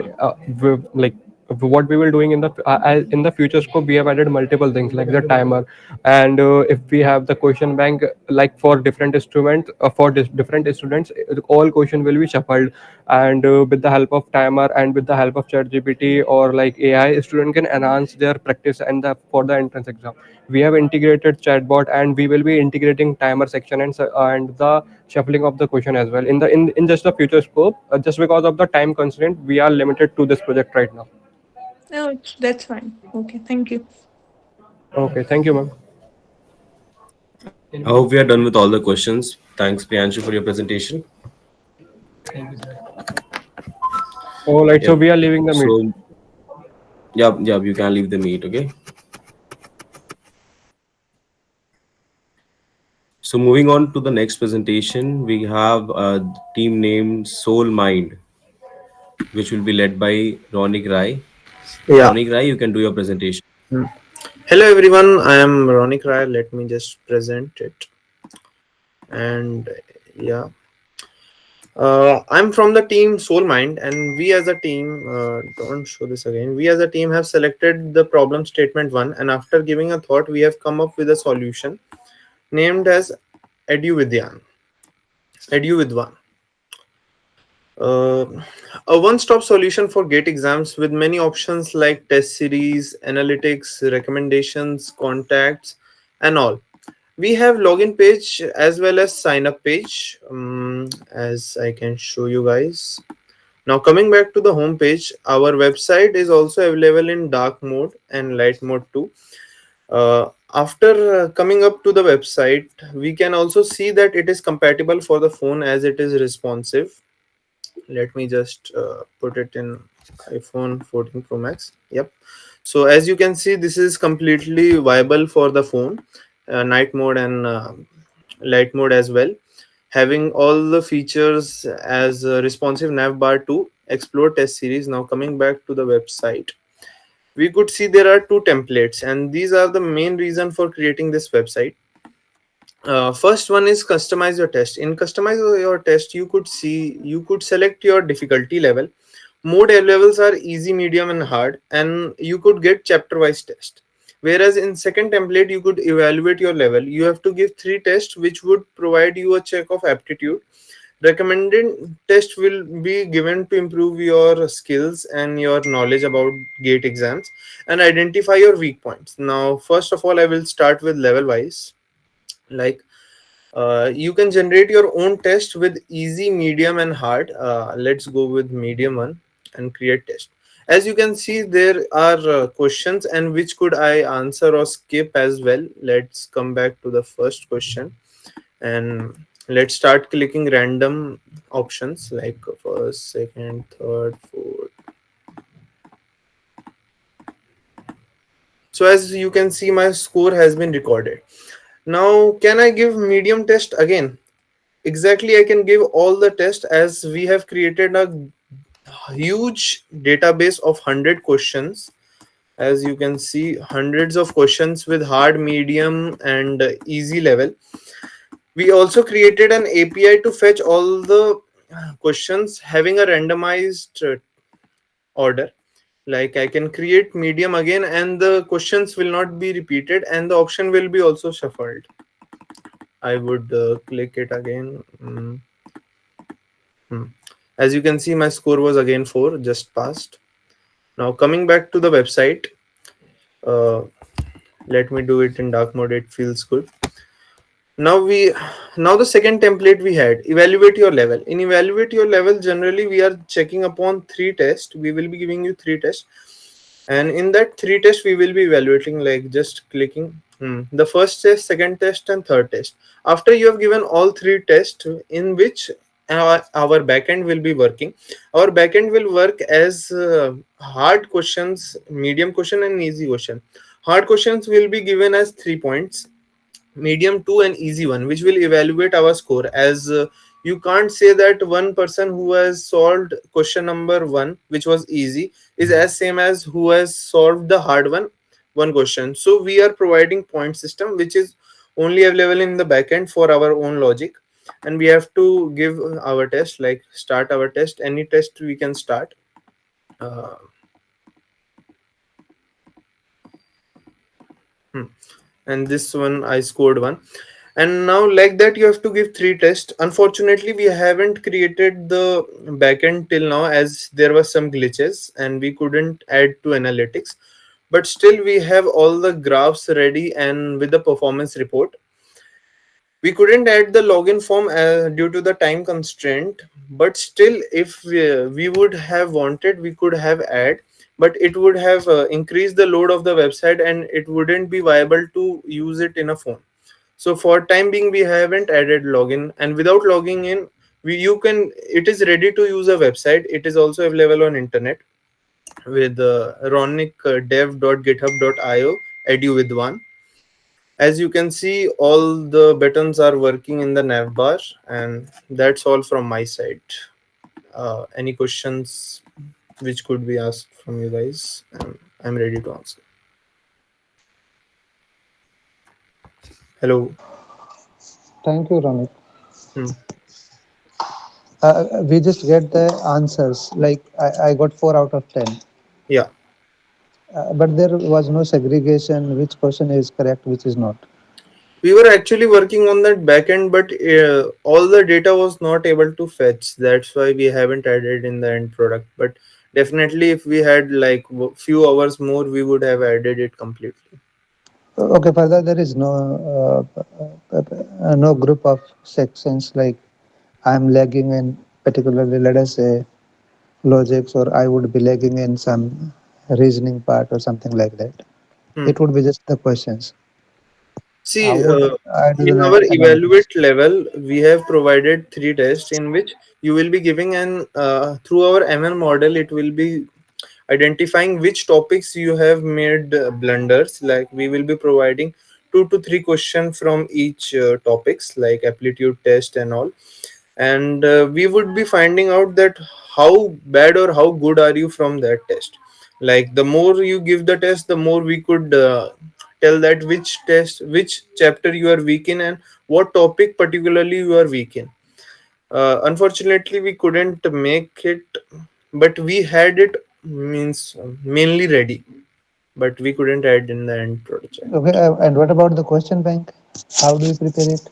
like what we will doing in the future scope, we have added multiple things like the timer. And if we have the question bank, like for different instruments, for different students, all question will be shuffled. And with the help of timer and with the help of chat gpt or like ai, student can enhance their practice and for the entrance exam. We have integrated chatbot, and we will be integrating timer section and the shuffling of the question as well in just the future scope. Just because of the time constraint, we are limited to this project right now. No, that's fine. Okay, thank you. Okay, thank you, ma'am. I hope we are done with all the questions. Thanks, Priyanshu, for your presentation. All right, so Yep. we are leaving the meet. So Yeah, yeah, you can leave the meet. Okay. So moving on to the next presentation, we have a team named Soul Mind, which will be led by Ronik Rai. Yeah. Ronik Rai, you can do your presentation. Mm. Hello everyone, I am Ronik Rai. Let me just present it. And yeah, I'm from the team Soul Mind, and we as a team, don't show this again. We as a team have selected the problem statement one, and after giving a thought, we have come up with a solution named as EduVidyan. EduVidwan. Uh, a one-stop solution for GATE exams with many options like test series, analytics, recommendations, contacts, and all. We have login page as well as sign up page, as I can show you guys. Now coming back to the home page, our website is also available in dark mode and light mode too. After coming up to the website, we can also see that it is compatible for the phone as it is responsive. Let me just put it in iPhone 14 Pro Max. Yep. So as you can see, this is completely viable for the phone, night mode and light mode as well, having all the features as a responsive nav bar to explore test series. Now coming back to the website, we could see there are two templates, and these are the main reason for creating this website. First one is customize your test. In customize your test, you could select your difficulty level. Mode levels are easy, medium, and hard, and you could get chapter wise test. Whereas in second template, you could evaluate your level. You have to give 3 tests, which would provide you a check of aptitude. Recommended test will be given to improve your skills and your knowledge about GATE exams and identify your weak points. Now, first of all, I will start with level wise. Like, you can generate your own test with easy, medium, and hard. Let's go with medium one and create test. As you can see, there are questions and which could I answer or skip as well. Let's come back to the first question and let's start clicking random options like first, second, third, fourth. So as you can see, my score has been recorded. Now, can I give medium test again? Exactly, I can give all the tests as we have created a huge database of 100 questions. As you can see, hundreds of questions with hard, medium, and easy level. We also created an API to fetch all the questions having a randomized order. Like I can create medium again and the questions will not be repeated and the option will be also shuffled. I would click it again. As you can see, my score was again 4, just passed. Now coming back to the website, let me do it in dark mode. It feels good. Now the second template we had, evaluate your level. In evaluate your level, generally we are checking upon 3 tests. We will be giving you 3 tests, and in that 3 tests we will be evaluating, like just clicking the first test, second test, and third test. After you have given all 3 tests, in which our backend will be working. Our backend will work as hard questions, medium question, and easy question. Hard questions will be given as 3 points, medium 2, and easy 1, which will evaluate our score. As you can't say that one person who has solved question number 1, which was easy, is as same as who has solved the hard one question. So we are providing point system which is only available in the backend for our own logic, and we have to give our test, like start our test. Any test we can start. uh, and this one I scored 1. And now like that you have to give 3 tests. Unfortunately, we haven't created the backend till now as there were some glitches and we couldn't add to analytics, but still we have all the graphs ready and with the performance report. We couldn't add the login form due to the time constraint, but still if we would have wanted, we could have add, but it would have increased the load of the website and it wouldn't be viable to use it in a phone. So for time being, we haven't added login, and without logging in, it is ready to use a website. It is also available on internet. with ronic dev.github.io edu with one. As you can see, all the buttons are working in the nav bar, and that's all from my side. Any questions which could be asked from you guys? I'm ready to answer. Hello. Thank you, Ramit. Hmm. We just get the answers. Like I got 4 out of 10. Yeah. But there was no segregation, which question is correct, which is not. We were actually working on that backend, but all the data was not able to fetch. That's why we haven't added in the end product. But definitely, if we had like few hours more, we would have added it completely. Okay, further, there is no group of sections like I'm lagging in particularly, let us say, logics, or I would be lagging in some reasoning part or something like that. Hmm. It would be just the questions. How See, would I do the in our analytics? evaluate level, we have provided three tests in which you will be giving an through our ML model, it will be identifying which topics you have made blunders. Like we will be providing 2 to 3 questions from each topics, like aptitude test and all, and we would be finding out that how bad or how good are you from that test. Like the more you give the test, the more we could tell that which test, which chapter you are weak in and what topic particularly you are weak in. Unfortunately we couldn't make it, but we had it, means mainly ready, but we couldn't add in the end project. Okay, and what about the question bank? How do you prepare it?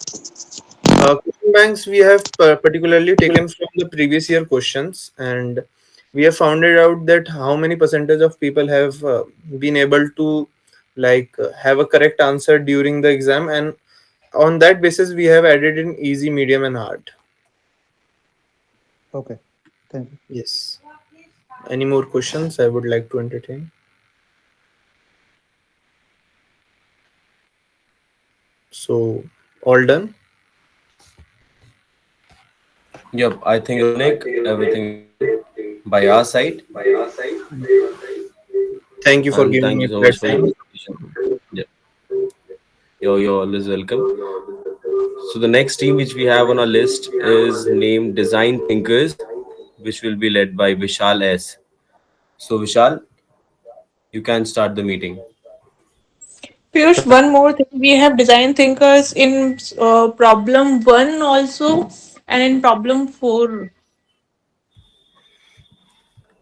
Question banks we have particularly taken from the previous year questions, and we have found it out that how many percentage of people have been able to have a correct answer during the exam, and on that basis we have added in easy, medium, and hard. Okay, thank you. Yes. Any more questions I would like to entertain? So, all done? Yep, I think Ronik, everything is done by our side. Thank you for And giving thank me you so that much for your time. participation. Yep, you're always welcome. So the next team which we have on our list is named Design Thinkers, which will be led by Vishal S. So Vishal, you can start the meeting. Piyush, one more thing. We have design thinkers in problem one also and in problem four.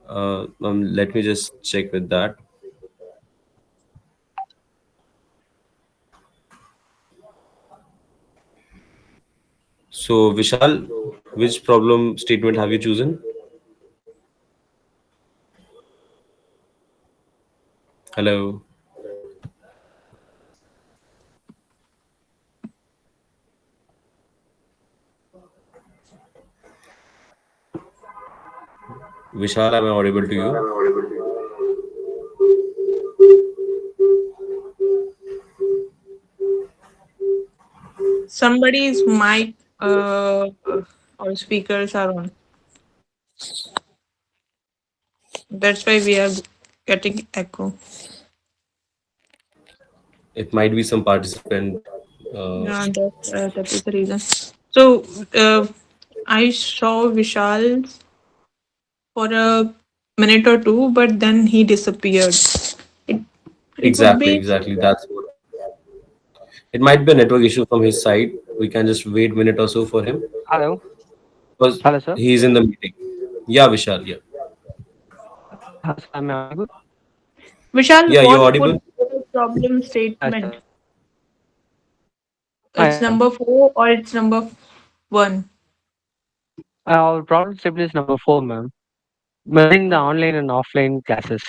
Let me just check with that. So Vishal, which problem statement have you chosen? Hello, Vishal, am I audible to you? Somebody's mic or speakers are on. That's why we are getting echo. It might be some participant. Yeah, that is the reason. So I saw Vishal for a minute or two, but then he disappeared. It it would Exactly, be exactly. That's what. It might be a network issue from his side. We can just wait minute or so for him Hello. because Hello, sir. he's in the meeting. Yeah, Vishal. Yeah, Sir, am I audible? Vishal. yeah. You're What would audible. be the problem Hi, sir. statement? Hi, It's sir. number four or it's number one. Our problem statement is number 4, ma'am. Merging the online and offline classes.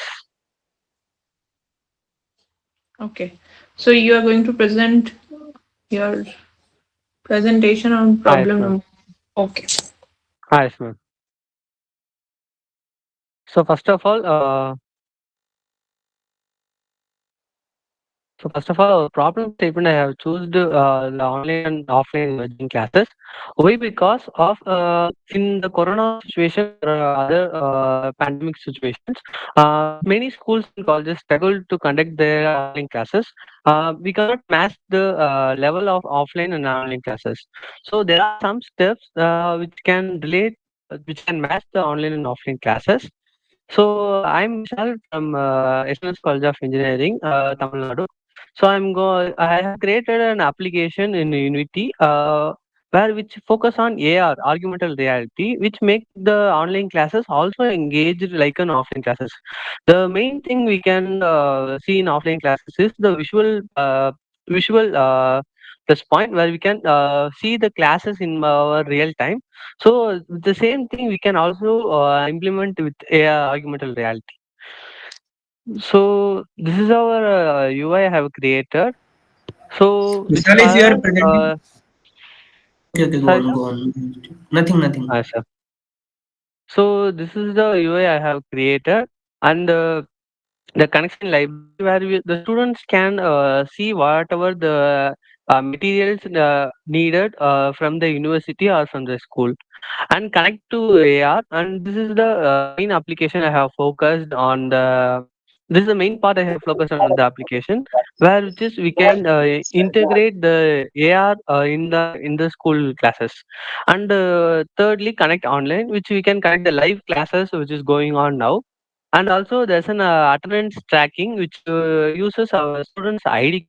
Okay. So you are going to present your presentation on Hi, yes, problem ma'am. number. Okay. Hi, yes, ma'am. So first of all, So first of all, our problem statement I have chosen the online and offline merging classes. Why? Because of in the corona situation or other pandemic situations, many schools and colleges struggle to conduct their online classes. We cannot match the level of offline and online classes. So there are some steps which can relate, which can match the online and offline classes. So I'm Vishal from SNS College of Engineering, Tamil Nadu. So I have created an application in Unity where which focus on AR, augmented reality, which make the online classes also engaged like an offline classes. The main thing we can see in offline classes is the visual plus point where we can see the classes in our real time. So the same thing we can also implement with AR, augmented reality. So this is our UI I have created. So with Vishal, if you are current, presenting. Okay, okay, sorry sir. go on. Nothing, nothing. Sir. So this is the UI I have created, and the connection library where the students can see whatever the materials needed from the university or from the school, and connect to AR. And this is the main application I have focused on the. This is the main part I have focused on the application, where which is we can integrate the AR in the school classes, and thirdly connect online, which we can connect the live classes which is going on now. And also there's an attendance tracking which uses our student's ID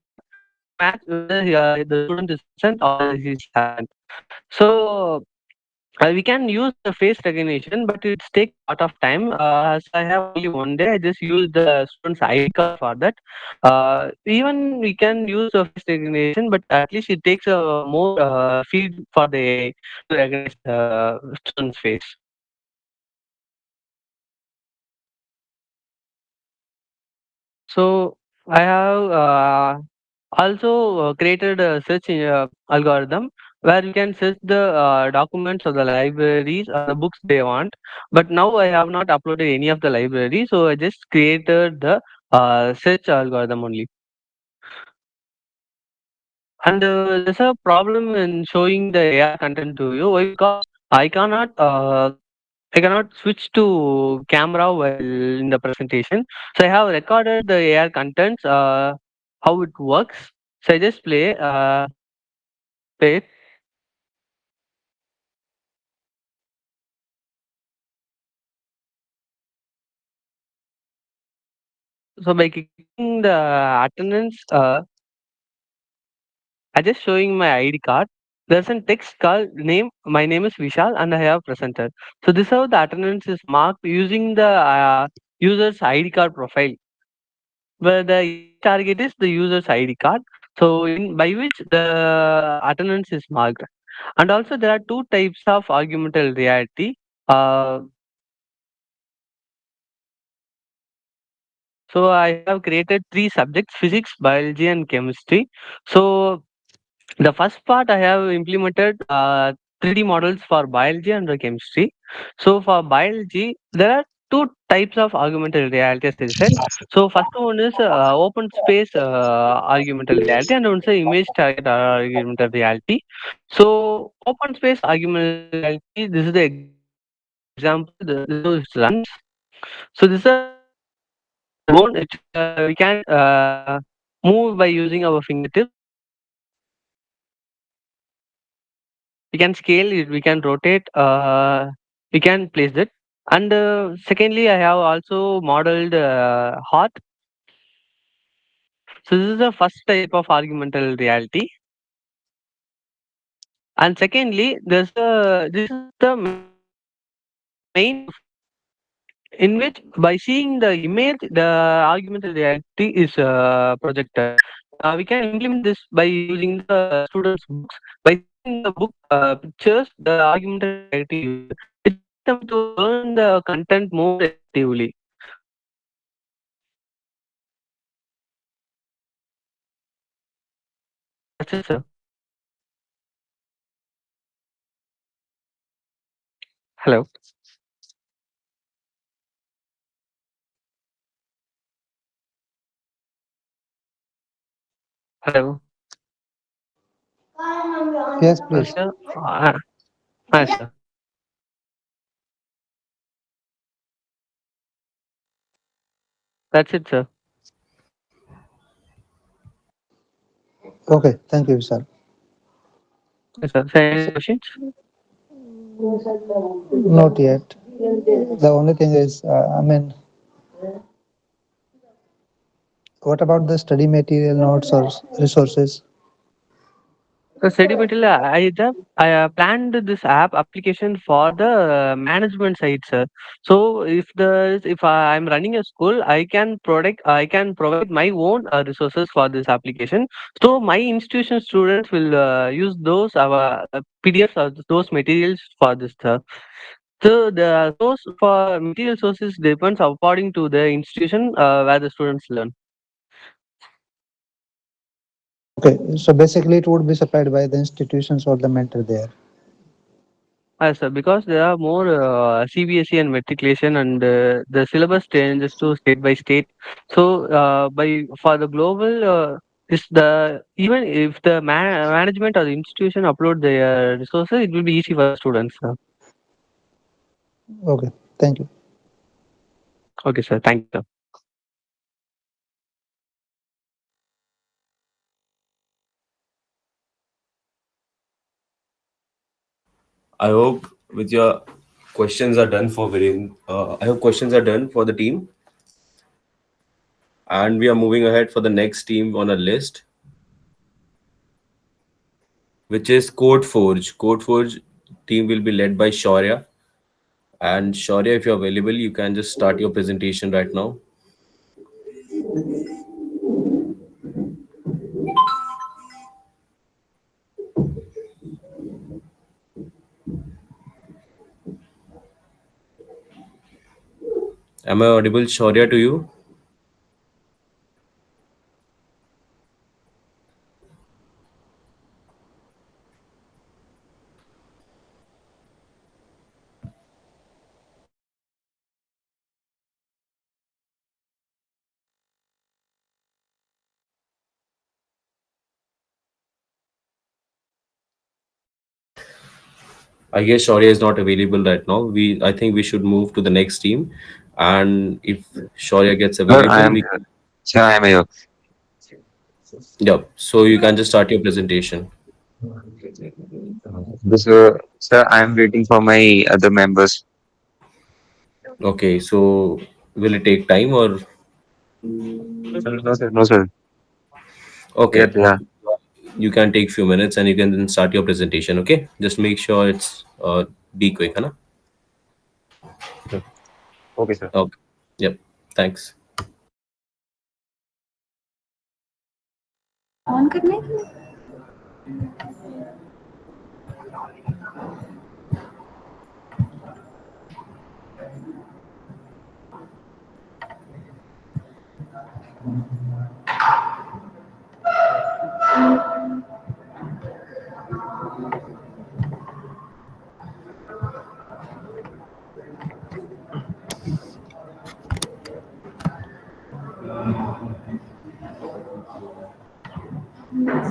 card to match whether the student is present or he's absent. So we can use the face recognition, but it takes a lot of time. As I have only one day, I just use the student's ID card for that. Even we can use the face recognition, but at least it takes a more feed for the AI to recognize the student's face. So I have also created a search algorithm where you can search the documents of the libraries or the books they want. But now I have not uploaded any of the library, so I just created the search algorithm only. And there's a problem in showing the AR content to you. Why? Because I cannot I cannot switch to camera while in the presentation. So I have recorded the AR contents, how it works. So I just play it. So by clicking the attendance, I just showing my ID card. There's a text called name. My name is Vishal and I have presented. So this is how the attendance is marked using the user's ID card profile, where the image target is the user's ID card. So in by which the attendance is marked. And also there are two types of augmented reality. Uh, so I have created three subjects: physics, biology, and chemistry. So the first part I have implemented 3D models for biology and the chemistry. So for biology, there are two types of augmented reality, as I said. So first one is open space augmented reality, and one is image target augmented reality. So open space augmented reality, this is the example. This is how it runs. So this is a drone which we can move by using our fingertips. We can scale it, we can rotate, we can place it. And secondly, I have also modeled heart. So this is the first type of augmented reality. And secondly, this is the main in which by seeing the image, the augmented reality is projected. We can implement this by using the students' books. By seeing the book pictures, the augmented reality user, which helps them to learn the content more effectively. That's it, sir. Hello. Hello, Yes, please. sir. Hi, sir. That's it, sir. Okay, thank you, sir. Yes, sir. So, any questions? Not yet. The only thing is, what about the study material notes or resources? So, study material, I planned this app application for the management side, sir. So, if I'm running a school, I can provide my own resources for this application. So, my institution students will use those PDFs or those materials for this, sir. So, the source for material sources depends according to the institution where the students learn. Okay, so basically it would be supplied by the institutions or the mentor there. Yes, sir, because there are more CBSE and matriculation, and the syllabus changes to state by state. So, by for the global, is the even if the management or the institution upload their resources, it will be easy for the students. Okay, thank you. Okay, sir. Thank you, sir. I hope with your questions are done for Viren. I hope questions are done for the team, and we are moving ahead for the next team on a list, which is CodeForge. CodeForge team will be led by Shaurya. And Shaurya, if you're available, you can just start your presentation right now. Am I audible, Shaurya, to you? I guess Shaurya is not available right now. I think we should move to the next team, and if Shaurya gets Sir, I available, am we here. Sir, I am here. yeah. So you can just start your presentation. This, sir, I am waiting for my other members. Okay, so will it take time or No, sir. No, sir. Yeah, okay? yeah. You can take few minutes and you can then start your presentation. Okay, just make sure it's be quick, है ना? Okay, sir. Okay. Yep. Thanks. On करने के लिए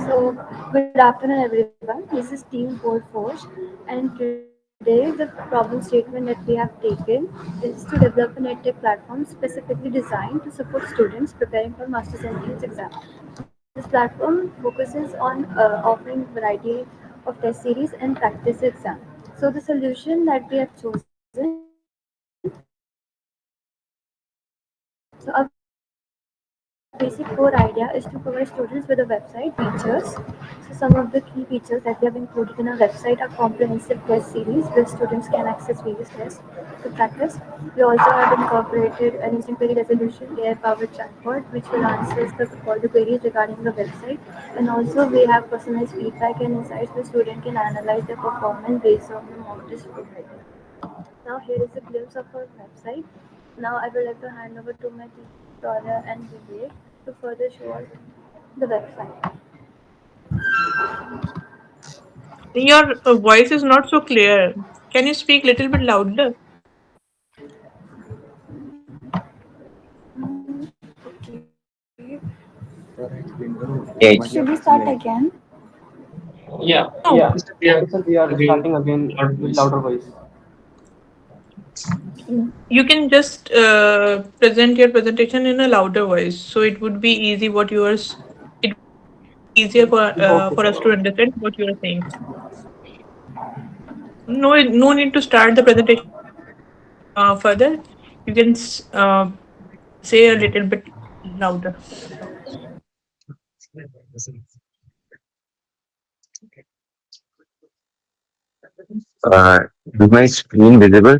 So, good afternoon, everyone. This is Team 44, and today the problem statement that we have taken is to develop an edtech platform specifically designed to support students preparing for Masters and PhD exam. This platform focuses on offering variety of test series and practice exam. So, the solution that we have chosen is a basic core idea is to provide students with a website, features, so some of the key features that we have included in our website are comprehensive test series, where students can access various tests. The platform focuses on offering variety of test series to practice. We also have incorporated an instant query resolution AI-powered chatbot, which will answer all the queries regarding the website. And also, we have personalized feedback and insights where students can analyze their performance based on the mock test provided. Now, here is a glimpse of our website. Now, I would like to hand over to my team, Dora and Vivek, to further show us the website. Your voice is not so clear. Can you speak little bit louder? Okay. Should we start again? Yeah, No, yeah, yeah. We are starting again with louder voice. you can just present your presentation in a louder voice, so it would be easy what yours. It would be easier Okay. for us to understand what you are saying. No, no need to start the presentation further. You can say a little bit louder. Uh, is my screen visible?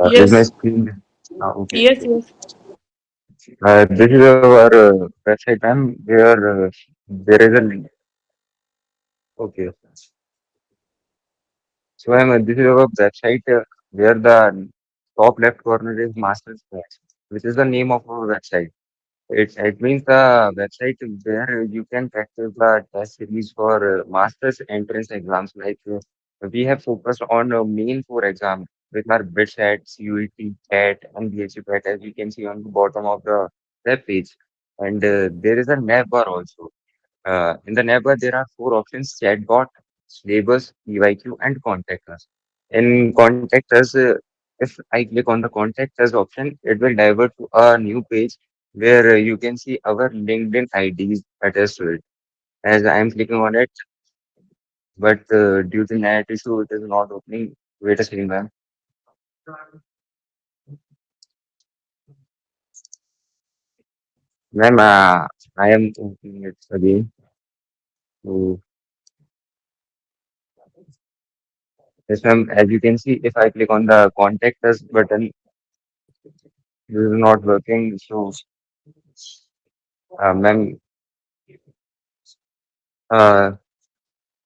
Is my Yes, screen? Okay. yes, yes. This is our website, ma'am, where there is a link. Okay. So, ma'am, this is our website where the top left corner is Master's Class, which is the name of our website. It means the website where you can practice the test series for master's entrance exams. Like we have focused on main four exams, which are BITSAT, CUET, CAT, and BHU as you can see on the bottom of the web page. And there is a navbar also. In the navbar, there are four options: chatbot, syllabus, PYQ, and contact us. In contact us, if I click on the contact us option, it will divert to a new page where you can see our LinkedIn IDs attached to it. As I am clicking on it, but due to net issue, it is not opening. Wait a second, ma'am. Ma'am, I am opening it again. So, yes, ma'am, as you can see, if I click on the contact us button, this is not working. So, ma'am, uh,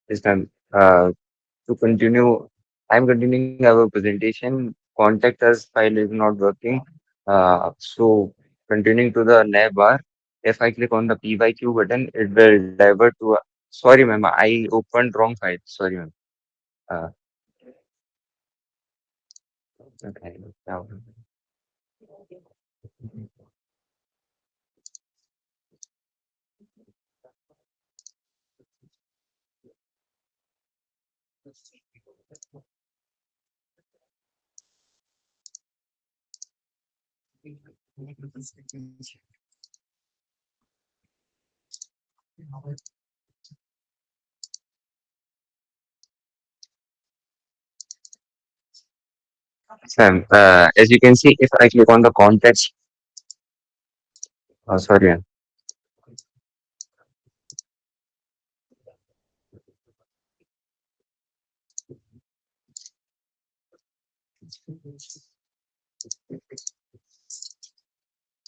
yes, ma'am, to continue, I'm continuing our presentation. Contact us file is not working. So continuing to the nav bar, if I click on the PYQ button, it will divert to a, sorry ma'am, I opened wrong file. Sorry ma'am. Uh, okay, now, ma'am, as you can see, if I click on the context, sorry ma'am.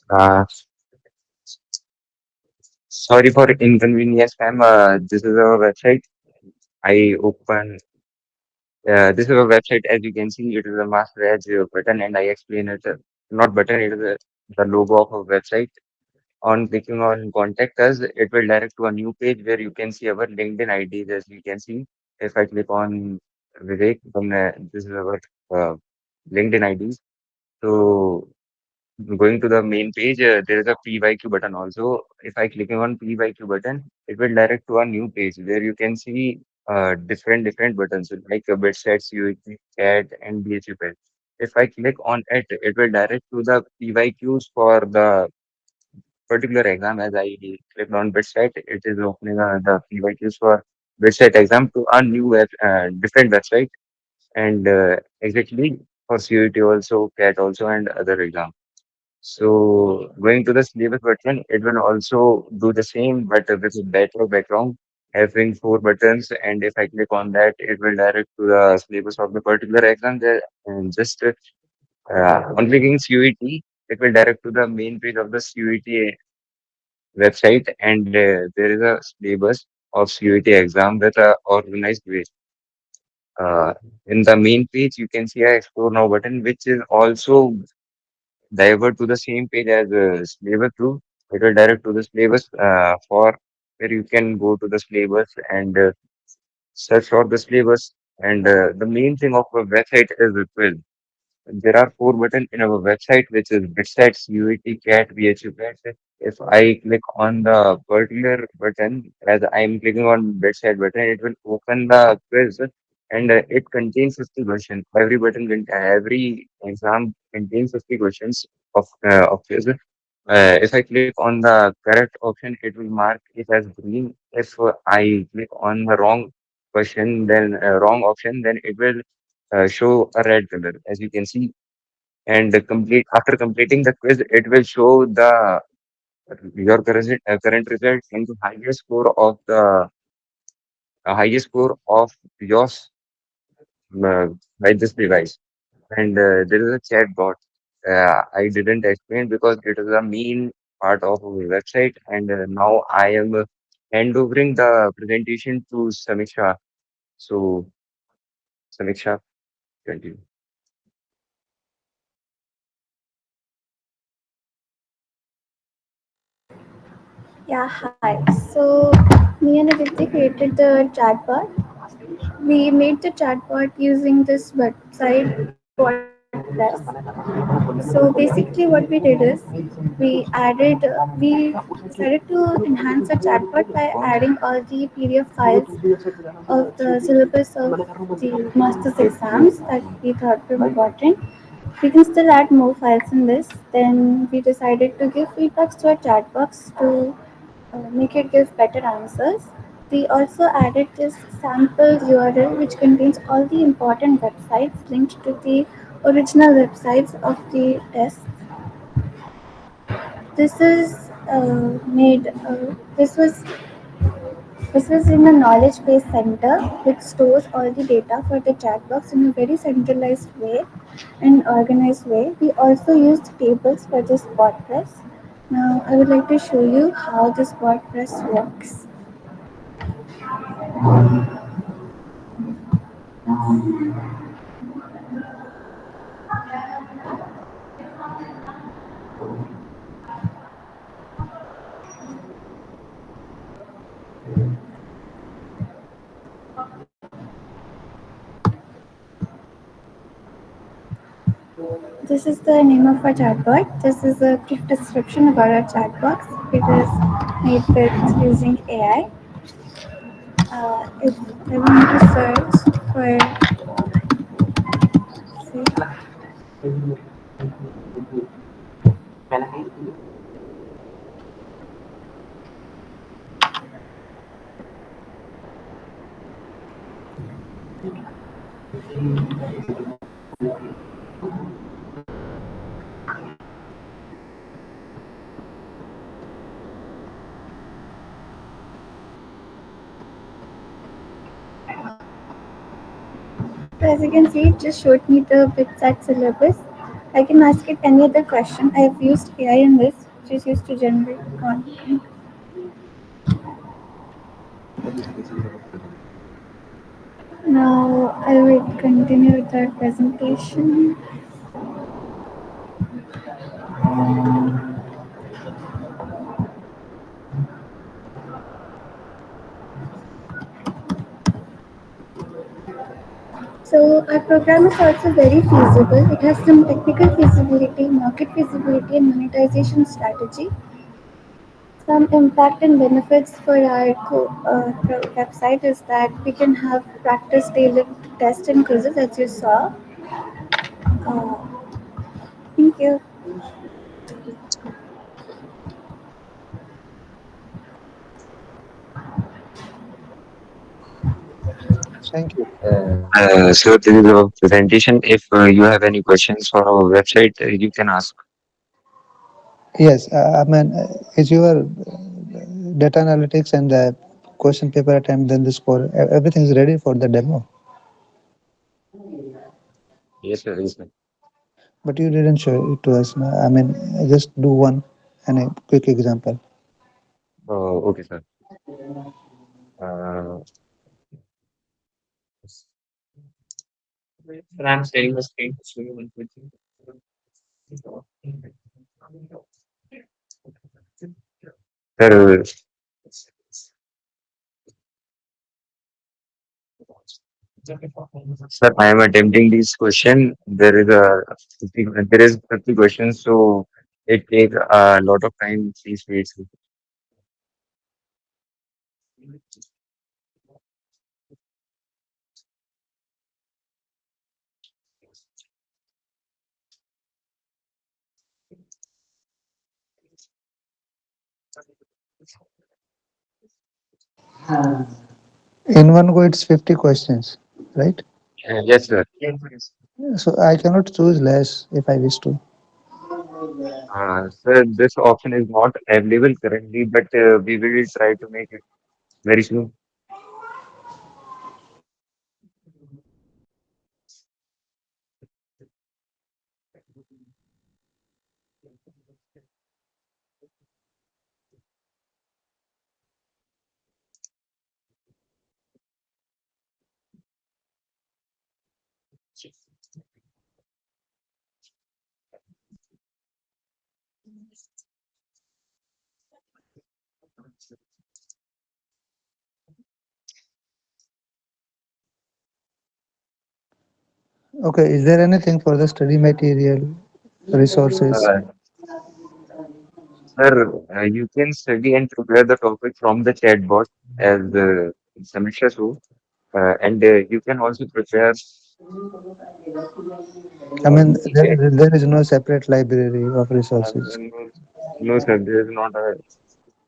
Uh, Sorry for inconvenience, ma'am. This is our website. I open this is a website, as you can see, it is a master edge button, and I explain it. Not button, it is the logo of a website. On clicking on contact us, it will direct to a new page where you can see our LinkedIn IDs, as you can see. If I click on Vivek, then this is our uh, LinkedIn IDs. So going to the main page, there is a PYQ button also. If I clicking on PYQ button, it will direct to a new page where you can see different buttons like BitSets, UET, CAT, and BHU page. If I click on it, it will direct to the PYQs for the particular exam. As I clicked on BitSet, it is opening the PYQs for BitSet exam to a new different website, and exactly for CUET also, CAT also, and other exams. So going to the syllabus button, it will also do the same, but with a better background, having four buttons. And if I click on that, it will direct to the syllabus of the particular exam. There, and just on clicking CUET, it will direct to the main page of the CUET website, and there is a syllabus of CUET exam with a organized way. Uh, in the main page, you can see a explore now button, which is also divert to the same page as syllabus too. It will direct to the syllabus for where you can go to the syllabus and search for the syllabus. And the main thing of a website is the quiz. there are four buttons in our website, which is Bitsets, UET, CAT, VHU CAT. If I click on the particular button, as I'm clicking on Bitsets button, it will open the quiz, and it contains 50 questions. Every exam contains 50 questions of quiz. If I click on the correct option, it will mark it as green. If I click on the wrong option, then it will show a red color, as you can see. And complete after completing the quiz, it will show the your current result and the highest score of yours by this device. And there is a chat bot. I didn't explain because it is a main part of our website. And now I am handovering the presentation to Samiksha. So, Samiksha, continue. Yeah, hi. So, me and Aditya created the chatbot. We made the chatbot using this website WordPress. So basically, what we did is we decided to enhance the chatbot by adding all the PDF files of the syllabus of the master's exams that we thought were important. We can still add more files in this. Then we decided to give feedbacks to our chat box to make it give better answers. We also added this sample URL which contains all the important websites linked to the original websites of the test. This is made. This was in a knowledge base center which stores all the data for the chat box in a very centralized way and organized way. We also used tables for this WordPress. Now I would like to show you how this WordPress works. This is the name of our chatbot. This is a brief description about our chatbot. It is made with using AI. If I want to search for, as you can see, it just showed me the BitSat syllabus. I can ask it any other question. I have used AI in this, which is used to generate content. Now I will continue with our presentation. So our program is also very feasible. It has some technical feasibility, market feasibility, and monetization strategy. Some impact and benefits for our website is that we can have practice tailored tests and quizzes, as you saw. Uh, thank you. Thank you. So this is our presentation. If you have any questions for our website, you can ask. Yes, I mean, is your data analytics and the question paper attempt, then the score, everything is ready for the demo. Yes, sir. Yes, sir. But you didn't show it to us. No? I mean, just do one and a quick example. Okay, sir. Uh, Sir, I'm sharing the screen to show you one quick thing. Sir, Sir, I am attempting this question. There is 30 questions, so it takes a lot of time. Please wait. In one go, it's 50 questions, right? Yes, sir. So I cannot choose less if I wish to. Sir, this option is not available currently, but we will try to make it very soon. Okay, is there anything for the study material, resources? Uh, Sir, you can study and prepare the topic from the chat bot as Samiksha show, and you can also prepare I mean, the chat. there is no separate library of resources. No, no, sir, there is not a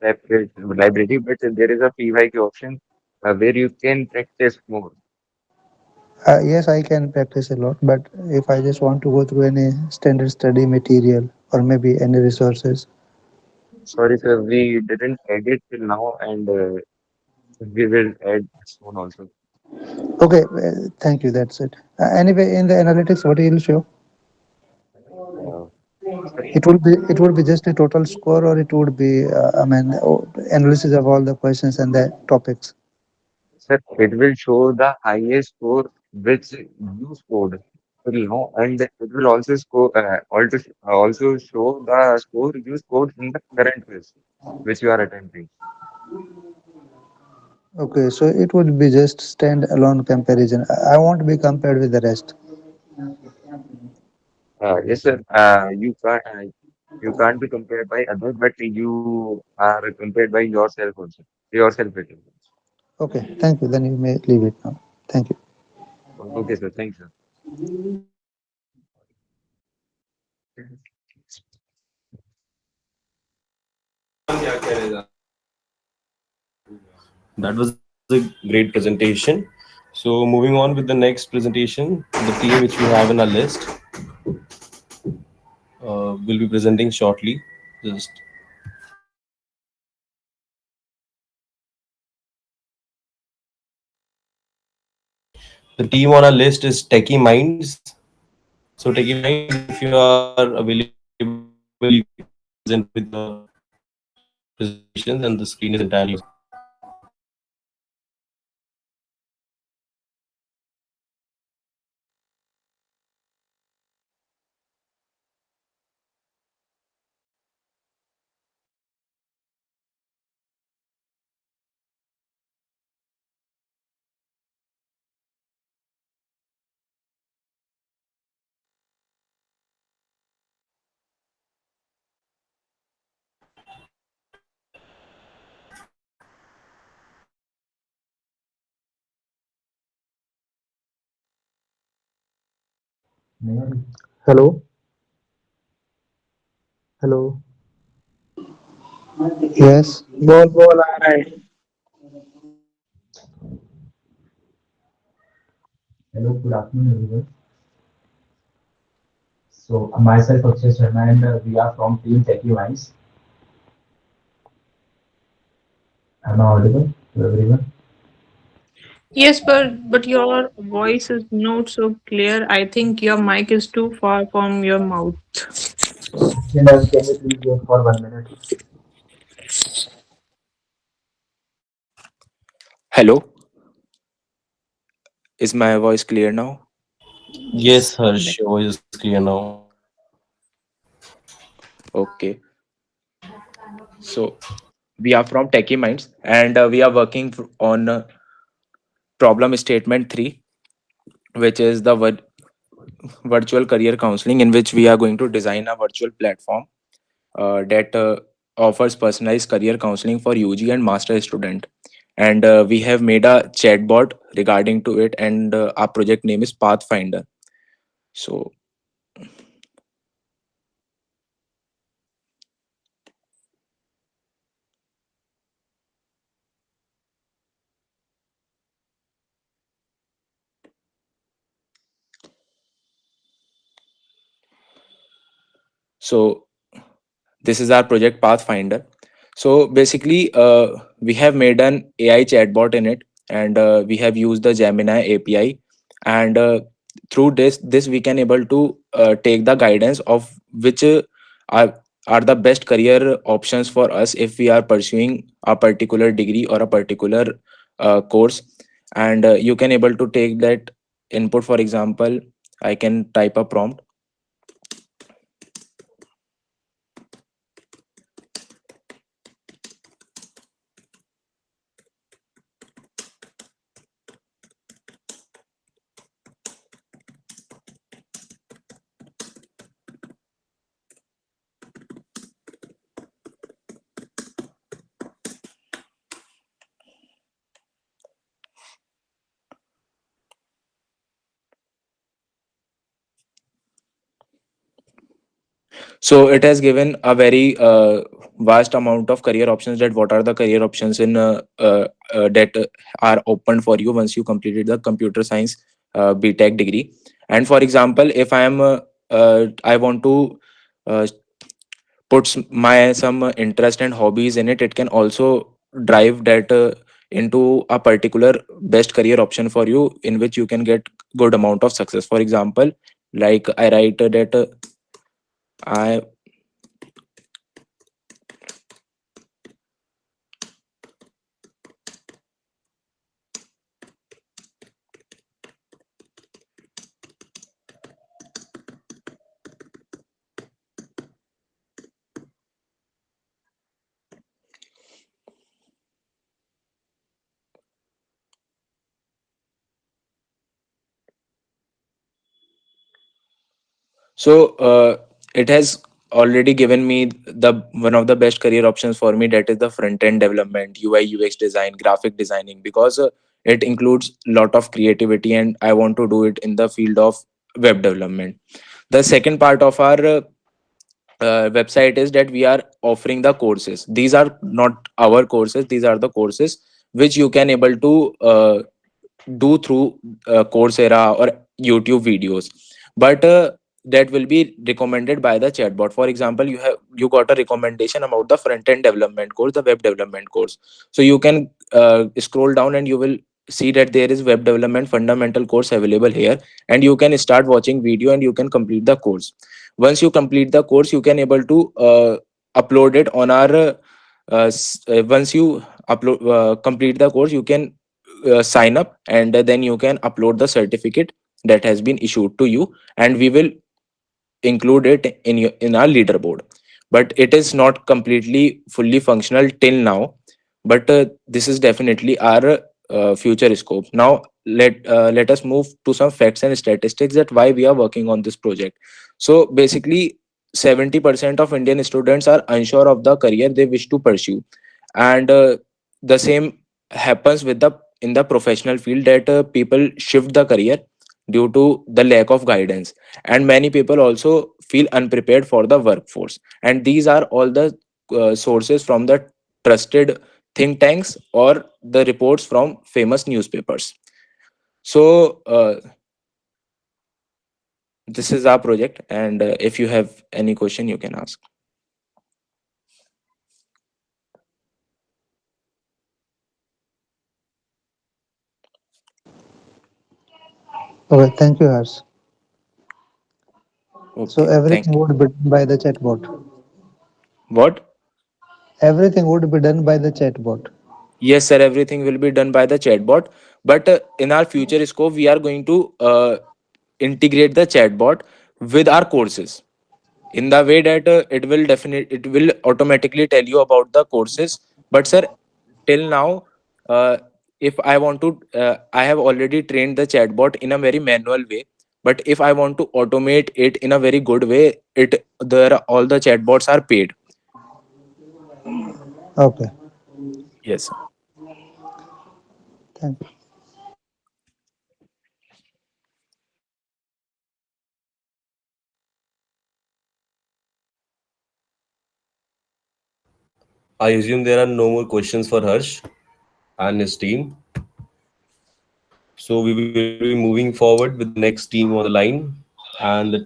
separate library, but there is a PYQ option where you can practice more. Yes, I can practice a lot, but if I just want to go through any standard study material or maybe any resources. Sorry, sir, we didn't add it till now, and we will add soon also. Okay, thank you. That's it. Anyway, in the analytics, what it will show? Uh, Sorry. It would be just a total score, or it would be I mean analysis of all the questions and the topics. Sir, it will show the highest score which you scored till now, and it will also show the score you scored in the current quiz which you are attempting. Okay, so it would be just stand-alone comparison. I won't be compared with the rest. Yes, sir. You can't be compared by others, but you are compared by yourself also. Yourself it is. Okay, thank you. Then you may leave it now. Thank you. Okay, sir. Thanks, sir. That was a great presentation. So moving on with the next presentation, the team which we have in our list will be presenting shortly. Just the team on our list is Techie Minds. So Techie Minds, if you are available, you can present with the presentations, and the screen is entirely yours. Hello, hello. Yes. बोल बोल आ रहा है. Hello, good afternoon, everyone. So, myself, Akshay Sharma, and we are from Team Techie Minds. Am I audible to everyone? Yes, but your voice is not so clear. I think your mic is too far from your mouth. Can you please wait for 1 minute? Hello, is my voice clear now? Yes, Harsh, your voice is clear now. Okay, so we are from Techie Minds and we are working on problem statement 3. which is the virtual career counseling, in which we are going to design a virtual platform that offers personalized career counseling for UG and master student. And we have made a chatbot regarding to it, and our project name is Pathfinder. So, so this is our project Pathfinder. So basically, we have made an AI chatbot in it, and we have used the Gemini API, and through this we can able to take the guidance of which are are the best career options for us if we are pursuing a particular degree or a particular course. And you can able to take that input. For example, I can type a prompt. So it has given a very vast amount of career options, that what are the career options in that are open for you once you completed the computer science BTech degree. And for example, if I am I want to uh, put my some interest and hobbies in it, it can also drive that into a particular best career option for you, in which you can get good amount of success. For example, like I write that I So it has already given me the one of the best career options for me, that is the front end development, UI UX design, graphic designing, because it includes lot of creativity and I want to do it in the field of web development. The second part of our website is that we are offering the courses. These are not our courses, these are the courses which you can able to do through Coursera or YouTube videos, but that will be recommended by the chatbot. For example, you got a recommendation about the front end development course, the web development course. So you can scroll down and you will see that there is web development fundamental course available here, and you can start watching video and you can complete the course. Once you complete the course, you can able to upload it on our once you upload complete the course, you can sign up, and then you can upload the certificate that has been issued to you, and we will include it in in our leaderboard. But it is not completely fully functional till now, but this is definitely our future scope. Now let us move to some facts and statistics, that why we are working on this project. So basically, 70% of Indian students are unsure of the career they wish to pursue, and the same happens with the in the professional field, that people shift the career due to the lack of guidance, and many people also feel unprepared for the workforce. And these are all the sources from the trusted think tanks or the reports from famous newspapers. So this is our project, and if you have any question, you can ask. Okay, thank you, Hers. So Okay, thank everything you. would be done by the chatbot. What? Everything would be done by the chatbot. Yes, sir, everything will be done by the chatbot, but in our future scope, we are going to integrate the chatbot with our courses, in the way that it will automatically tell you about the courses. But sir, till now, uh, if I want to, I have already trained the chatbot in a very manual way. But if I want to automate it in a very good way, all the chatbots are paid. Okay. Yes. Thank you. I assume there are no more questions for Harsh and his team. So we will be moving forward with the next team on the line. And the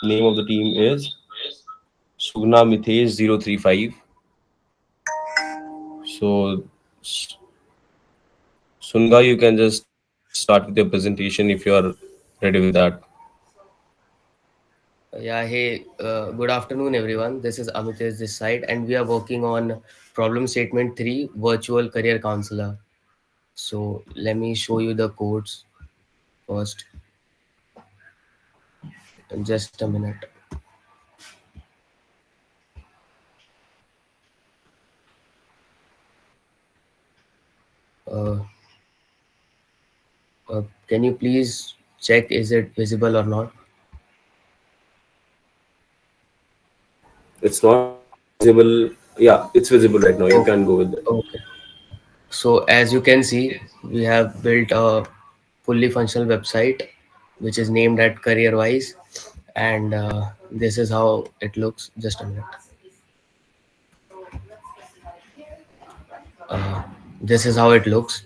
name of the team is Sugna Mitesh 035. So Sunga, you can just start with your presentation if you are ready with that. Yeah, hey, good afternoon, everyone. This is Amitesh this side, and we are working on problem statement 3, virtual career counselor. So let me show you the codes first. Just a minute. Uh, can you please check is it visible or not? It's not visible. Yeah, it's visible right now. You can Oh, go with it. okay. So as you can see, we have built a fully functional website, which is named at CareerWise, and this is how it looks. Just a minute. Uh, this is how it looks,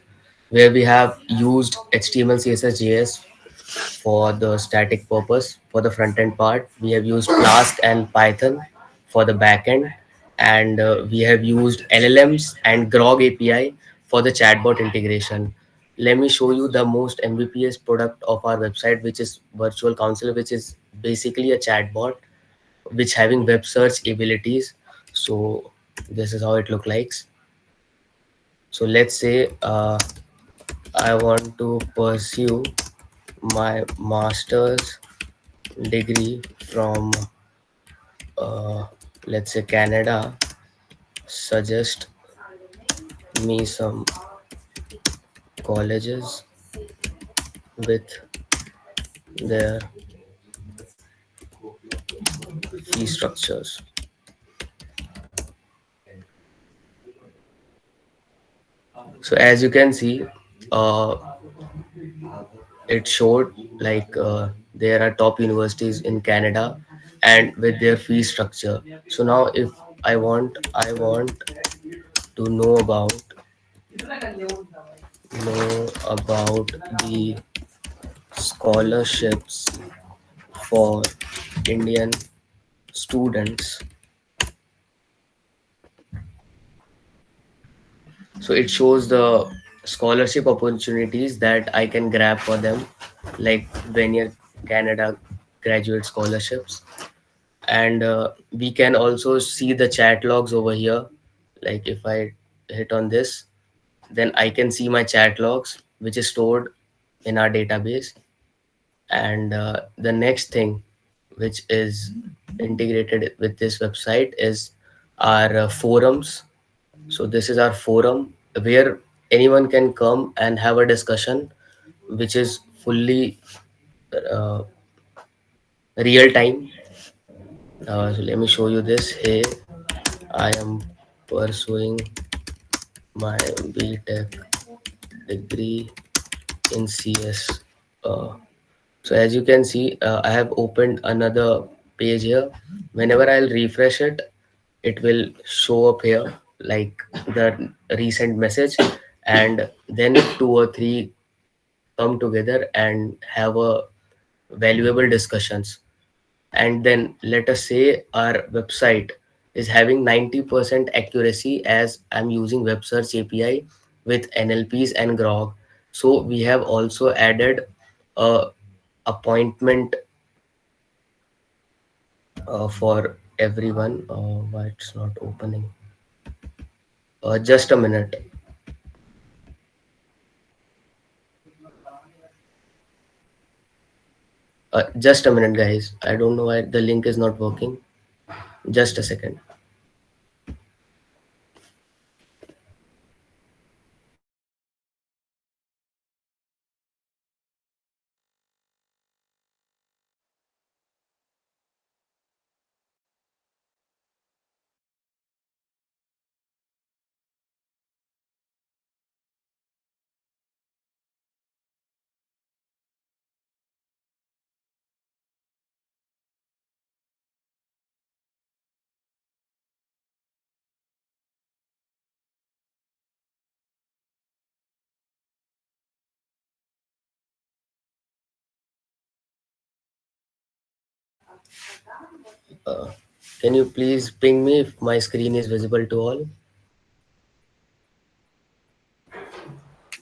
where we have used HTML, CSS, JS for the static purpose. For the front end part, we have used Flask and Python for the back end, and we have used LLMs and Grog API for the chatbot integration. Let me show you the most MVPs product of our website, which is Virtual Counselor, which is basically a chatbot which having web search abilities. So this is how it look like. So let's say I want to pursue my master's degree from, uh, let's say, Canada. Suggest me some colleges with their fee structures. So as you can see, uh, it showed like there are top universities in Canada and with their fee structure. So now if I want to know about the scholarships for Indian students. So it shows the scholarship opportunities that I can grab for them, like Venier Canada graduate scholarships. And we can also see the chat logs over here. Like if I hit on this, then I can see my chat logs, which is stored in our database. And the next thing which is integrated with this website is our forums. So this is our forum where anyone can come and have a discussion, which is fully uh, real time. So let me show you this. Hey, I am pursuing my BTech degree in CS. Uh, so as you can see, I have opened another page here. Whenever I'll refresh it, it will show up here like the recent message, and then two or three come together and have a valuable discussions. And then let us say our website is having 90% accuracy as I'm using web search API with NLPs and Grok. So we have also added a appointment for everyone. Why it's not opening? Just a minute. Just a minute, guys. I don't know why the link is not working. Just a second. Uh, can you please ping me if my screen is visible to all?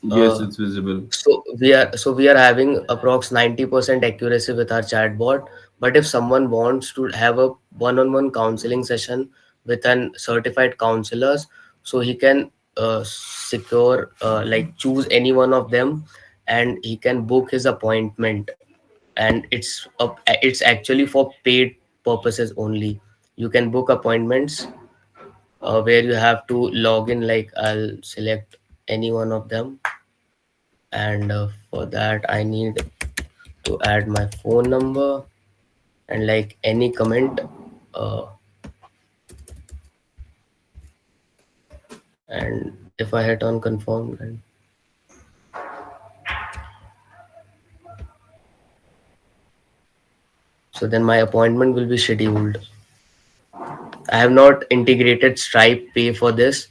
Yes, Uh, it's visible. so we are having approx 90% accuracy with our chatbot. But if someone wants to have a one-on-one counseling session with an certified counselors, so he can secure like choose any one of them, and he can book his appointment. And it's actually for paid purposes only. You can book appointments where you have to log in. Like I'll select any one of them, and for that I need to add my phone number and like any comment, uh, and if I hit on confirm, then so then my appointment will be scheduled. I have not integrated Stripe Pay for this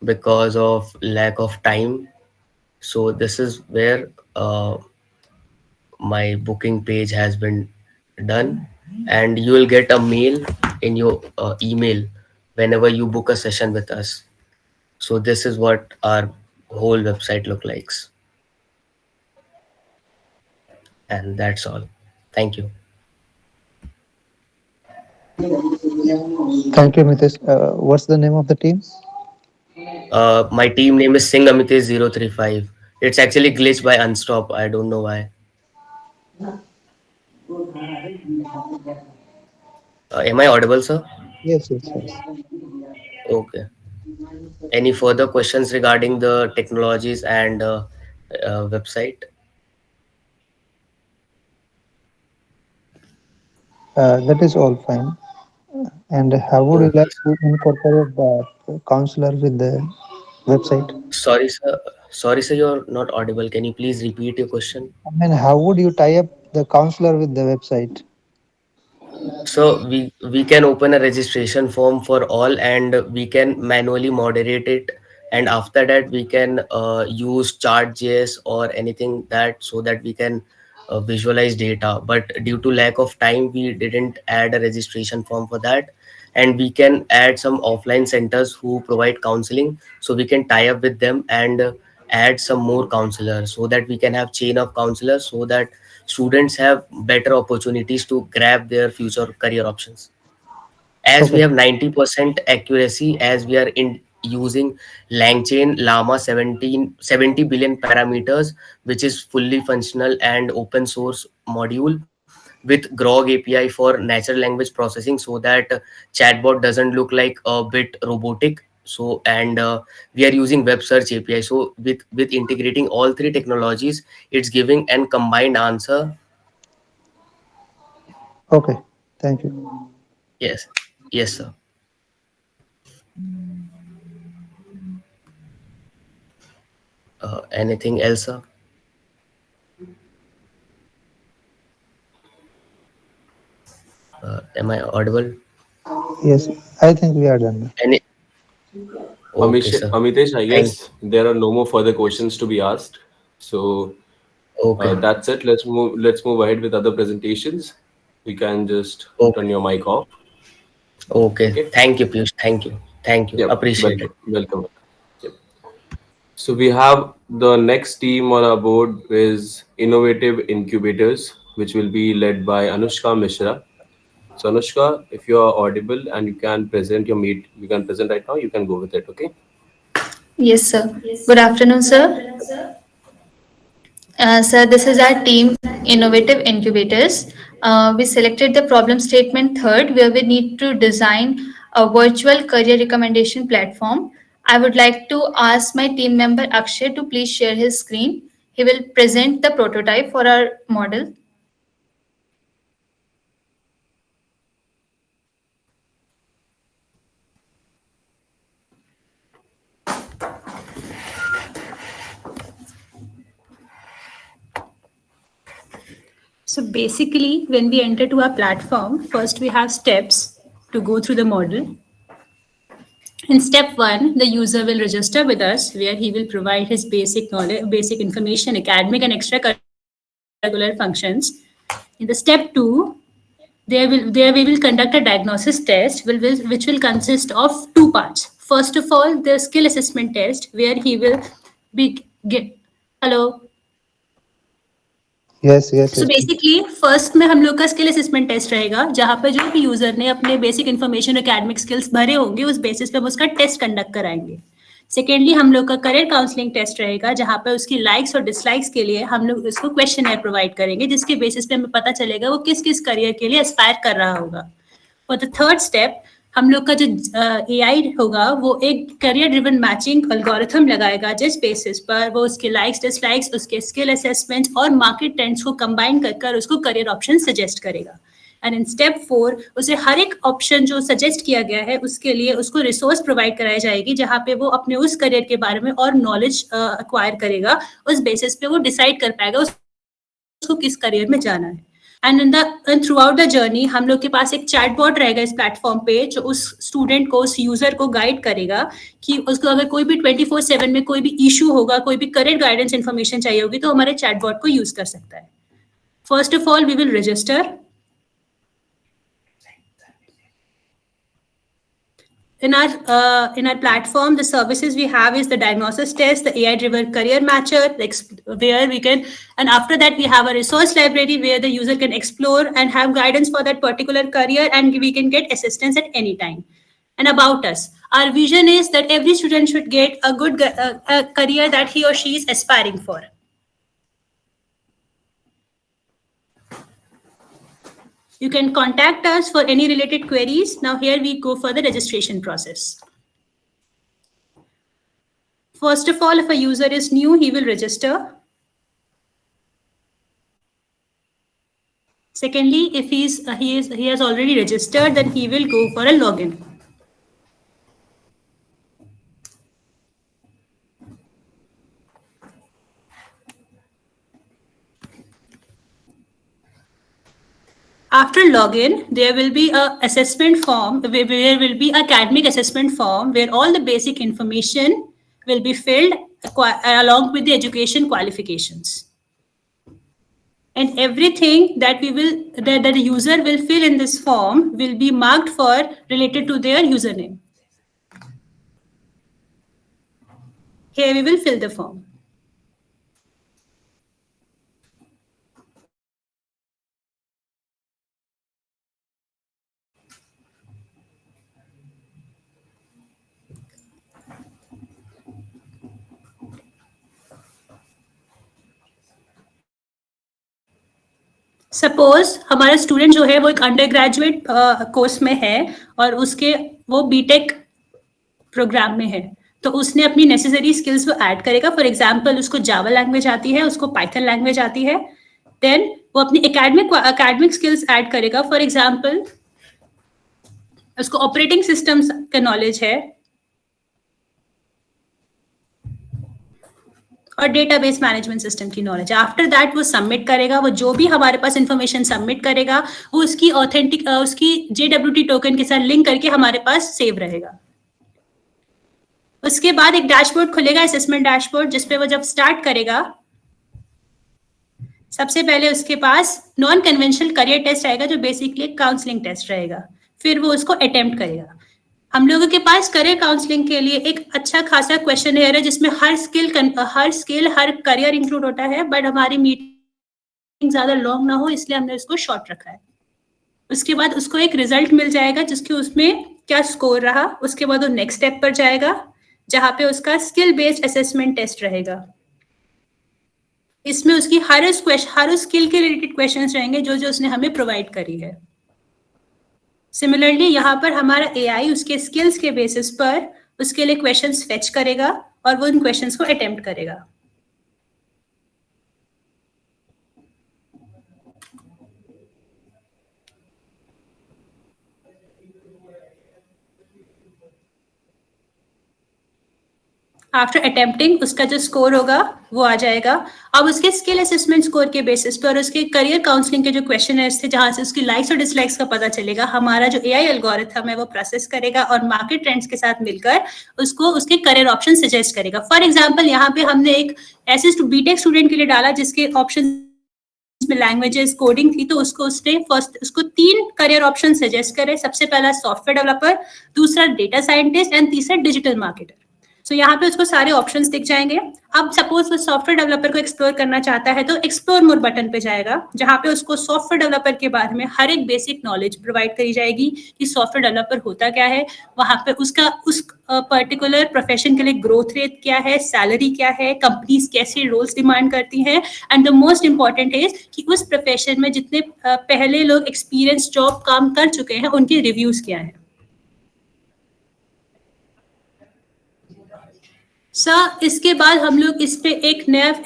because of lack of time. So this is where my booking page has been done, and you will get a mail in your email whenever you book a session with us. So this is what our whole website look likes, and that's all. Thank you. Thank you, Mitesh. What's the name of the team? My team name is Singh Amitesh 035. It's actually glitched by Unstop. I don't know why. Am I audible, sir? Yes, yes, yes. Okay. Any further questions regarding the technologies and website? That is all fine. And how would you Okay. like to incorporate the counselor with the website? Sorry, sir. Sorry, sir. You're not audible. Can you please repeat your question? I mean, how would you tie up the counselor with the website? So we can open a registration form for all, and we can manually moderate it. And after that, we can use Chart.js or anything that, so that we can visualize data. But due to lack of time, we didn't add a registration form for that. And we can add some offline centers who provide counseling, so we can tie up with them and add some more counselors, so that we can have chain of counselors, so that students have better opportunities to grab their future career options. As we Okay, have 90% accuracy, as we are in using langchain llama 70 billion parameters, which is fully functional and open source module with grog API for natural language processing, so that chatbot doesn't look like a bit robotic. So and we are using web search API. So with integrating all three technologies, it's giving an combined answer. okay. Thank you. Yes, yes, sir. Anything else, sir? Am I audible? Yes, I think we are done. Any? Okay, sir. Amitesh, I Thank. guess there are no more further questions to be asked. So Okay. that's it. Let's move ahead with other presentations. You can just Okay. turn your mic off. Okay. Okay. Thank you, Piyush. Thank you. Thank you. Yep. Appreciate it. Welcome. Welcome. Yep. So we have the next team on our board is Innovative Incubators, which will be led by Anushka Mishra. So Anushka, if you are audible and you can present your meet, you can present right now. You can go with it. Okay. Yes, sir. Good afternoon, sir. Sir, this is our team, Innovative Incubators. We selected the problem statement third, where we need to design a virtual career recommendation platform. I would like to ask my team member Akshay to please share his screen. He will present the prototype for our model. So basically, when we enter to our platform, first we have steps to go through the model. In step one, the user will register with us, where he will provide his basic knowledge, basic information, academic and extracurricular functions. In the step two, There we will conduct a diagnosis test which will consist of two parts. First of all, the skill assessment test where he will be get hello. Yes, yes, so yes. Basically first में हम लोग का skill assessment test रहेगा जहाँ पे जो भी user ने अपने बेसिक इन्फॉर्मेशन एकेडमिक स्किल्स भरे होंगे उस बेसिस पे हम उसका टेस्ट कंडक्ट कराएंगे. सेकेंडली हम लोग का करियर काउंसलिंग टेस्ट रहेगा जहाँ पे उसकी लाइक्स और डिसलाइक्स के लिए हम लोग उसको क्वेश्चन प्रोवाइड करेंगे जिसके बेसिस पे हमें पता चलेगा वो किस किस करियर के लिए एस्पायर कर रहा होगा. फॉर द थर्ड स्टेप हम लोग का जो AI होगा वो एक करियर ड्रिवन मैचिंग एल्गोरिथम लगाएगा जिस बेसिस पर वो उसके लाइक्स डिसलाइक्स उसके स्किल असेसमेंट्स और मार्केट ट्रेंड्स को कंबाइन कर उसको करियर ऑप्शन सजेस्ट करेगा. एंड इन स्टेप 4 उसे हर एक ऑप्शन जो सजेस्ट किया गया है उसके लिए उसको रिसोर्स प्रोवाइड कराई जाएगी जहाँ पे वो अपने उस करियर के बारे में और नॉलेज एक्वायर करेगा. उस बेसिस पे वो डिसाइड कर पाएगा उसको किस करियर में जाना है. And through out the journey हम लोग के पास एक चैटबॉट रहेगा इस प्लेटफॉर्म पे जो उस स्टूडेंट को उस यूजर को गाइड करेगा कि उसको अगर कोई भी 24/7 में कोई भी इशू होगा कोई भी करियर गाइडेंस इन्फॉर्मेशन चाहिए होगी तो हमारे चैटबॉट को यूज कर सकता है. First of all we will register. In our platform, the services we have is the diagnosis test, the AI-driven career matcher, where we can, and after that we have a resource library where the user can explore and have guidance for that particular career, and we can get assistance at any time. And about us, our vision is that every student should get a good a career that he or she is aspiring for. You can contact us for any related queries. Now here we go for the registration process. First of all, if a user is new, he will register. Secondly, if he has already registered, then he will go for a login. After login, there will be a assessment form, where will be academic assessment form where all the basic information will be filled along with the education qualifications. And everything that the user will fill in this form will be marked for related to their username. Here we will fill the form. Suppose हमारा student जो है वो एक under graduate course में है और उसके वो बीटेक प्रोग्राम में है तो उसने अपनी नेसेसरी स्किल्स वो ऐड करेगा. फॉर एग्जांपल उसको जावा लैंग्वेज आती है, उसको पाइथन लैंग्वेज आती है, देन वो अपनी एकेडमिक स्किल्स ऐड करेगा. फॉर एग्जांपल उसको ऑपरेटिंग सिस्टम्स का नॉलेज है और डेटाबेस मैनेजमेंट सिस्टम की नॉलेज. आफ्टर दैट वो सबमिट करेगा. वो जो भी हमारे पास इंफॉर्मेशन सबमिट करेगा वो उसकी ऑथेंटिक उसकी JWT टोकन के साथ लिंक करके हमारे पास सेव रहेगा. उसके बाद एक डैशबोर्ड खुलेगा, असेसमेंट डैशबोर्ड, जिसपे वो जब स्टार्ट करेगा सबसे पहले उसके पास नॉन कन्वेंशनल करियर टेस्ट आएगा जो बेसिकली एक काउंसलिंग टेस्ट रहेगा. फिर वो उसको अटेम्प्ट करेगा. हम लोगों के पास करियर काउंसलिंग के लिए एक अच्छा खासा क्वेश्चन है जिसमें हर स्किल हर करियर इंक्लूड होता है, बट हमारी मीटिंग ज्यादा लॉन्ग ना हो इसलिए हमने इसको शॉर्ट रखा है. उसके बाद उसको एक रिजल्ट मिल जाएगा जिसके उसमें क्या स्कोर रहा. उसके बाद वो नेक्स्ट स्टेप पर जाएगा जहाँ पे उसका स्किल बेस्ड असेसमेंट टेस्ट रहेगा. इसमें उसकी हर स्किल के रिलेटेड क्वेश्चंस रहेंगे जो उसने हमें प्रोवाइड करी है. सिमिलरली यहाँ पर हमारा AI उसके स्किल्स के बेसिस पर उसके लिए क्वेश्चंस फेच करेगा और वो उन क्वेश्चंस को अटेम्प्ट करेगा. आफ्टर अटेम्प्टिंग उसका जो स्कोर होगा वो आ जाएगा. अब उसके स्किल असेसमेंट स्कोर के बेसिस पर उसके करियर काउंसलिंग के जो क्वेश्चनर्स थे जहां से उसकी लाइक्स और डिसलाइक्स का पता चलेगा, हमारा जो AI एल्गोरिथम है वो प्रोसेस करेगा और मार्केट ट्रेंड्स के साथ मिलकर उसको उसके करियर ऑप्शन सजेस्ट करेगा. फॉर एग्जाम्पल यहाँ पे हमने एक ऐसे बीटेक स्टूडेंट के लिए डाला जिसके ऑप्शन जिसमें लैंग्वेजेस कोडिंग थी, तो उसको उसने फर्स्ट उसको 3 करियर ऑप्शन सजेस्ट करे। सबसे पहला सॉफ्टवेयर डेवलपर, दूसरा डेटा साइंटिस्ट एंड तीसरा डिजिटल मार्केटर। सो यहाँ पे उसको सारे ऑप्शंस दिख जाएंगे। अब सपोज वो सॉफ्टवेयर डेवलपर को एक्सप्लोर करना चाहता है तो एक्सप्लोर मोर बटन पे जाएगा, जहाँ पे उसको सॉफ्टवेयर डेवलपर के बारे में हर एक बेसिक नॉलेज प्रोवाइड करी जाएगी कि सॉफ्टवेयर डेवलपर होता क्या है, वहाँ पे उसका उस पर्टिकुलर प्रोफेशन के लिए ग्रोथ रेट क्या है, सैलरी क्या है, कंपनीज कैसे रोल्स डिमांड करती हैं, and the most important is कि उस प्रोफेशन में जितने पहले लोग एक्सपीरियंस जॉब काम कर चुके हैं उनके रिव्यूज क्या है। सर इसके बाद हम लोग इस पे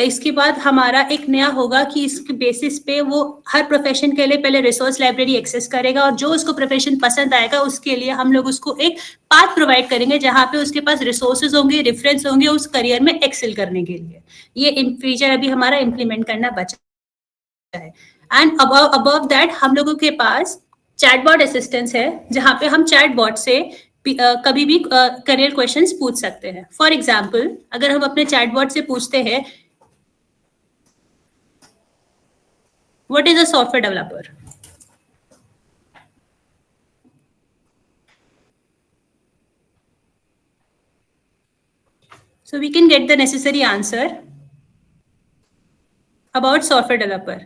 इसके बाद हमारा एक नया होगा कि इसके बेसिस पे वो हर प्रोफेशन के लिए पहले रिसोर्स लाइब्रेरी एक्सेस करेगा, और जो उसको प्रोफेशन पसंद आएगा उसके लिए हम लोग उसको एक पाथ प्रोवाइड करेंगे जहाँ पे उसके पास रिसोर्सेज होंगे, रेफरेंस होंगे उस करियर में एक्सेल करने के लिए। ये फीचर अभी हमारा इम्प्लीमेंट करना बचा है। एंड अबव दैट हम लोगों के पास चैटबॉट असिस्टेंस है, जहाँ पे हम चैटबॉट से कभी भी करियर क्वेश्चंस पूछ सकते हैं। फॉर एग्जाम्पल अगर हम अपने चैटबॉट से पूछते हैं what is a software developer, so we can get the necessary answer about software developer।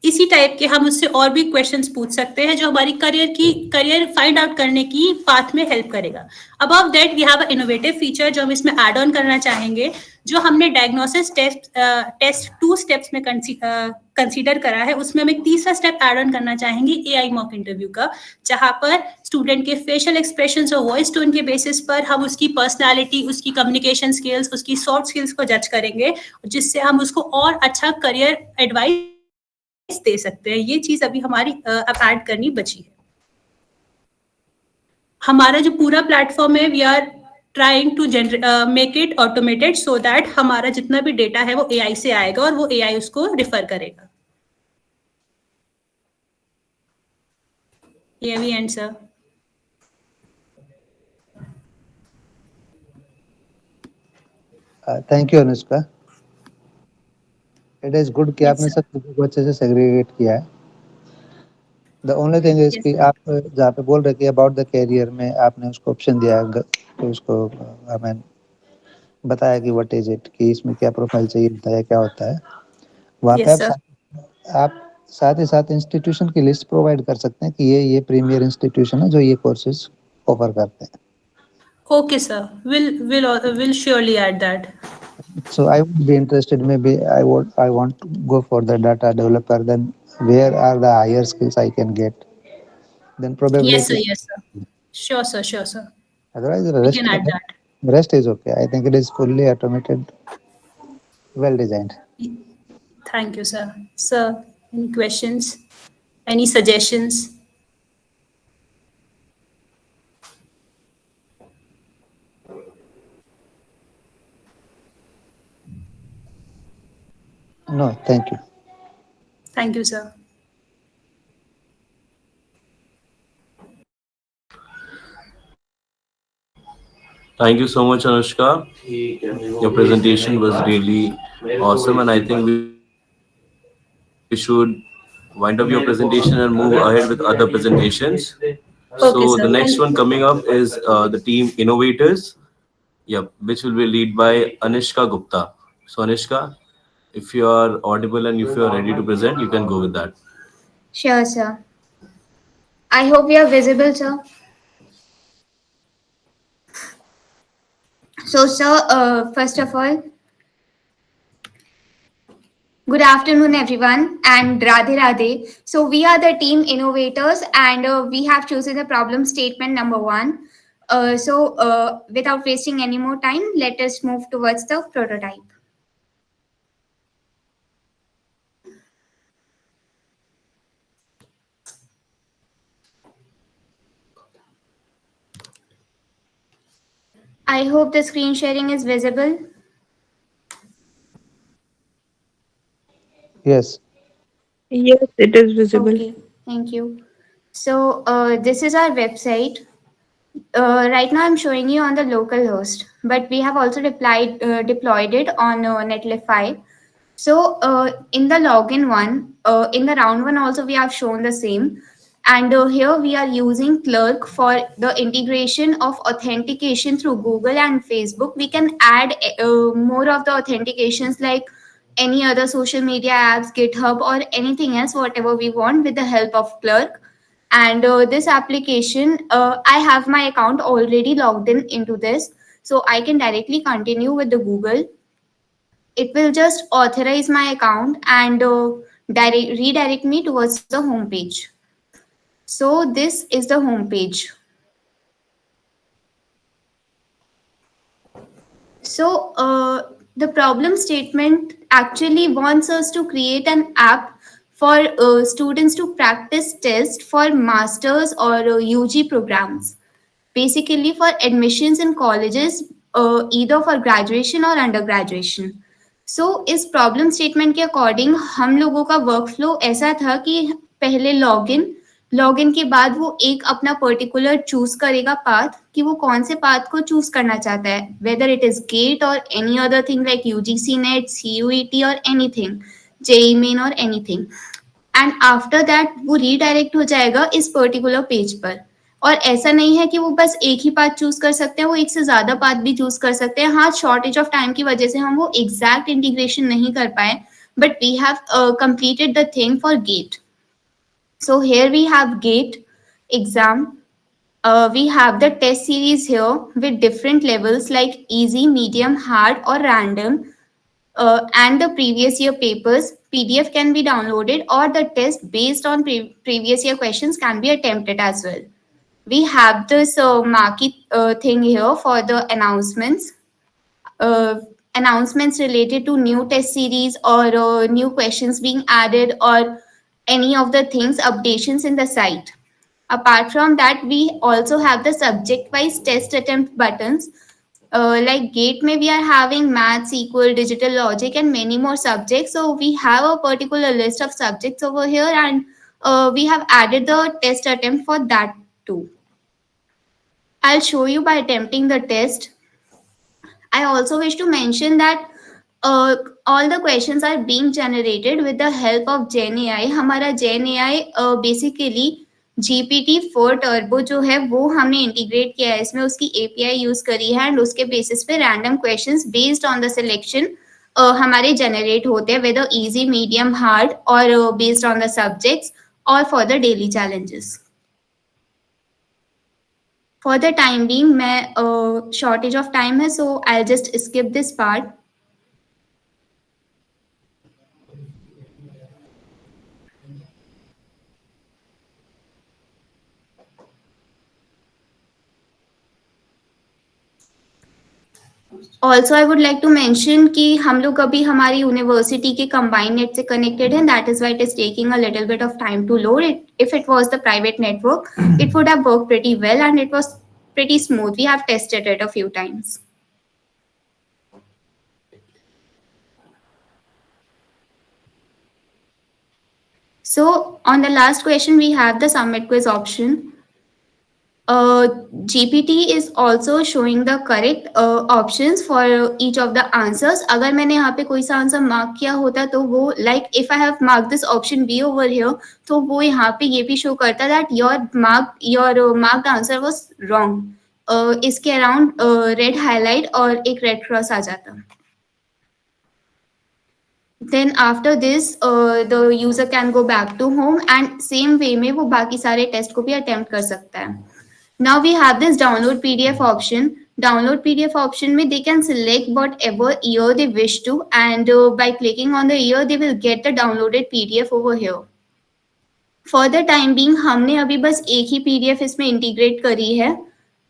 इसी टाइप के हम उससे और भी क्वेश्चंस पूछ सकते हैं जो हमारी करियर फाइंड आउट करने की पाथ में हेल्प करेगा। Above that we have a innovative feature जो हम इसमें ऐड ऑन करना चाहेंगे, जो हमने डायग्नोसिस टेस्ट 2 स्टेप्स में कंसीडर करा है, उसमें हम एक तीसरा स्टेप ऐड ऑन करना चाहेंगे एआई मॉक इंटरव्यू का, जहां पर स्टूडेंट के फेशियल एक्सप्रेशंस और वॉइस टोन के बेसिस पर हम उसकी पर्सनालिटी, उसकी कम्युनिकेशन स्किल्स, उसकी सॉफ्ट स्किल्स को जज करेंगे, जिससे हम उसको और अच्छा करियर एडवाइस दे सकते हैं। ये चीज अभी हमारी अब ऐड करनी बची है। हमारा जो पूरा प्लेटफॉर्म है we are trying to make it automated so that हमारा जितना भी डेटा है वो एआई से आएगा और वो एआई उसको रिफर करेगा। ये भी and sir. Thank you Anushka. It is good कि आपने सब चीज़ों को अच्छे से सेग्रीगेट किया है। द ओनली थिंग इज कि आप जहाँ पे बोल रहे कि अबाउट द कैरियर में आपने उसको ऑप्शन दिया है, तो उसको आई मीन बताया कि व्हाट इज इट, कि इसमें क्या प्रोफाइल चाहिए होता है, क्या होता है। वहाँ पे आप साथ ही साथ इंस्टीट्यूशन की लिस्ट प्रोवाइड कर सकते हैं कि ये प्रीमियर इंस्टीट्यूशन है जो ये कोर्सेज ऑफर करते हैं। Okay, sir. We'll surely add that. So I would be interested. Maybe I want to go for the data developer. Then where are the higher skills I can get? Then probably Yes, sir. Yes, sir. Sure, sir. Sure, sir. Otherwise, the We can add that. rest is okay. I think it is fully automated, well designed. Thank you, sir. Sir, any questions? Any suggestions? No, thank you. Thank you, sir. Thank you so much, Anushka. Your presentation was really awesome, and I think we should wind up your presentation and move ahead with other presentations. So the next one coming up is the team innovators, which will be led by Anishka Gupta. So Anishka, if you are audible and if you are ready to present, you can go with that. Sure, sir. I hope you are visible, sir. So, sir, first of all, good afternoon, everyone, and Radhe Radhe. So, we are the team innovators, and we have chosen the problem statement number 1. Without wasting any more time, let us move towards the prototype. I hope the screen sharing is visible. Yes. Yes, it is visible. Okay, thank you. So this is our website. Right now I'm showing you on the local host, but we have also deployed it on Netlify. So in the login one, in the round one also we have shown the same. And here we are using Clerk for the integration of authentication through Google and Facebook. We can add more of the authentications like any other social media apps, GitHub, or anything else, whatever we want with the help of Clerk. And this application, I have my account already logged in into this. So I can directly continue with the Google. It will just authorize my account and redirect me towards the home page. So this is the home page. So the problem statement actually wants us to create an app for students to practice test for masters or UG programs, basically for admissions in colleges, either for graduation or undergraduation. So इस problem statement के according हम लोगों का work flow ऐसा था कि पहले login के बाद वो एक अपना पर्टिकुलर चूज करेगा पाथ कि वो कौन से पाथ को चूज करना चाहता है, वेदर इट इज गेट और any other thing like UGC net, CUET और एनीथिंग, जेईई मेन और एनीथिंग. एंड आफ्टर दैट वो रीडायरेक्ट हो जाएगा इस पर्टिकुलर पेज पर. और ऐसा नहीं है कि वो बस एक ही पाथ चूज कर सकते हैं, वो एक से ज्यादा पाथ भी चूज कर सकते हैं. हाँ, शॉर्टेज ऑफ टाइम की वजह से हम वो एग्जैक्ट इंटीग्रेशन नहीं कर पाए, but we have completed the thing for gate. So here we have GATE exam. We have the test series here with different levels like easy, medium, hard or random. And the previous year papers. PDF can be downloaded or the test based on previous year questions can be attempted as well. We have this marquee thing here for the announcements. Announcements related to new test series or new questions being added or any of the things, updations in the site. Apart from that, we also have the subject wise test attempt buttons. Like GATE may we are having maths, equal, digital logic and many more subjects. So we have a particular list of subjects over here and we have added the test attempt for that too. I'll show you by attempting the test. I also wish to mention that all the questions are being generated with the help of GenAI. हमारा GenAI basically GPT-4 Turbo जो है वो हमने integrate किया है इसमें, उसकी API use करी है एंड उसके बेसिस पे random questions based on the selection हमारे जनरेट होते हैं, वेदर इजी, मीडियम, हार्ड और बेस्ड ऑन द सब्जेक्ट्स और for the daily challenges. For the time being मैं शॉर्टेज ऑफ टाइम है so I just skip this part. Also I would like to mention कि हम लोग अभी हमारी university के कंबाइंड नेट से कनेक्टेड हैं, that is why it is taking a little bit of time to load it. If it was the private network it would have worked pretty well and it was pretty smooth. We have tested it a few times. So on the last question, we have the submit quiz option. GPT is also showing the correct options for each of the answers. अगर मैंने यहाँ पे कोई सा answer mark किया होता तो वो like if I have marked this option B over here, तो वो यहाँ पे ये भी शो करता that your marked answer was wrong. इसके अराउंड रेड हाईलाइट और एक रेड क्रॉस आ जाता. Then after this the user can go back to home and same way में वो बाकी सारे टेस्ट को भी अटेम्प्ट कर सकता है. Now we have this download PDF option. Download PDF option में they can select whatever year they wish to and by clicking on the year they will get the downloaded PDF over here. For the time being हमने अभी बस एक ही PDF इसमें integrate करी है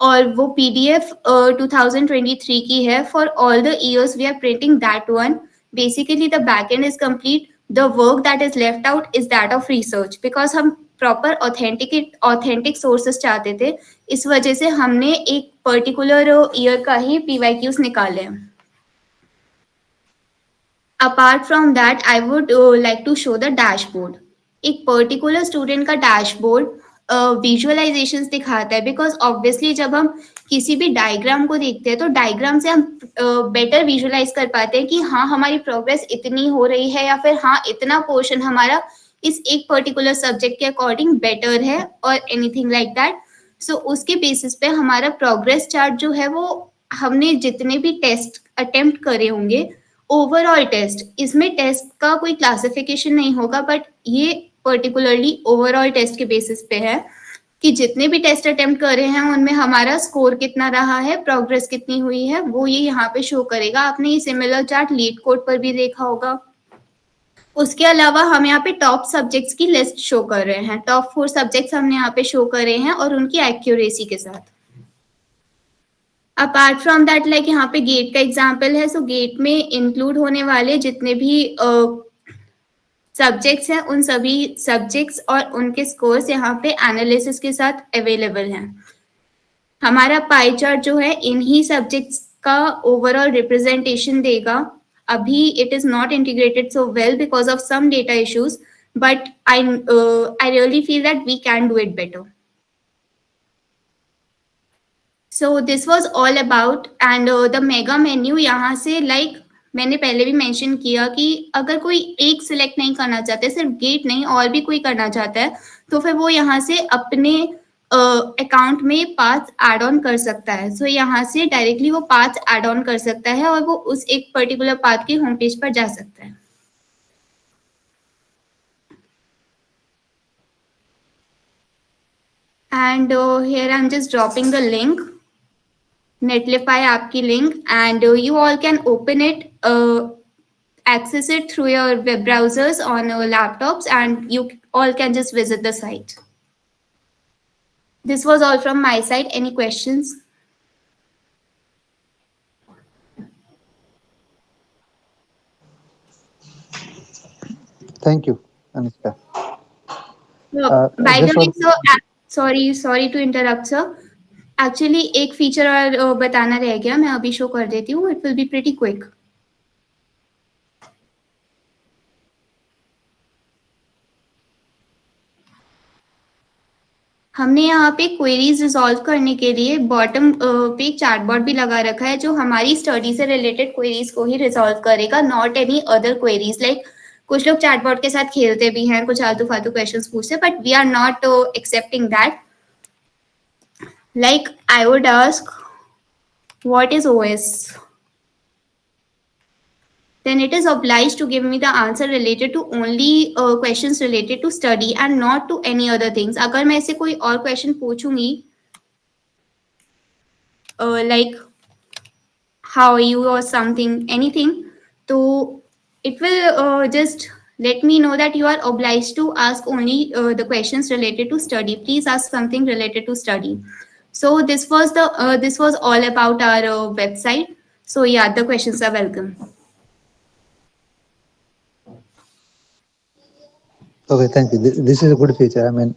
और वो PDF 2023 की है. For all the years we are printing that one. Basically the backend is complete. The work that is left out is that of research because हम प्रॉपर ऑथेंटिक सोर्सेस चाहते थे, इस वजह से हमने एक पर्टिकुलर ईयर का ही PYQs निकाले. Apart from that I would like to show the dashboard. एक पर्टिकुलर स्टूडेंट का डैशबोर्ड विजुअलाइजेशंस दिखाता है बिकॉज ऑब्वियसली जब हम किसी भी डायग्राम को देखते हैं तो डायग्राम से हम बेटर विजुलाइज कर पाते हैं कि हाँ हमारी प्रोग्रेस इतनी हो रही है या फिर हाँ इतना पोर्शन हमारा इस एक पर्टिकुलर सब्जेक्ट के अकॉर्डिंग बेटर है और एनीथिंग लाइक दैट। सो उसके बेसिस पे हमारा प्रोग्रेस चार्ट जो है वो हमने जितने भी टेस्ट अटेम्प्ट करे होंगे, ओवरऑल टेस्ट, इसमें टेस्ट का कोई क्लासिफिकेशन नहीं होगा बट ये पर्टिकुलरली ओवरऑल टेस्ट के बेसिस पे है कि जितने भी टेस्ट अटेम्प्ट कर रहे हैं उनमें हमारा स्कोर कितना रहा है, प्रोग्रेस कितनी हुई है, वो ये यहाँ पे शो करेगा। आपने ये सिमिलर चार्ट लीड कोड पर भी देखा होगा। उसके अलावा हम यहाँ पे टॉप सब्जेक्ट्स की लिस्ट शो कर रहे हैं, टॉप 4 सब्जेक्ट्स हमने यहाँ पे शो कर रहे हैं और उनकी एक्यूरेसी के साथ। अपार्ट फ्रॉम दैट लाइक यहाँ पे गेट का एग्जाम्पल है। सो गेट में इंक्लूड होने वाले जितने भी सब्जेक्ट्स हैं उन सभी सब्जेक्ट्स और उनके स्कोर्स यहाँ पे एनालिसिस के साथ अवेलेबल हैं। हमारा पाई चार्ट जो है इन्हीं सब्जेक्ट्स का ओवरऑल रिप्रेजेंटेशन देगा। अभी it is not integrated so well because of some data issues but I really feel that we can do it better. So this was all about and the mega menu यहाँ से like मैंने पहले भी mention किया कि अगर कोई एक सिलेक्ट नहीं करना चाहते, सिर्फ गेट नहीं और भी कोई करना चाहता है तो फिर वो यहाँ से अपने अकाउंट में पाथ ऐड ऑन कर सकता है। सो यहाँ से डायरेक्टली वो पाथ ऐड ऑन कर सकता है और वो उस एक पर्टिकुलर पाथ के होम पेज पर जा सकता है। And here I am just dropping the link, Netlify app की link, and you all can open it, access it through your web browsers on laptops, and you all can just visit the site. This was all from my side. Any questions? Thank you, Anushka. By the way, sir, sorry to interrupt, sir. Actually एक feature और बताना रह गया, मैं अभी show कर देती हूँ। It will be pretty quick. हमने यहाँ पे क्वेरीज रिजॉल्व करने के लिए बॉटम पे एक चैटबॉट भी लगा रखा है जो हमारी स्टडी से रिलेटेड क्वेरीज को ही रिजॉल्व करेगा, not any other queries. Like कुछ लोग चैटबॉट के साथ खेलते भी हैं, कुछ आलतू फालतू क्वेश्चंस पूछते, but we are not accepting that. Like I would ask, what is OS? Then it is obliged to give me the answer related to only questions related to study and not to any other things. अगर मैं ऐसे कोई और question पूछूंगी, like how are you or something, anything, तो it will just let me know that you are obliged to ask only the questions related to study. Please ask something related to study. So this was all about our website. So yeah, the questions are welcome. Okay, thank you. This is a good feature. I mean,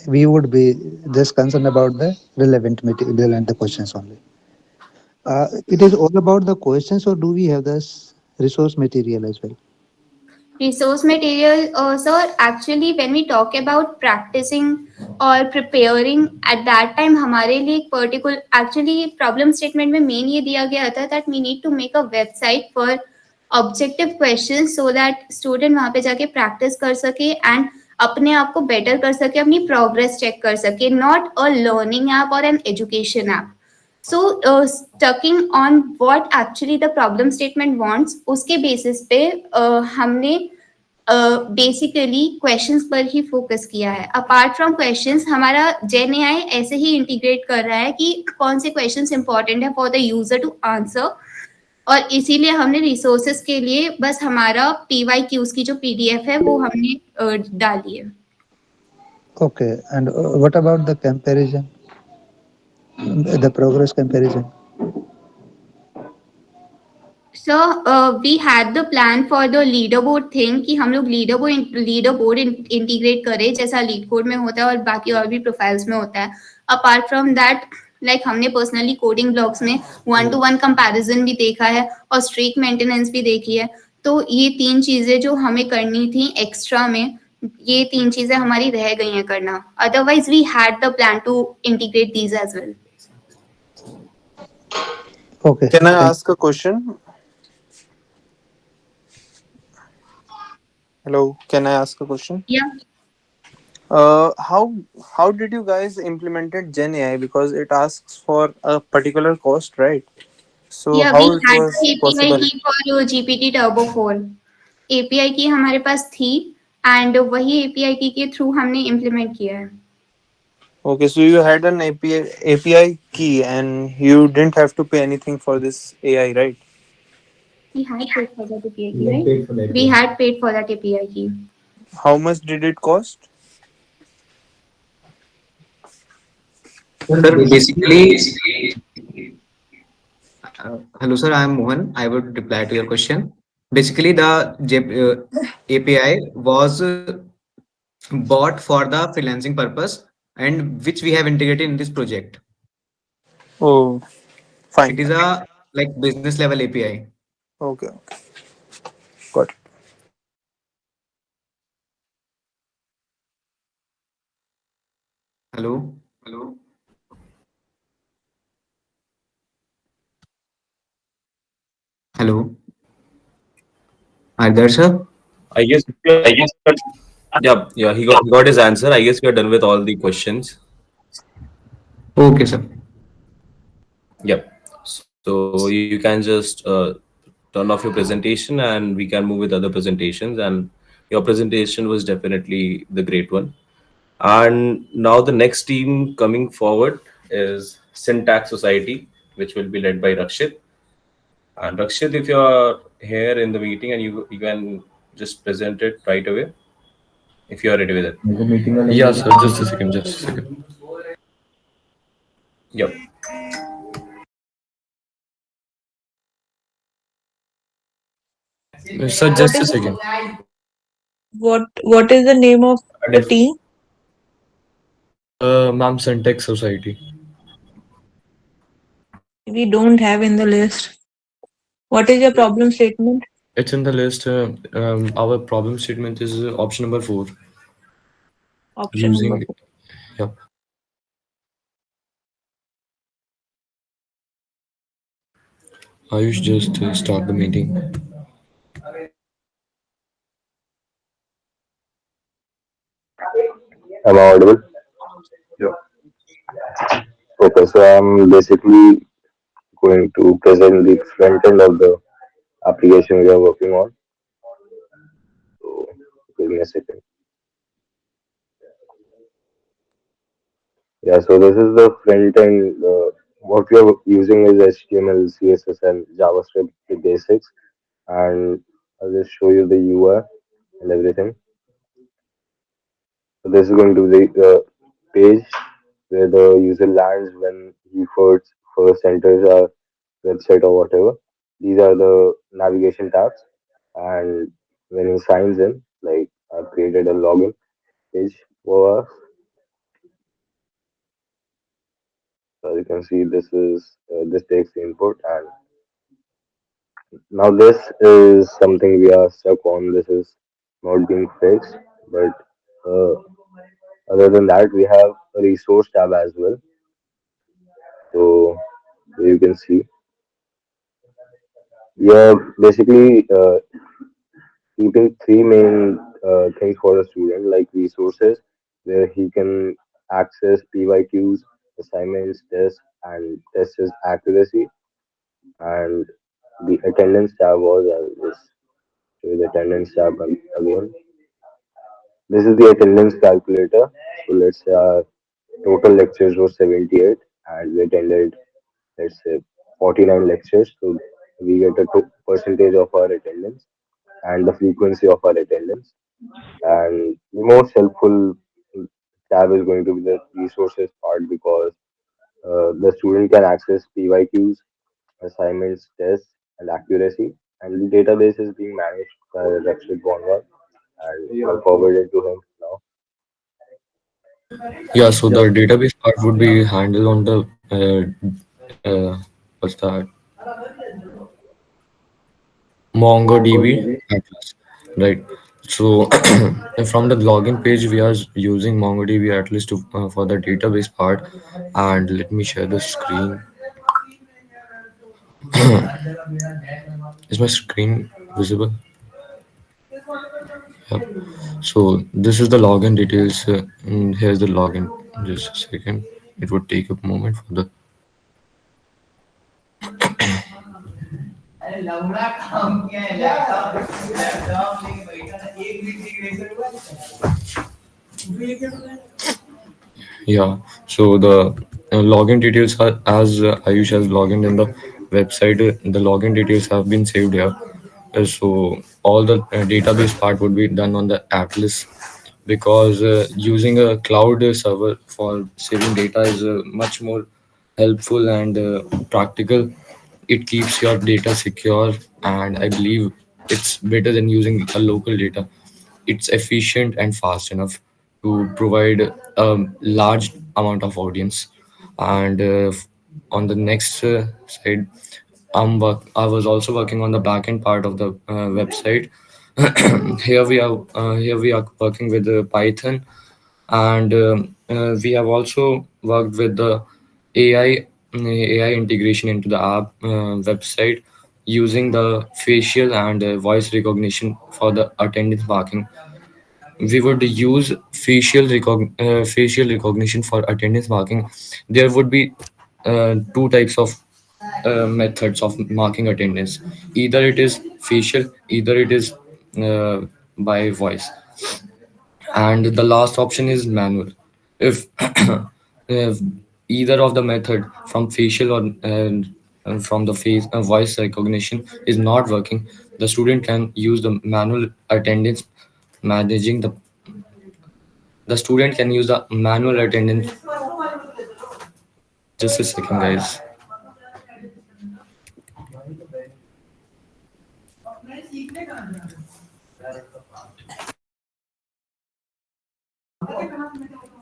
we would be just concerned about the relevant material and the questions only. It is all about the questions, or do we have this resource material as well? Resource material, sir, actually when we talk about practicing or preparing, at that time हमारे लिए एक particular actually problem statement में main ये दिया गया था that we need to make a website for objective questions so that student वहाँ पे जाके practice कर सके and अपने आप को better कर सके, अपनी progress check कर सके, not a learning app or an education app. So stucking on what actually the problem statement wants, उसके basis पे हमने basically questions पर ही focus किया है। Apart from questions, हमारा Gen AI ऐसे ही integrate कर रहा है कि कौन से questions important है for the user to answer, और इसीलिए हमने resources के लिए बस हमारा PYQs की जो PDF है वो हमने डाली है। Okay, and what about the comparison? The progress comparison. So we had the plan for the leaderboard thing कि हम लोग leaderboard integrate करें जैसा lead code में होता है और बाकी और भी profiles में होता है। Apart from that, like हमने personally coding blocks में 1-to-1 comparison भी देखा है और streak maintenance भी देखी है। तो ये 3 चीजें जो हमें करनी थी extra में, ये 3 चीजें हमारी रह गई हैं करना। Otherwise we had the plan to integrate these as well. Okay, Can I thank. ask a question? Hello, can I ask a question? Yeah. How did you guys implemented Gen AI? Because it asks for a particular cost, right? So Yeah, we how it had was the API possible? key for GPT Turbo 4. API की हमारे पास थी and वही API की के through हमने implement किया है. Okay, so you had an API key and you didn't have to pay anything for this AI, right? We had paid for that API We key, have right? paid for the We API. had paid for that API key. How much did it cost? Sir, Sir, basically, basically, hello, sir. I am Mohan. I would reply to your question. Basically, the API was bought for the freelancing purpose, and which we have integrated in this project. Oh, It fine, is fine. a like business level API. Okay, okay, got it. Hello, hello. Are there, sir? I guess yeah, he got his answer. I guess we are done with all the questions. Okay, sir. Yep. So you can just turn off your presentation and we can move with other presentations. And your presentation was definitely the great one. And now the next team coming forward is Syntax Society, which will be led by Rakshit. And Rakshit, if you are here in the meeting and you can just present it right away if you are ready with it. the meeting on Yeah, sir. Just a Innovate. second. Just a second. Yep. Sir, What just a is second. what is the name of the team? Ma'am, Syntax Society. We don't have in the list. What is your problem statement? It's in the list. Our problem statement is option number 4. Option number Using, 4. yep. Ayush, just start the meeting. Am I audible? Yeah. Okay, so I'm basically going to present the front end of the application we are working on. So give me a second. Yeah, so this is the front end. What we are using is HTML, CSS, and JavaScript, the basics. And I'll just show you the UI and everything. So this is going to be the page where the user lands when he first enters our website or whatever. These are the navigation tabs. And when he signs in, like I've created a login page for us. So you can see this takes the input, and now this is something we are stuck on. This is not being fixed, but uh, other than that, we have a resource tab as well. So you can see we are basically keeping three main things for the student, like resources, where he can access PYQs, assignments, tests, and test his accuracy. And the attendance tab was, I'll just show you the attendance tab again. This is the attendance calculator. So let's say our total lectures were 78 and we attended, let's say, 49 lectures. So we get a percentage of our attendance and the frequency of our attendance. And the most helpful tab is going to be the resources part, because the student can access PYQs, assignments, tests, and accuracy. And the database is being managed by Rakshit Bonwal, and I'll forward it to him now. Yeah, so the database part would be handled on the what's that? MongoDB Atlas, right? So from the login page, we are using MongoDB Atlas to for the database part. And let me share the screen. Is my screen visible? Yep. So this is the login details. And here's the login. Just a second. It would take a moment for the. Yeah. So the login details are as Ayush has logged in the website. The login details have been saved here. So all the database part would be done on the Atlas because using a cloud server for saving data is much more helpful and practical. It keeps your data secure, and I believe it's better than using a local data. It's efficient and fast enough to provide a large amount of audience. And on the next side, I was also working on the backend part of the website. Here we are working with Python, and we have also worked with the AI integration into the app website using the facial and voice recognition for the attendance marking. We would use facial recognition for attendance marking. There would be two types of methods of marking attendance. Either it is facial, either it is by voice, and the last option is manual. If, if either of the method from facial or from the face voice recognition is not working, the student can use the manual attendance managing the student can use the manual attendance. Just a second, guys.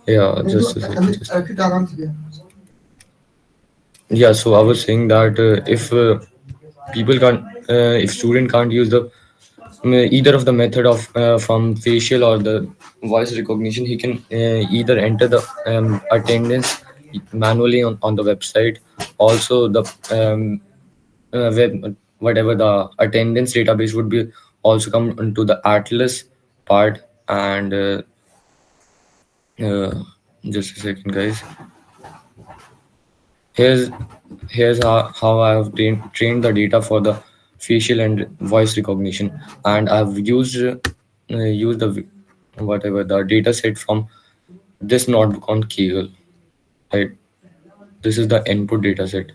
Yeah, just a second. Yeah, so I was saying that if people can't, if student can't use the either of the method of from facial or the voice recognition, he can either enter the attendance manually on the website. Also, the web whatever the attendance database would be also come into the Atlas part. And uh, just a second, guys. Here's how I have trained the data for the facial and voice recognition, and I've used the whatever the data set from this notebook on Kaggle. Right, this is the input data set.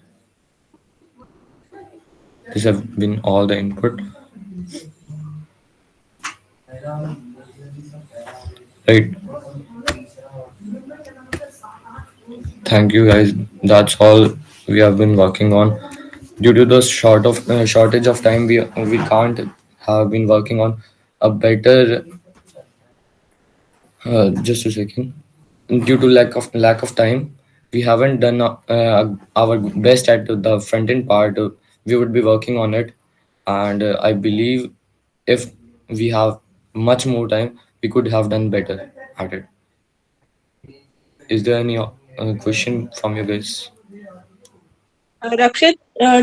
This have been all the input. Right. Thank you, guys. That's all we have been working on. Due to the shortage of time, we can't have been working on a better. Just a second. Due to lack of time, we haven't done our best at the front end part. We would be working on it, and I believe if we have much more time, we could have done better at it. Is there any question from you guys? Rakshit,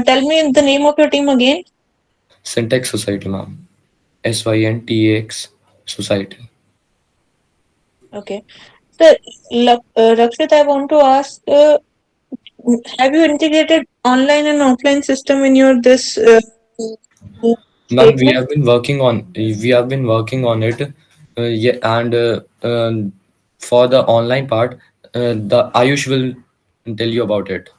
tell me the name of your team again. Syntax Society, ma'am. Syntax Society. Okay. So, Rakshit, I want to ask, have you integrated online and offline system in your this Ma'am, statement? we have been working on it. Yeah, and for the online part, the Ayush will tell you about it.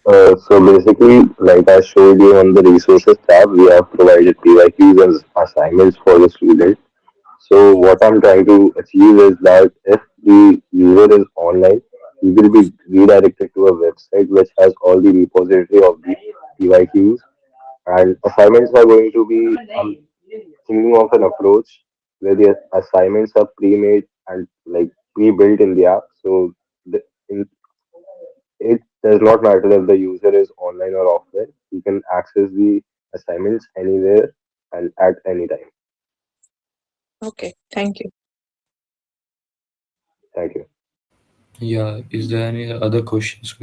So basically, like I showed you on the resources tab, we have provided PYQs as assignments for the student. So what I'm trying to achieve is that if the user is online, he will be redirected to a website which has all the repository of the PYQs, and assignments are going to be thinking of an approach where the assignments are pre-made and like pre-built in the app. So it does not matter if the user is online or offline. You can access the assignments anywhere and at any time. Okay, thank you. Thank you. Yeah, is there any other questions?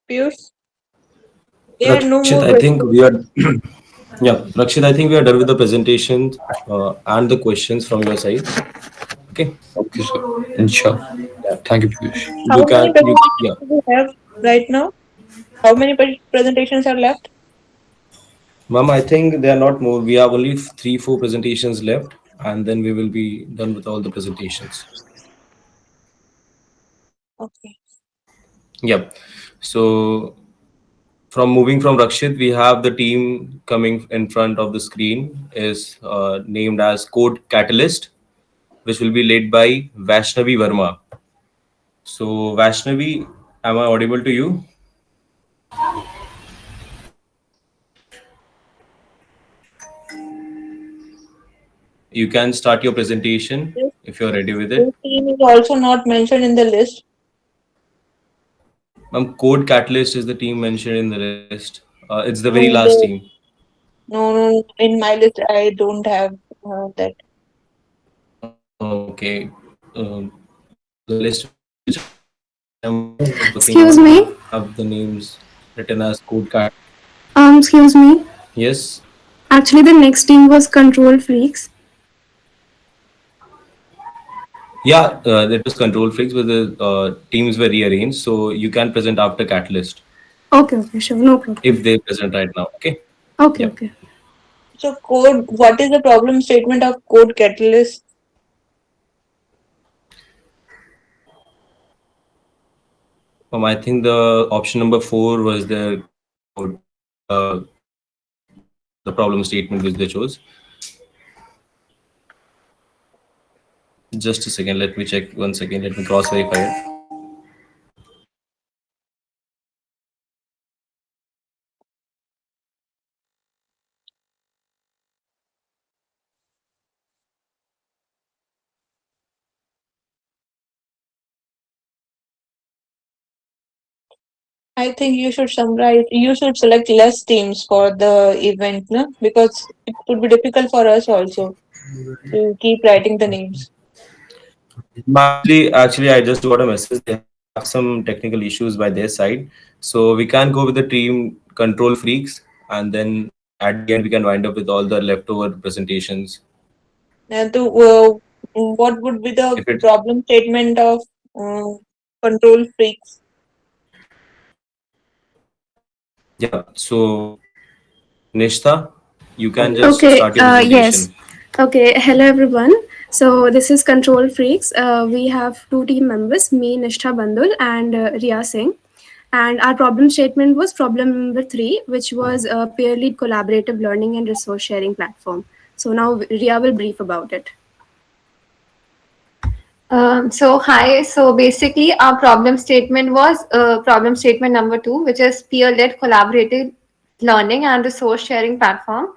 Piyush, there are no Rakshit, more I think questions. we are yeah, Rakshit, I think we are done with the presentation and the questions from your side. Okay. Okay, sir. Inshallah. Yeah. Thank you, Piyush. How You many can you presentations yeah. do we have right now? How many presentations are left? Ma'am, I think there are not more. We have only three, four presentations left, and then we will be done with all the presentations. Okay. Yep. So from moving from Rakshit, we have the team coming in front of the screen is named as Code Catalyst, which will be led by Vaishnavi Verma. So Vaishnavi, am I audible to you? You can start your presentation This, if you're ready with this it. team is also not mentioned in the list. Code Catalyst is the team mentioned in the list. It's the very No, last team. no, in my list I don't have that. Okay. The list which I'm working on have the Excuse names me. written as Code Cat. Excuse me. Yes. Actually, the next team was Control Freaks. Yeah, it was Control Freaks, but the teams were rearranged, so you can present after Catalyst Okay, okay, sure, no problem. if they present right now. Okay. Okay, Yep. okay. So code, what is the problem statement of code catalyst? I think the option number 4 was the code, the problem statement which they chose. Just a second, let me check once again. Let me cross verify it. I think you should summarize. You should select less teams for the event, no? Because it would be difficult for us also to keep writing the names. Actually, I just got a message. They have some technical issues by their side, so we can go with the team Control Freaks, and then at the end we can wind up with all the leftover presentations. And to, what would be the If it problem statement of uh, control freaks? Yeah, so Nishta, you can just Okay, start your yes. presentation. Okay, hello everyone. So this is Control Freaks. We have two team members, me, Nishtha Bandul, and Ria Singh. And our problem statement was problem number 3, which was a peer led collaborative learning and resource sharing platform. So now Ria will brief about it. Hi. So basically, our problem statement was problem statement number 2, which is peer-led collaborative learning and resource sharing platform.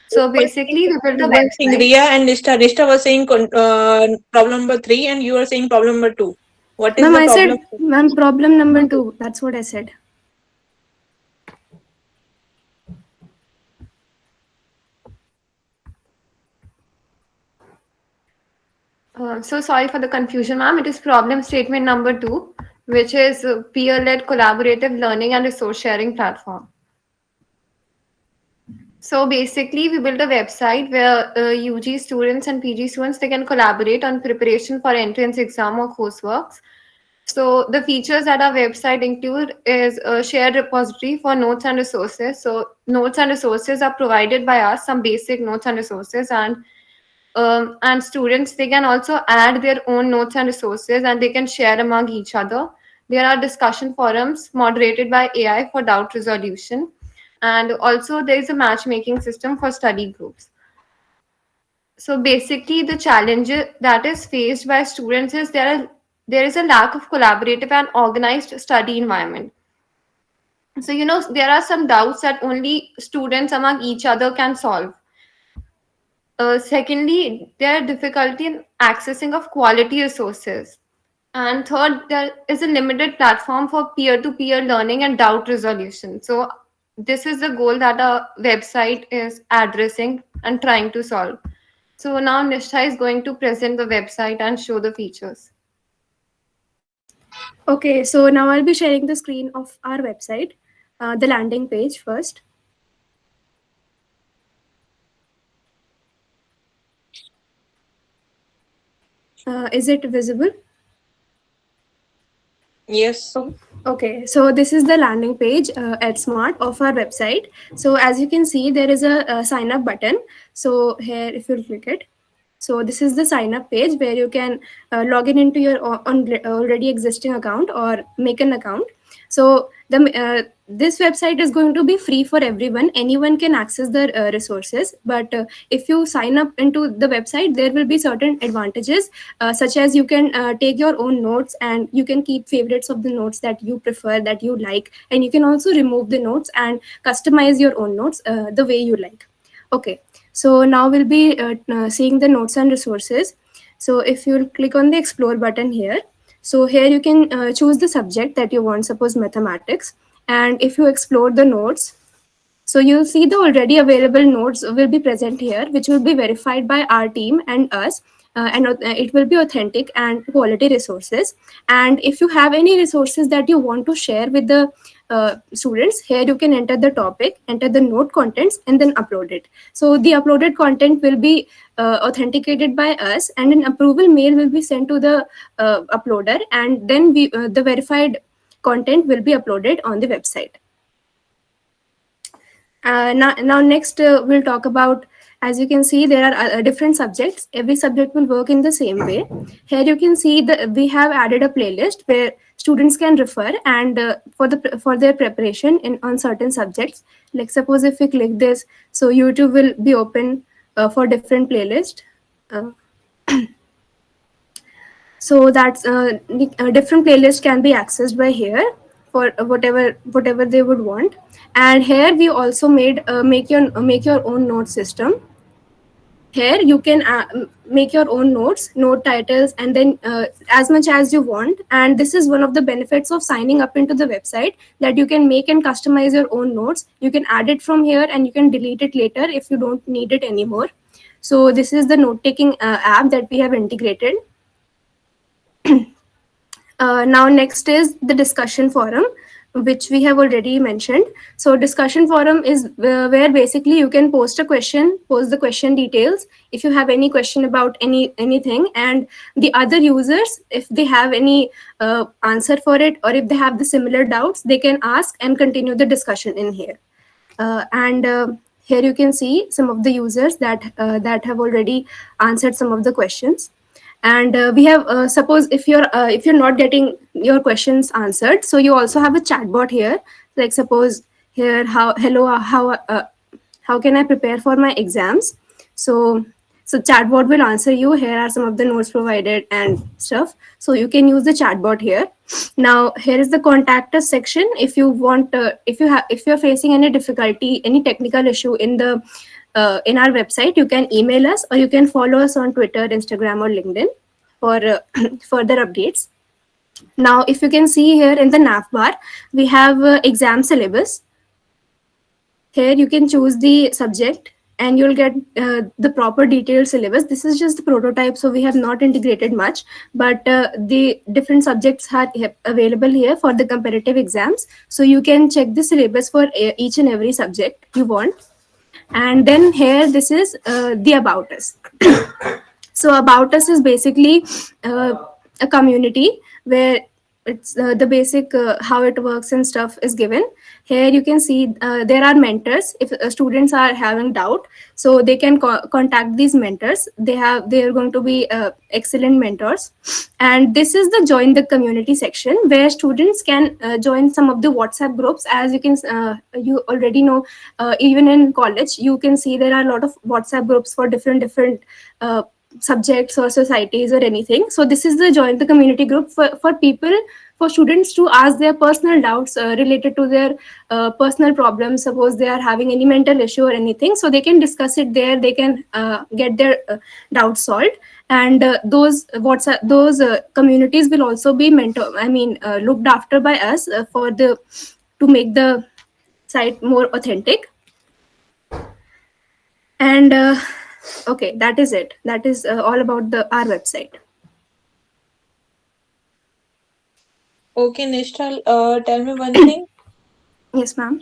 So basically, we built a One thing, website. Ria and Nishta. Nishta was saying problem number 3, and you were saying problem number 2. What is Ma'am, the I problem? said, ma'am, problem number 2. That's what I said. So sorry for the confusion, ma'am. It is problem statement number 2, which is peer-led collaborative learning and resource sharing platform. So basically, we built a website where UG students and PG students they can collaborate on preparation for entrance exam or courseworks. So the features that our website include is a shared repository for notes and resources. So notes and resources are provided by us, some basic notes and resources, and students they can also add their own notes and resources and they can share among each other. There are discussion forums moderated by AI for doubt resolution, and also there is a matchmaking system for study groups. So basically, the challenge that is faced by students is there is a lack of collaborative and organized study environment. So there are some doubts that only students among each other can solve. Secondly, there are difficulty in accessing of quality resources. And third, there is a limited platform for peer-to-peer learning and doubt resolution. So this is the goal that our website is addressing and trying to solve. So now Nishtha is going to present the website and show the features. Okay, so now I'll be sharing the screen of our website, the landing page first. Is it visible? Yes. Oh, okay, so this is the landing page at Smart of our website. So as you can see, there is a sign up button. So here, if you click it, so this is the sign up page where you can log in into your already existing account or make an account. So this website is going to be free for everyone. Anyone can access the resources, but if you sign up into the website, there will be certain advantages, such as you can take your own notes and you can keep favorites of the notes that you prefer, that you like, and you can also remove the notes and customize your own notes the way you like. Okay, so now we'll be seeing the notes and resources. So if you'll click on the explore button here, so here you can choose the subject that you want, suppose mathematics. And if you explore the notes, so you'll see the already available notes will be present here, which will be verified by our team and us. And it will be authentic and quality resources. And if you have any resources that you want to share with the students, here you can enter the topic, enter the note contents, and then upload it. So the uploaded content will be authenticated by us, and an approval mail will be sent to the uploader, and then the verified content will be uploaded on the website. Now next we'll talk about, as you can see, there are different subjects. Every subject will work in the same way. Here you can see that we have added a playlist where students can refer and for their preparation on certain subjects. Like suppose if we click this, so YouTube will be open for different playlist. So that's different playlists can be accessed by here for whatever they would want. And here we also made make your own note system. Here you can make your own notes, note titles, and then as much as you want. And this is one of the benefits of signing up into the website, that you can make and customize your own notes. You can add it from here and you can delete it later if you don't need it anymore. So this is the note taking app that we have integrated. Now next is the discussion forum, which we have already mentioned. So discussion forum is where basically you can post a question, post the question details if you have any question about anything, and the other users, if they have any answer for it, or if they have the similar doubts, they can ask and continue the discussion in here. And here you can see some of the users that have already answered some of the questions. And we have suppose if you're not getting your questions answered, so you also have a chatbot here. Like suppose here, how can I prepare for my exams? So chatbot will answer you. Here are some of the notes provided and stuff. So you can use the chatbot here. Now here is the contact us section. If you want, if you're facing any difficulty, any technical issue in our website, you can email us, or you can follow us on Twitter, Instagram, or LinkedIn for further updates. Now, if you can see here in the nav bar, we have exam syllabus. Here you can choose the subject and you'll get the proper detailed syllabus. This is just the prototype, so we have not integrated much, but the different subjects are available here for the competitive exams. So you can check the syllabus for each and every subject you want. And then here, this is the About Us. So About Us is basically a community where it's the basic how it works and stuff is given. Here you can see there are mentors. If students are having doubt, so they can contact these mentors. They are going to be excellent mentors. And this is the join the community section, where students can join some of the WhatsApp groups. As you can you already know, even in college you can see there are a lot of WhatsApp groups for different subjects or societies or anything. So this is the join the community group for people, for students to ask their personal doubts related to their personal problems. Suppose they are having any mental issue or anything, so they can discuss it there. They can get their doubts solved. And those communities will also be looked after by us to make the site more authentic. And okay, that is it. That is all about our website. Okay, Nishtal, tell me one thing. Yes, ma'am.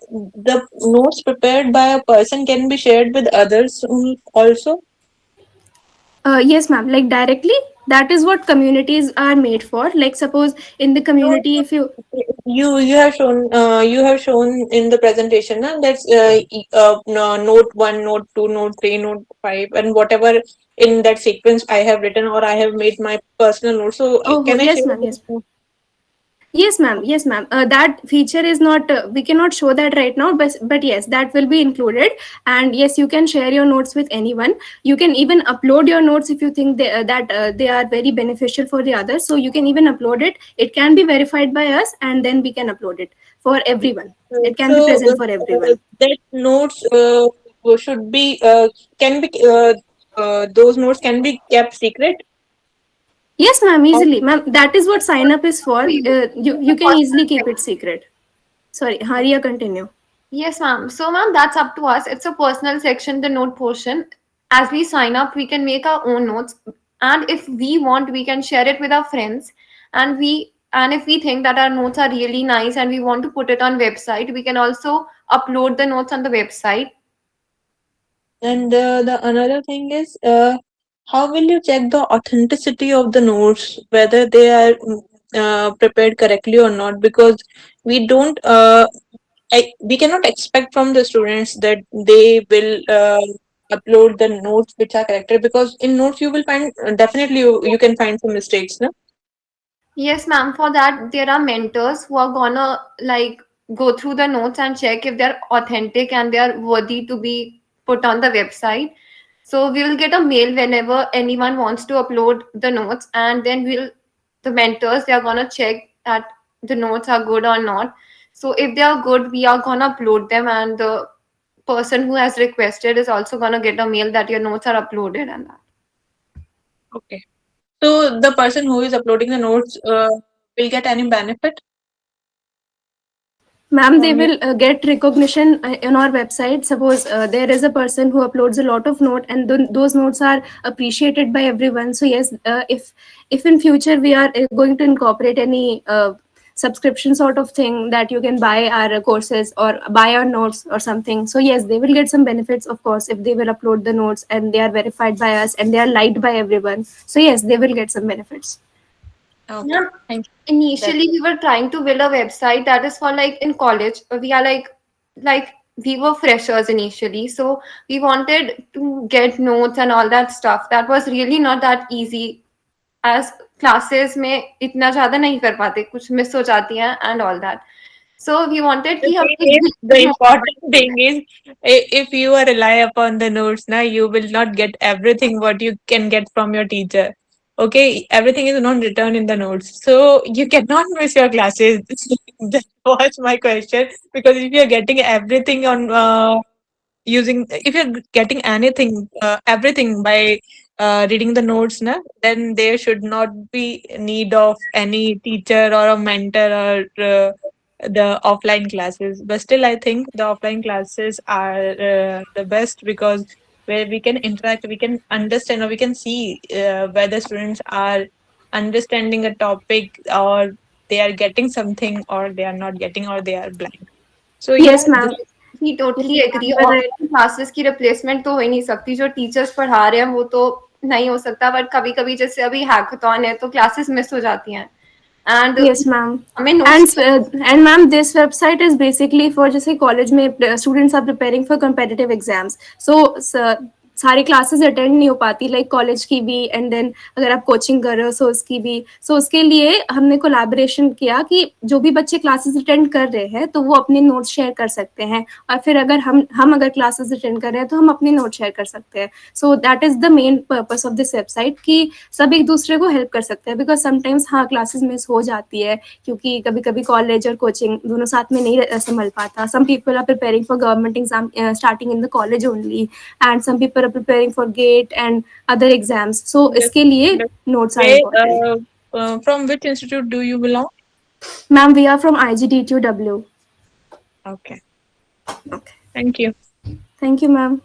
The notes prepared by a person can be shared with others also. Yes, ma'am. Like directly, that is what communities are made for. Like suppose in the No, community, if you you have shown in the presentation na, that's no, note 1, note 2, note 3, note 5, and whatever in that sequence I have written or I have made my personal notes. So oh can I yes, share ma'am. that? Yes. Yes, ma'am. Yes, ma'am. That feature is not. We cannot show that right now, but yes, that will be included. And yes, you can share your notes with anyone. You can even upload your notes if you think they are very beneficial for the others. So you can even upload it. It can be verified by us, and then we can upload it for everyone. It can be So present for everyone. that notes should be can be those notes can be kept secret. Yes, ma'am. Easily, ma'am. That is what sign up is for. You can easily keep it secret. Sorry, Haria, continue. Yes, ma'am. So, ma'am, that's up to us. It's a personal section, the note portion. As we sign up, we can make our own notes, and if we want, we can share it with our friends. And if we think that our notes are really nice and we want to put it on website, we can also upload the notes on the website. And the another thing is, how will you check the authenticity of the notes, whether they are prepared correctly or not? Because we don't, we cannot expect from the students that they will upload the notes which are corrected. Because in notes you will find definitely you can find some mistakes, no? Yes, ma'am. For that, there are mentors who are gonna like go through the notes and check if they're authentic and they're worthy to be put on the website. So we will get a mail whenever anyone wants to upload the notes, and then the mentors, they are gonna check that the notes are good or not. So if they are good, we are gonna upload them, and the person who has requested is also gonna get a mail that your notes are uploaded and that. Okay. So the person who is uploading the notes will get any benefit Ma'am, they from it? will get recognition on our website. Suppose there is a person who uploads a lot of note, and those notes are appreciated by everyone. So yes, if in future we are going to incorporate any subscription sort of thing that you can buy our courses or buy our notes or something. So yes, they will get some benefits, of course, if they will upload the notes and they are verified by us and they are liked by everyone. So yes, they will get some benefits. Okay. Yeah. Thank you. Initially, we were trying to build a website that is for like in college. We are like we were freshers initially, so we wanted to get notes and all that stuff. That was really not that easy, as classes में इतना ज़्यादा नहीं कर पाते, कुछ miss हो जाती हैं and all that. So we wanted कि हम एक The दूसरे important thing is if you are rely upon the notes now, you will not get everything what you can get from your teacher. Okay, everything is not written in the notes, so you cannot miss your classes. That was my question, because if you are getting everything on using, if you're getting anything everything by reading the notes na, then there should not be need of any teacher or a mentor or the offline classes. But still I think the offline classes are the best, because where we can interact, we can understand, or we can see whether students are understanding a topic, or they are getting something, or they are not getting, or they are blank. So yeah, Yes, this ma'am. ही Yes, totally ma'am, agree, you are right. Online classes की replacement तो हो ही नहीं सकती, जो teachers पढ़ा रहे हैं वो तो नहीं हो सकता, बट कभी कभी जैसे अभी हैकाथॉन है तो क्लासेस मिस हो जाती हैं एंड Yes, ma'am. हमें notes And ma'am, this website is basically for जैसे college में students are preparing for competitive exams. So सारी क्लासेस अटेंड नहीं हो पाती, लाइक कॉलेज की भी, एंड देन अगर आप कोचिंग कर रहे हो सो उसकी भी. सो उसके लिए हमने कोलैबोरेशन किया कि जो भी बच्चे क्लासेस अटेंड कर रहे हैं तो वो अपने नोट्स शेयर कर सकते हैं, और फिर अगर हम अगर क्लासेस अटेंड कर रहे हैं तो हम अपने नोट शेयर कर सकते हैं. So that is the main purpose of this website, कि सब एक दूसरे को हेल्प कर सकते हैं. बिकॉज समटाइम्स हाँ, क्लासेस मिस हो जाती है क्योंकि कभी कभी कॉलेज और कोचिंग दोनों साथ में नहीं संभल पाता. Some people are preparing for government exam starting in the college only, and some people are preparing for GATE and other exams. So इसके लिए notes are important. from which institute do you belong? Ma'am, we are from IGDTUW. Okay. Okay. Thank you. Thank you, ma'am.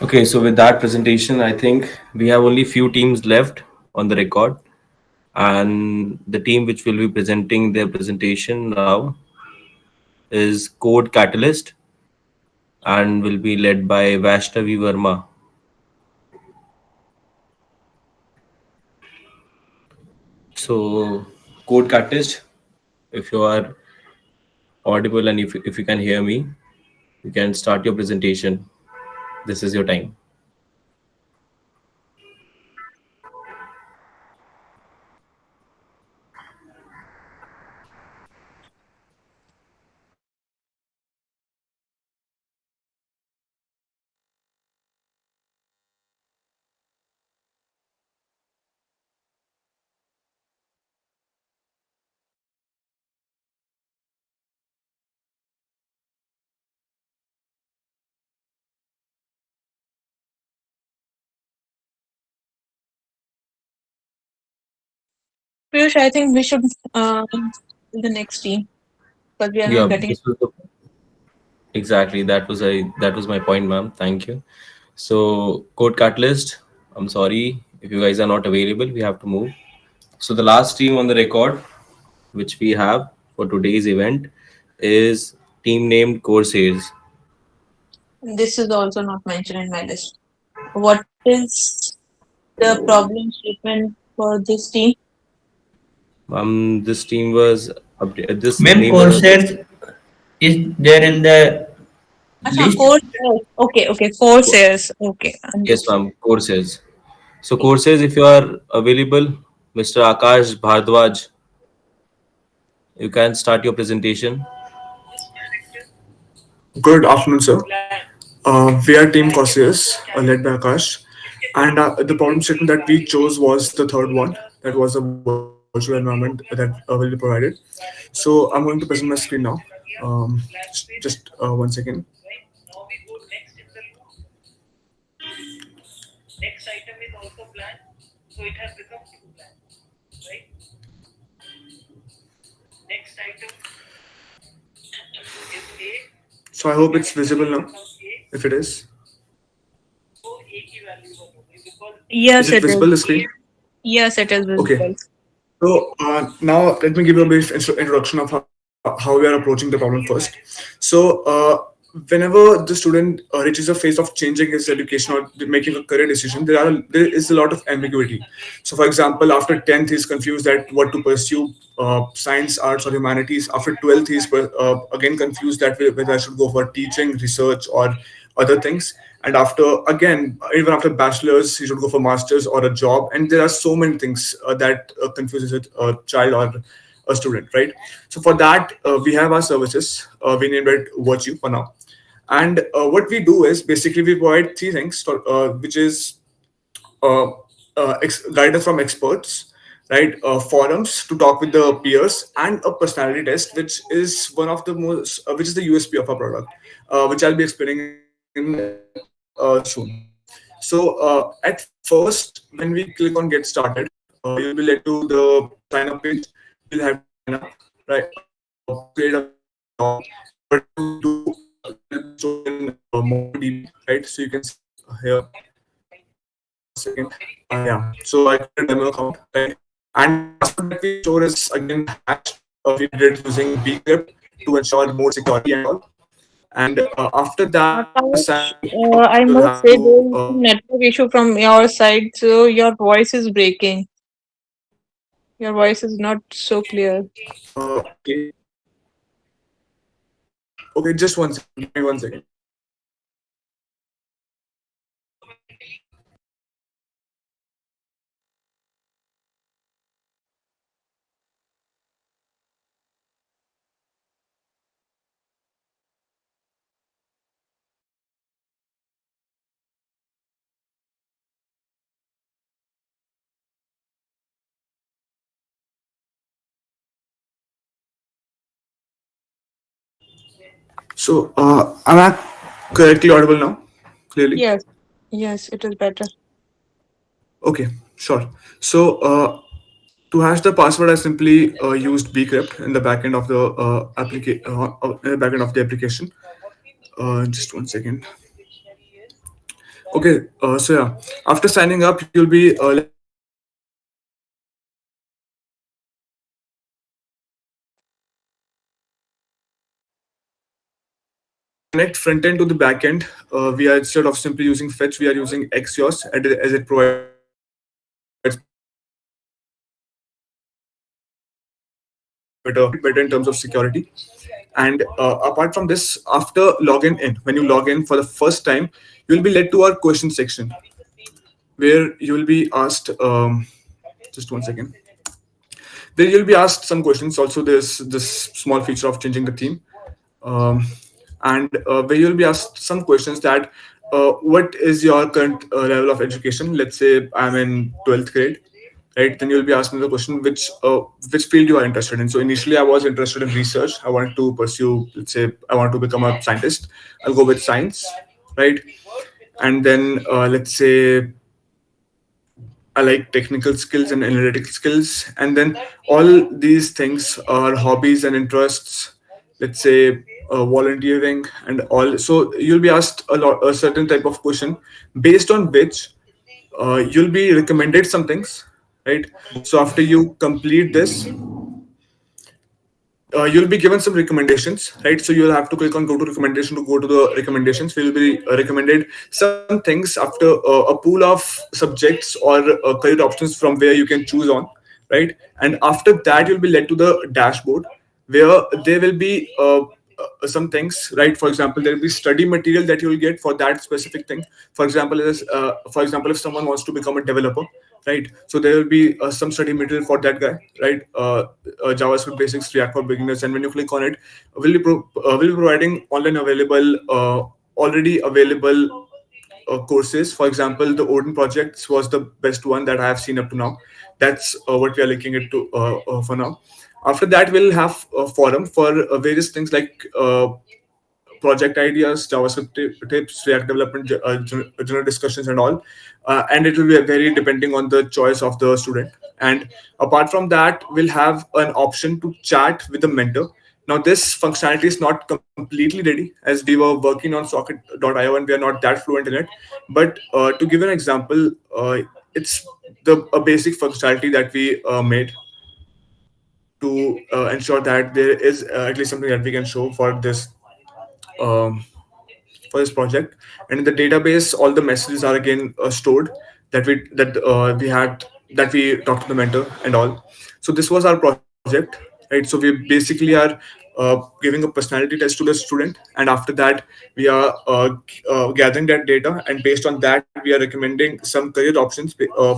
Okay, so with that presentation, I think we have only few teams left on the record, and the team which will be presenting their presentation now is Code Catalyst and will be led by Vaishnavi Verma. So, Code Catalyst, if you are audible and if you can hear me, you can start your presentation. This is your time. Piyush, I think we should the next team because we are Yeah, not getting. this was the, exactly that was my point, ma'am. Thank you. So, Code Catalyst, I'm sorry if you guys are not available. We have to move. So, the last team on the record, which we have for today's event, is team named Corsairs. This is also not mentioned in my list. What is the problem statement for this team? This team was this Ma'am, name was Coursers is there in the Acha, list? Coursairs. Okay, Coursairs. Okay, yes, understood. ma'am. Courses. So, Courses, if you are available, Mr. Akash Bhardwaj, you can start your presentation. Good afternoon, sir. We are Team Cautious, led by Akash. And the problem statement that we chose was the third one. That was the virtual environment that will be provided. So I'm going to present my screen now. Just 1 second. So I hope it's visible now. If it is, Yes, it it is. visible the screen? Yes, it is Okay. visible. So now let me give you a brief introduction of how we are approaching the problem first. So whenever the student reaches a phase of changing his education or making a career decision, there is a lot of ambiguity. So for example, after 10th, he's confused that what to pursue, science, arts, or humanities. After 12th, he's again confused that whether I should go for teaching, research, or other things. And after again, even after bachelor's, he should go for masters or a job. And there are so many things that confuses a child or a student, right? So for that, we have our services. We named it Virtue for now. And what we do is basically we provide three things, which is guidance from experts, right? Forums to talk with the peers, and a personality test, which is one of the most, which is the USP of our product, which I'll be explaining soon. So at first, when we click on get started, you'll be led to the sign up page. You'll have to sign up, right? Create a job. What to do will be shown in MongoDB, right? So you can see here. One second. Yeah. So I created a demo account, right? And the password that we store is again hashed. We did it using bcrypt to ensure more security and all. And after that, once you sign up, you'll I have must to say there is some network issue from your side, so your voice is breaking. Your voice is not so clear. okay. Okay, just 1 second. Give me 1 second. So am I correctly audible now? Clearly. Yes, yes, it is better. Okay, sure. So to hash the password, I simply used bcrypt in the backend of the in the backend of the application. Just 1 second. Okay, so yeah, after signing up, you'll be led to our question section. To connect front end to the back end, we are, instead of simply using fetch, we are using Axios as it provides better performance and better in terms of security. And apart from this, after logging in, when you log in for the first time, you will be led to our question section where you will be asked. Just 1 second. There you'll be asked some questions. Also, there's this small feature of changing the theme, um, and where you'll be asked some questions that what is your current level of education? Let's say I'm in 12th grade, right? Then you'll be asking the question which field you are interested in. So initially I was interested in research. I wanted to pursue, let's say I want to become a scientist. I'll go with science, right? And then let's say I like technical skills and analytical skills. And then all these things are hobbies and interests, let's say volunteering and all. So you'll be asked a certain type of question based on which you'll be recommended some things, right? So after you complete this, you'll be given some recommendations, right? So you'll have to click on go to recommendation to go to the recommendations. Will be recommended some things after a pool of subjects or career options from where you can choose on, right? And after that, you'll be led to the dashboard where there will be some things, right? For example, there will be study material that you will get for that specific thing. For example, if someone wants to become a developer, right? So there will be some study material for that guy, right? JavaScript basics, React for beginners, and when you click on it, will be providing online available, already available courses. For example, the Odin projects was the best one that I have seen up to now. That's what we are looking into for now. After that, we'll have a forum for various things like project ideas, JavaScript tips, React development, general discussions, and all. And it will be very depending on the choice of the student. And apart from that, we'll have an option to chat with the mentor. Now, this functionality is not completely ready as we were working on socket.io and we are not that fluent in it. But to give an example, it's a basic functionality that we made to ensure that there is at least something that we can show um, for this project. And in the database, all the messages are again stored that we had that we talked to the mentor and all. So this was our project, right? So we basically are giving a personality test to the student, and after that we are gathering that data, and based on that we are recommending some career options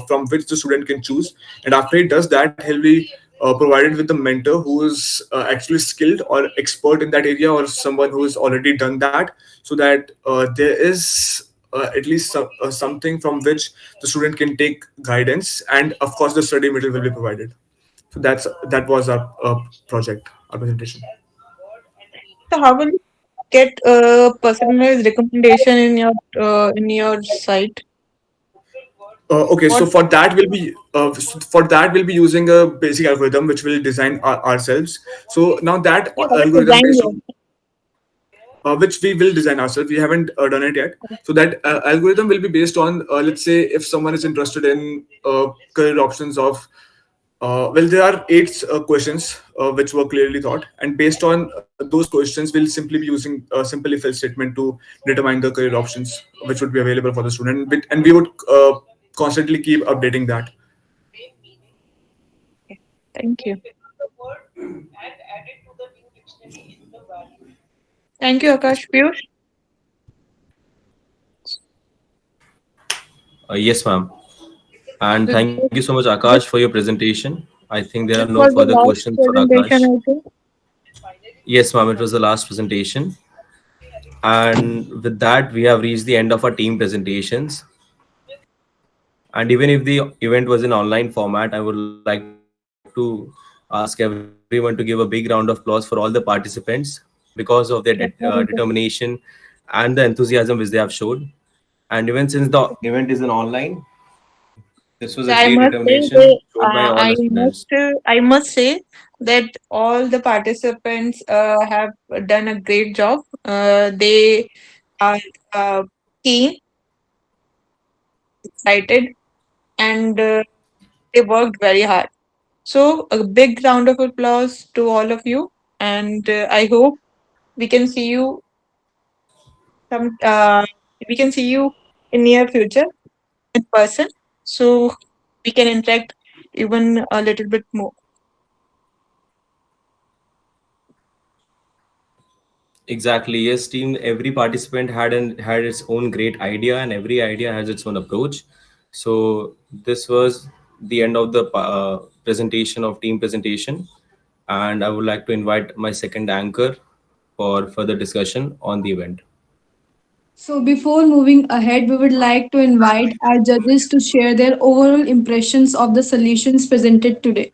from which the student can choose. And after he does that, he'll be provided with a mentor who is actually skilled or expert in that area, or someone who has already done that, so that there is at least something from which the student can take guidance, and of course the study material will be provided. So that was our project, our presentation. So how will you get personalized recommendation in your site? Okay, so What for that we'll be using a basic algorithm which we'll design ourselves. So now that you haven't algorithm designed based yet? on which we will design ourselves. We haven't done it yet. So that algorithm will be based on, let's say, if someone is interested in career options of, well, there are eight questions which were clearly thought, and based on those questions, we'll simply be using a simple if else statement to determine the career options which would be available for the student, and we would constantly keep updating that. Thank you. Thank you, Akash. Piyush? Yes, ma'am. And So thank you so much, Akash, this, for your presentation. I think there are this no was the further last questions for presentation, Akash. I think. Yes, ma'am, it was the last presentation. And with that, we have reached the end of our team presentations. And even if the event was in online format, I would like to ask everyone to give a big round of applause for all the participants because of their determination Definitely. and the enthusiasm which they have showed. And even since the event is an online, this was a So great I must say determination they, showed by all the students. I must say that all the participants have done a great job. They are keen excited, and they worked very hard. So a big round of applause to all of you, and I hope we can see you some. We can see you in near future in person, so we can interact even a little bit more. Exactly. Yes, team. Every participant had its own great idea, and every idea has its own approach. So this was the end of the presentation of team presentation, and I would like to invite my second anchor for further discussion on the event. So, before moving ahead, we would like to invite our judges to share their overall impressions of the solutions presented today.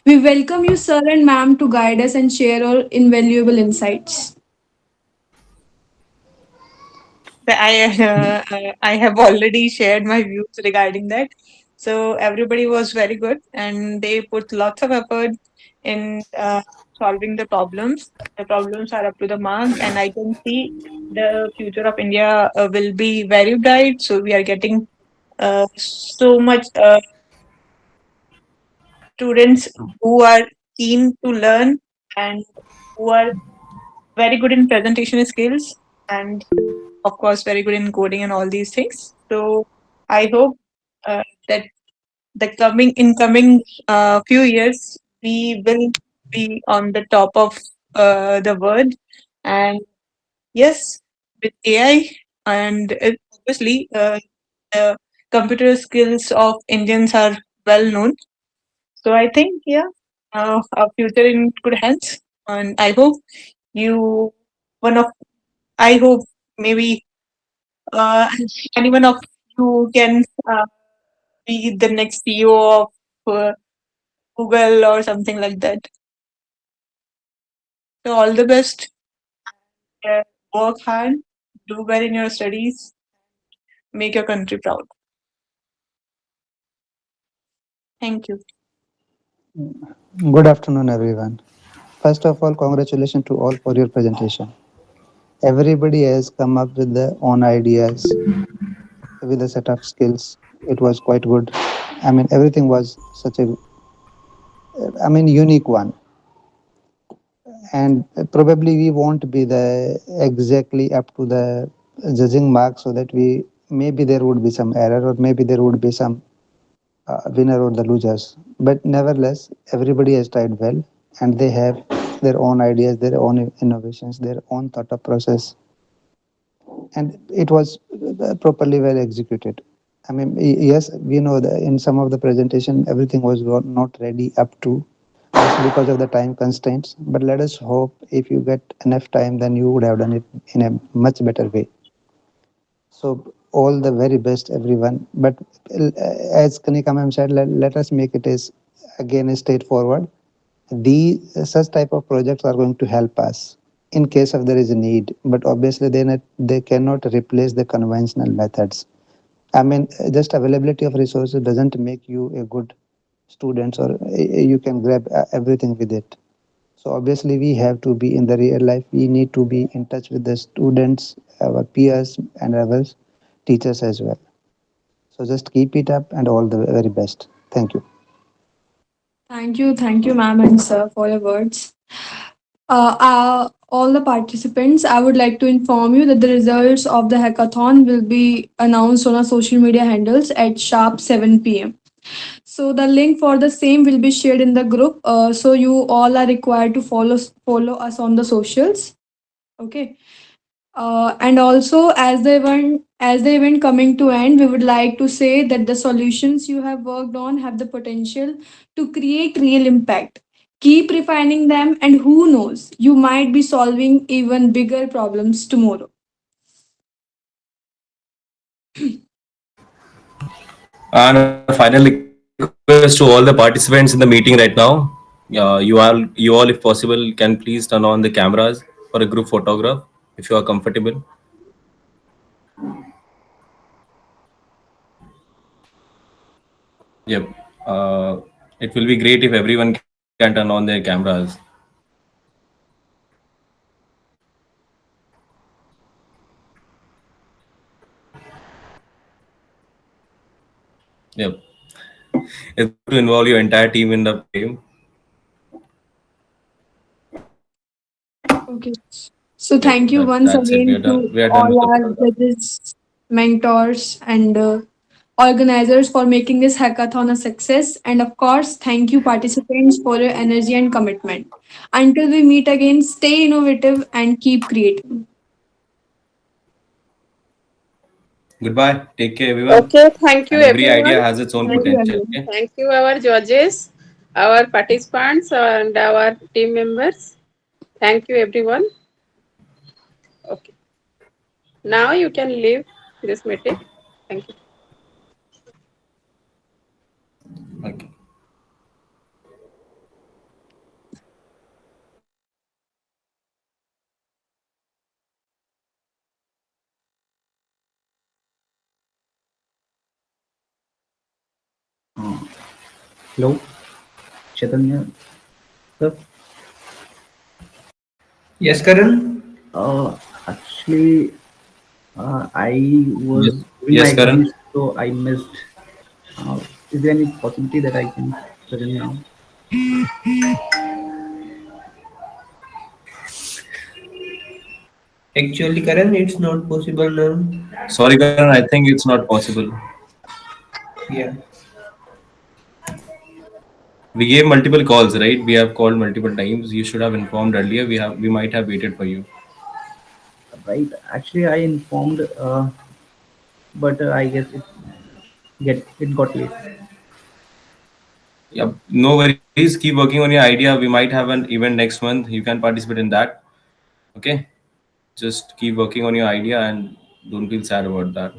We welcome you, sir and ma'am, to guide us and share our invaluable insights. I have already shared my views regarding that. So everybody was very good, and they put lots of effort in solving the problems. The problems are up to the mark, and I can see the future of India will be very bright. So we are getting so much students who are keen to learn and who are very good in presentation skills, and of course very good in coding and all these things. So I hope that the coming few years we will be on the top of the world. And yes, with AI and obviously the computer skills of Indians are well known. So I think, yeah, our future in good hands, and I hope you one of I hope maybe uh, anyone of you can be the next CEO of Google or something like that. So all the best. Work hard, do well in your studies, make your country proud. Thank you. Good afternoon, everyone. First of all, congratulations to all for your presentation. Everybody has come up with their own ideas, with a set of skills. It was quite good. I mean, everything was such a, I mean, unique one. And probably we won't be the exactly up to the judging mark, so that we maybe there would be some error, or maybe there would be some winner or the losers. But nevertheless, everybody has tried well, and they have their own ideas, their own innovations, their own thought of process, and it was properly well executed. I mean, yes, we know that in some of the presentation, everything was not ready up to, also because of the time constraints. But let us hope if you get enough time, then you would have done it in a much better way. So all the very best, everyone. But as Kanika ma'am said, let us make it as again straightforward. These such type of projects are going to help us in case of there is a need, but obviously they cannot replace the conventional methods. I mean, just availability of resources doesn't make you a good student, or you can grab everything with it. So obviously we have to be in the real life. We need to be in touch with the students, our peers, and our teachers as well. So just keep it up, and all the very best. Thank you. Thank you, ma'am and sir, for your words. All the participants, I would like to inform you that the results of the hackathon will be announced on our social media handles at sharp 7 p.m. So the link for the same will be shared in the group. So you all are required to follow us on the socials. Okay. And also, as the event coming to end, we would like to say that the solutions you have worked on have the potential to create real impact. Keep refining them, and who knows, you might be solving even bigger problems tomorrow. And a final request to all the participants in the meeting right now. You all, if possible, can please turn on the cameras for a group photograph if you are comfortable. Yep. It will be great if everyone can turn on their cameras. Yep. It's good to involve your entire team in the play. Okay. So Yep. thank you once That's it. We are again done. to We are done with all the our judges, mentors, and organizers for making this hackathon a success. And of course, thank you, participants, for your energy and commitment. Until we meet again, stay innovative and keep creating. goodbye. Take care, everyone. Okay, thank you And every everyone. idea has its own Thank you, potential. everyone. Okay. Thank you our judges, our participants, and our team members. Thank you everyone. Okay. Now you can leave this meeting. Thank you. Okay. Hello, Chaitanya. Sir. Yes, Karan. Actually, I Yes. was doing my Yes, Karan. exams, so I missed. Is there any possibility that I can present now? Actually, Karan, it's not possible now. Sorry, Karan. I think it's not possible. Yeah. We gave multiple calls, right? We have called multiple times. You should have informed earlier. We might have waited for you. Right. Actually, I informed, but I guess it got late. Yeah. No worries. Keep working on your idea. We might have an event next month. You can participate in that. Okay. Just keep working on your idea and don't feel sad about that.